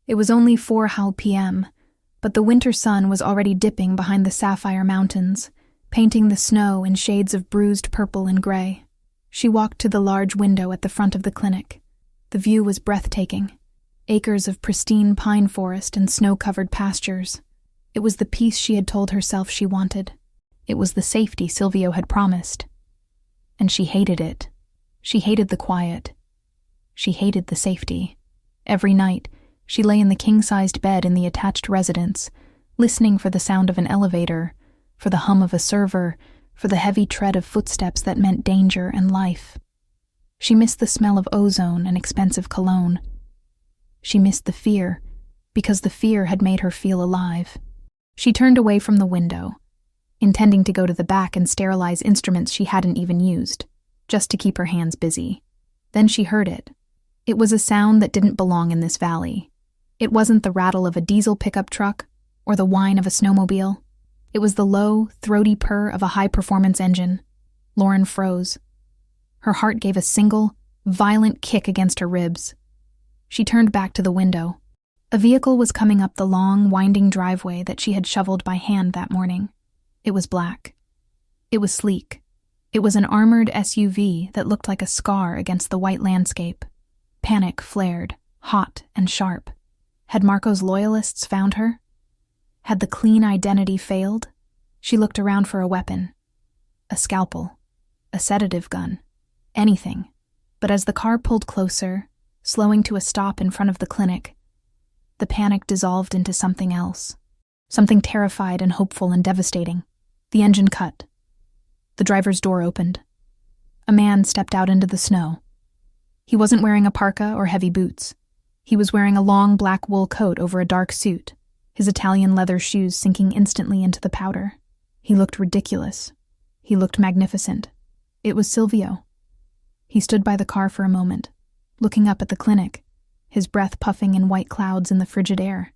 It was only 4 p.m., but the winter sun was already dipping behind the sapphire mountains, painting the snow in shades of bruised purple and gray. She walked to the large window at the front of the clinic. The view was breathtaking. Acres of pristine pine forest and snow-covered pastures. It was the peace she had told herself she wanted. It was the safety Silvio had promised. And she hated it. She hated the quiet. She hated the safety. Every night, she lay in the king-sized bed in the attached residence, listening for the sound of an elevator, for the hum of a server, for the heavy tread of footsteps that meant danger and life. She missed the smell of ozone and expensive cologne. She missed the fear, because the fear had made her feel alive. She turned away from the window, intending to go to the back and sterilize instruments she hadn't even used, just to keep her hands busy. Then she heard it. It was a sound that didn't belong in this valley. It wasn't the rattle of a diesel pickup truck or the whine of a snowmobile. It was the low, throaty purr of a high-performance engine. Lauren froze. Her heart gave a single, violent kick against her ribs. She turned back to the window. A vehicle was coming up the long, winding driveway that she had shoveled by hand that morning. It was black. It was sleek. It was an armored SUV that looked like a scar against the white landscape. Panic flared, hot and sharp. Had Marco's loyalists found her? Had the clean identity failed? She looked around for a weapon. A scalpel. A sedative gun. Anything. But as the car pulled closer, slowing to a stop in front of the clinic, the panic dissolved into something else. Something terrified and hopeful and devastating. The engine cut. The driver's door opened. A man stepped out into the snow. He wasn't wearing a parka or heavy boots. He was wearing a long black wool coat over a dark suit, his Italian leather shoes sinking instantly into the powder. He looked ridiculous. He looked magnificent. It was Silvio. He stood by the car for a moment, looking up at the clinic, his breath puffing in white clouds in the frigid air.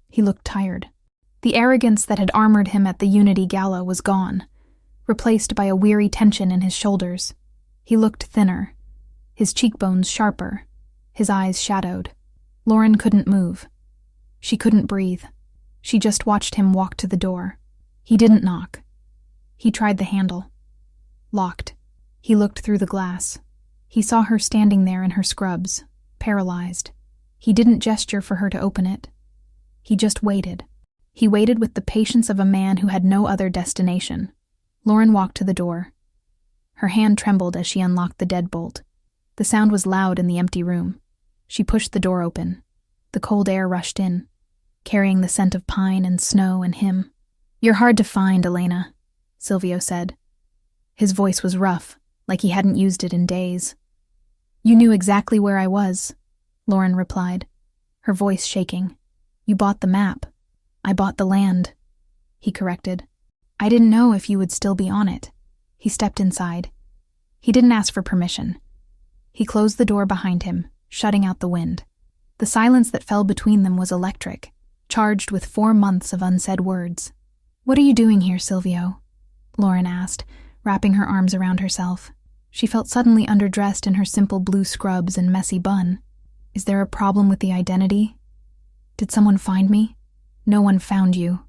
He looked tired. The arrogance that had armored him at the Unity Gala was gone, replaced by a weary tension in his shoulders. He looked thinner, his cheekbones sharper, his eyes shadowed. Lauren couldn't move. She couldn't breathe. She just watched him walk to the door. He didn't knock. He tried the handle. Locked. He looked through the glass. He saw her standing there in her scrubs, paralyzed. He didn't gesture for her to open it. He just waited. He waited with the patience of a man who had no other destination. Lauren walked to the door. Her hand trembled as she unlocked the deadbolt. The sound was loud in the empty room. She pushed the door open. The cold air rushed in, carrying the scent of pine and snow and him. "You're hard to find, Elena," Silvio said. His voice was rough, like he hadn't used it in days. "You knew exactly where I was," Lauren replied, her voice shaking. "You bought the map. I bought the land," he corrected. "I didn't know if you would still be on it." He stepped inside. He didn't ask for permission. He closed the door behind him, shutting out the wind. The silence that fell between them was electric, charged with 4 months of unsaid words. "What are you doing here, Silvio?" Lauren asked, wrapping her arms around herself. She felt suddenly underdressed in her simple blue scrubs and messy bun. "Is there a problem with the identity? Did someone find me?" "No one found you,"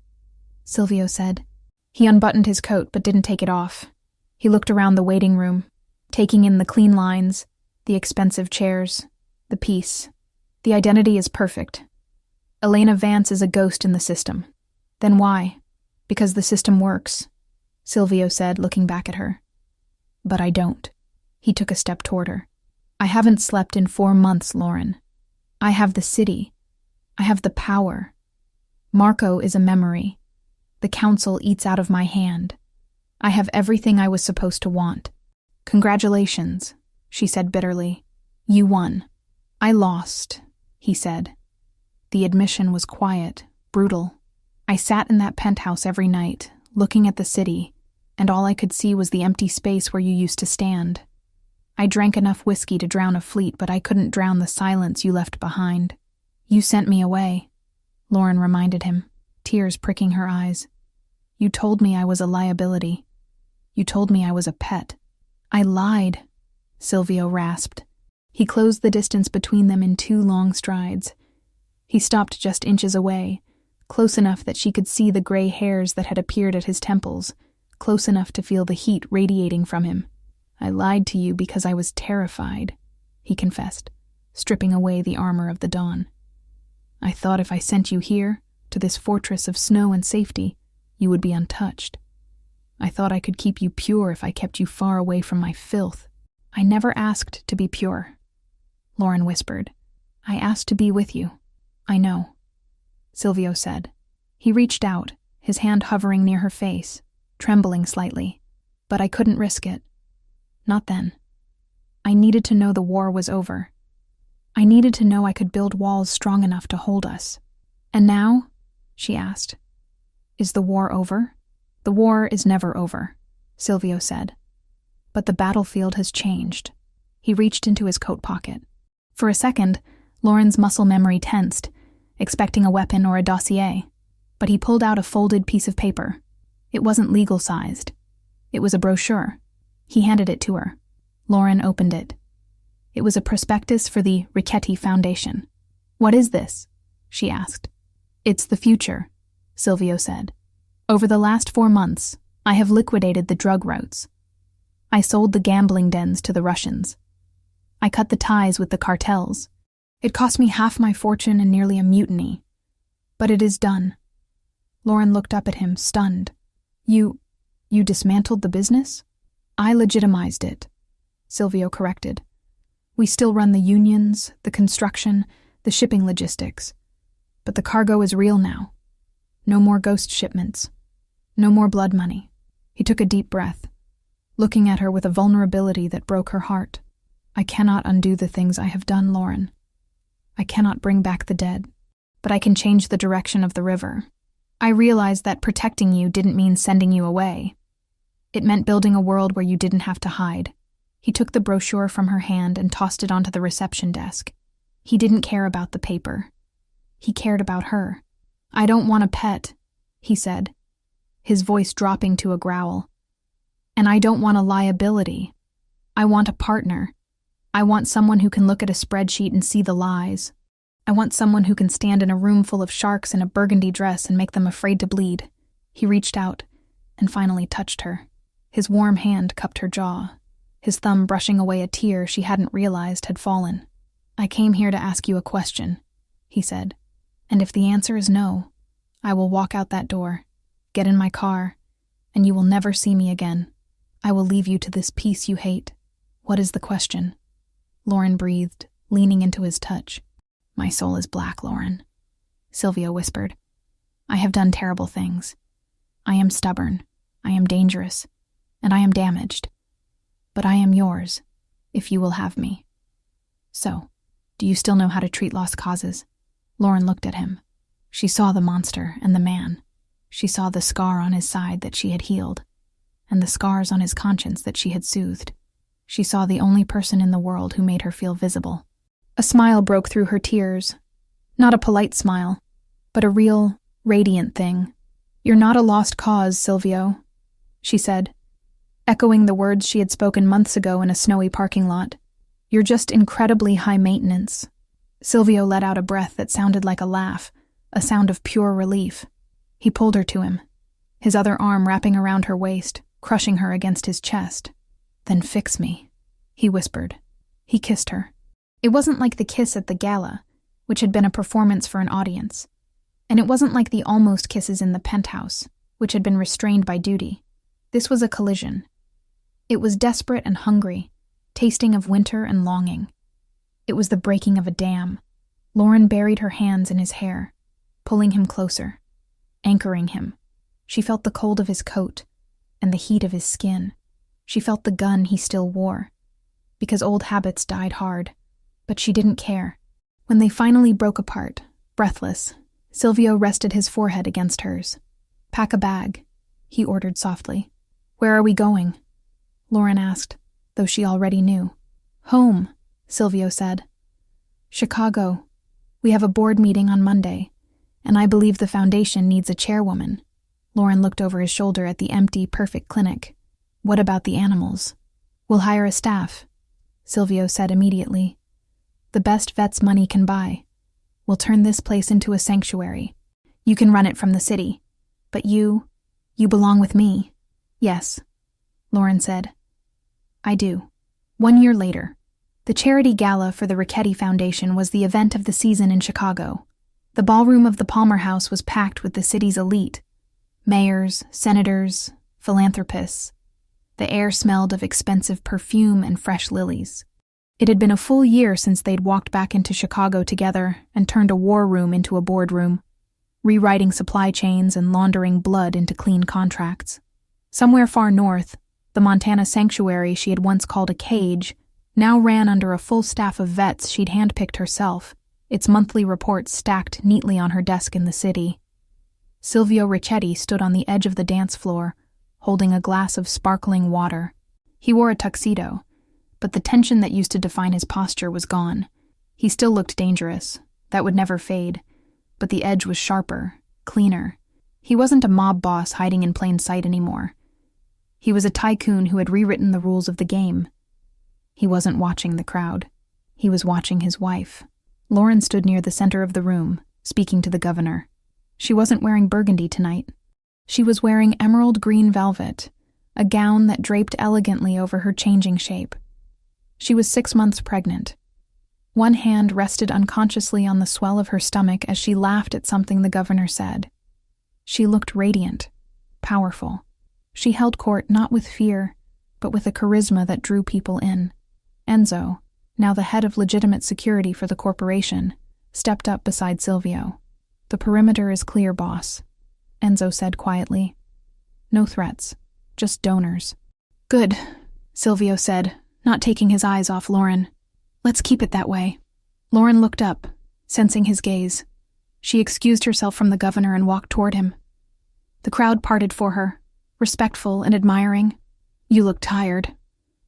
Silvio said. He unbuttoned his coat but didn't take it off. He looked around the waiting room, taking in the clean lines, the expensive chairs, the peace. "The identity is perfect. Elena Vance is a ghost in the system." "Then why?" "Because the system works," Silvio said, looking back at her. "But I don't." He took a step toward her. "I haven't slept in 4 months, Lauren. I have the city. I have the power. Marco is a memory. The council eats out of my hand. I have everything I was supposed to want." "Congratulations," she said bitterly. "You won." "I lost," he said. The admission was quiet, brutal. "I sat in that penthouse every night, looking at the city, and all I could see was the empty space where you used to stand. I drank enough whiskey to drown a fleet, but I couldn't drown the silence you left behind." "You sent me away," Lauren reminded him, tears pricking her eyes. "You told me I was a liability. You told me I was a pet." "I lied," Silvio rasped. He closed the distance between them in 2 long strides. He stopped just inches away, close enough that she could see the gray hairs that had appeared at his temples, close enough to feel the heat radiating from him. "I lied to you because I was terrified," he confessed, stripping away the armor of the dawn. "I thought if I sent you here, to this fortress of snow and safety, you would be untouched. I thought I could keep you pure if I kept you far away from my filth." "I never asked to be pure," Lauren whispered. "I asked to be with you." "I know," Silvio said. He reached out, his hand hovering near her face, trembling slightly. "But I couldn't risk it. Not then. I needed to know the war was over. I needed to know I could build walls strong enough to hold us." "And now?" she asked. "Is the war over?" "The war is never over," Silvio said. "But the battlefield has changed." He reached into his coat pocket. For a second, Lauren's muscle memory tensed, expecting a weapon or a dossier, but he pulled out a folded piece of paper. It wasn't legal-sized. It was a brochure. He handed it to her. Lauren opened it. It was a prospectus for the Ricchetti Foundation. "What is this?" she asked. "It's the future," Silvio said. "Over the last 4 months, I have liquidated the drug routes. I sold the gambling dens to the Russians. I cut the ties with the cartels. It cost me half my fortune and nearly a mutiny. But it is done." Lauren looked up at him, stunned. You dismantled the business?" "I legitimized it," Silvio corrected. "We still run the unions, the construction, the shipping logistics. But the cargo is real now. No more ghost shipments. No more blood money." He took a deep breath, looking at her with a vulnerability that broke her heart. "I cannot undo the things I have done, Lauren. I cannot bring back the dead, but I can change the direction of the river. I realized that protecting you didn't mean sending you away. It meant building a world where you didn't have to hide." He took the brochure from her hand and tossed it onto the reception desk. He didn't care about the paper. He cared about her. "I don't want a pet," he said, his voice dropping to a growl. "And I don't want a liability. I want a partner. I want someone who can look at a spreadsheet and see the lies. I want someone who can stand in a room full of sharks in a burgundy dress and make them afraid to bleed." He reached out and finally touched her. His warm hand cupped her jaw, his thumb brushing away a tear she hadn't realized had fallen. "I came here to ask you a question," he said. "And if the answer is no, I will walk out that door, get in my car, and you will never see me again. I will leave you to this peace you hate. What is the question?" Lauren breathed, leaning into his touch. "My soul is black, Lauren," Silvio whispered. "I have done terrible things. I am stubborn, I am dangerous, and I am damaged. But I am yours, if you will have me." "So, do you still know how to treat lost causes?" Lauren looked at him. She saw the monster and the man. She saw the scar on his side that she had healed, and the scars on his conscience that she had soothed. She saw the only person in the world who made her feel visible. A smile broke through her tears. Not a polite smile, but a real, radiant thing. "You're not a lost cause, Silvio," she said, echoing the words she had spoken months ago in a snowy parking lot. "You're just incredibly high maintenance." Silvio let out a breath that sounded like a laugh, a sound of pure relief. He pulled her to him, his other arm wrapping around her waist, crushing her against his chest. "Then fix me," he whispered. He kissed her. It wasn't like the kiss at the gala, which had been a performance for an audience. And it wasn't like the almost kisses in the penthouse, which had been restrained by duty. This was a collision. It was desperate and hungry, tasting of winter and longing. It was the breaking of a dam. Lauren buried her hands in his hair, pulling him closer, anchoring him. She felt the cold of his coat and the heat of his skin. She felt the gun he still wore, because old habits died hard, but she didn't care. When they finally broke apart, breathless, Silvio rested his forehead against hers. "Pack a bag," he ordered softly. "Where are we going?" Lauren asked, though she already knew. "Home," Silvio said. "Chicago. We have a board meeting on Monday, and I believe the foundation needs a chairwoman." Lauren looked over his shoulder at the empty, perfect clinic. "What about the animals?" "We'll hire a staff," Silvio said immediately. "The best vets money can buy. We'll turn this place into a sanctuary. You can run it from the city. But you belong with me." "Yes," Lauren said. "I do." 1 year later, the charity gala for the Ricchetti Foundation was the event of the season in Chicago. The ballroom of the Palmer House was packed with the city's elite. Mayors, senators, philanthropists. The air smelled of expensive perfume and fresh lilies. It had been a full year since they'd walked back into Chicago together and turned a war room into a boardroom, rewriting supply chains and laundering blood into clean contracts. Somewhere far north, the Montana sanctuary she had once called a cage now ran under a full staff of vets she'd handpicked herself, its monthly reports stacked neatly on her desk in the city. Silvio Ricchetti stood on the edge of the dance floor, holding a glass of sparkling water. He wore a tuxedo, but the tension that used to define his posture was gone. He still looked dangerous. That would never fade. But the edge was sharper, cleaner. He wasn't a mob boss hiding in plain sight anymore. He was a tycoon who had rewritten the rules of the game. He wasn't watching the crowd. He was watching his wife. Lauren stood near the center of the room, speaking to the governor. She wasn't wearing burgundy tonight. She was wearing emerald green velvet, a gown that draped elegantly over her changing shape. She was 6 months pregnant. One hand rested unconsciously on the swell of her stomach as she laughed at something the governor said. She looked radiant, powerful. She held court not with fear, but with a charisma that drew people in. Enzo, now the head of legitimate security for the corporation, stepped up beside Silvio. "The perimeter is clear, boss," Enzo said quietly. "No threats, just donors." "Good," Silvio said, not taking his eyes off Lauren. "Let's keep it that way." Lauren looked up, sensing his gaze. She excused herself from the governor and walked toward him. The crowd parted for her, respectful and admiring. "You look tired,"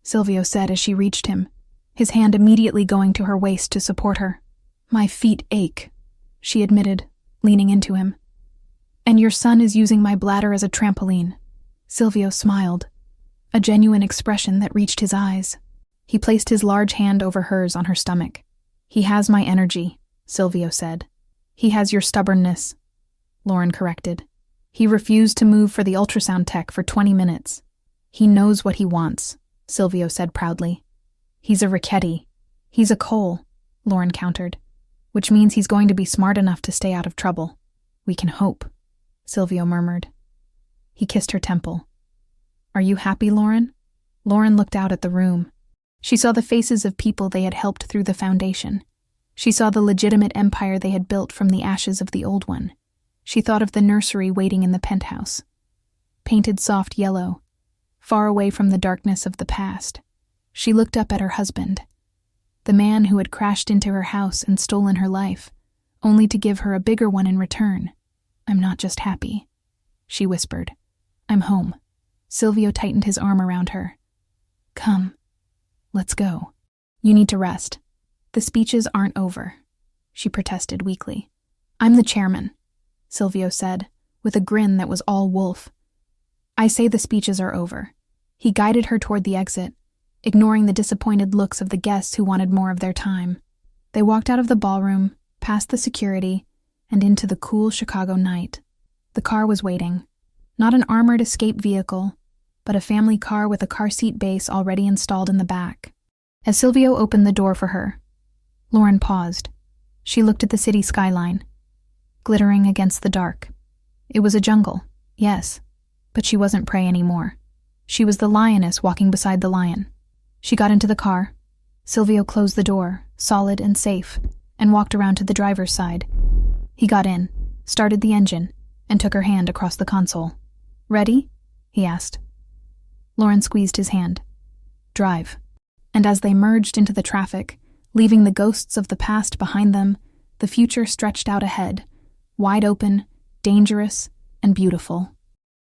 Silvio said as she reached him, his hand immediately going to her waist to support her. "My feet ache," she admitted, leaning into him. "And your son is using my bladder as a trampoline." Silvio smiled, a genuine expression that reached his eyes. He placed his large hand over hers on her stomach. "He has my energy," Silvio said. "He has your stubbornness," Lauren corrected. "He refused to move for the ultrasound tech for 20 minutes. "He knows what he wants," Silvio said proudly. "He's a Ricchetti. He's a Cole," Lauren countered, "which means he's going to be smart enough to stay out of trouble. We can hope." Silvio murmured. He kissed her temple. Are you happy, Lauren? Lauren looked out at the room. She saw the faces of people they had helped through the foundation. She saw the legitimate empire they had built from the ashes of the old one. She thought of the nursery waiting in the penthouse. Painted soft yellow, far away from the darkness of the past. She looked up at her husband, the man who had crashed into her house and stolen her life, only to give her a bigger one in return. I'm not just happy, she whispered. I'm home. Silvio tightened his arm around her. Come, let's go. You need to rest. The speeches aren't over, she protested weakly. I'm the chairman, Silvio said, with a grin that was all wolf. I say the speeches are over. He guided her toward the exit, ignoring the disappointed looks of the guests who wanted more of their time. They walked out of the ballroom, past the security, and into the cool Chicago night. The car was waiting. Not an armored escape vehicle, but a family car with a car seat base already installed in the back. As Silvio opened the door for her, Lauren paused. She looked at the city skyline, glittering against the dark. It was a jungle, yes, but she wasn't prey anymore. She was the lioness walking beside the lion. She got into the car. Silvio closed the door, solid and safe, and walked around to the driver's side. He got in, started the engine, and took her hand across the console. Ready? He asked. Lauren squeezed his hand. Drive. And as they merged into the traffic, leaving the ghosts of the past behind them, the future stretched out ahead, wide open, dangerous, and beautiful.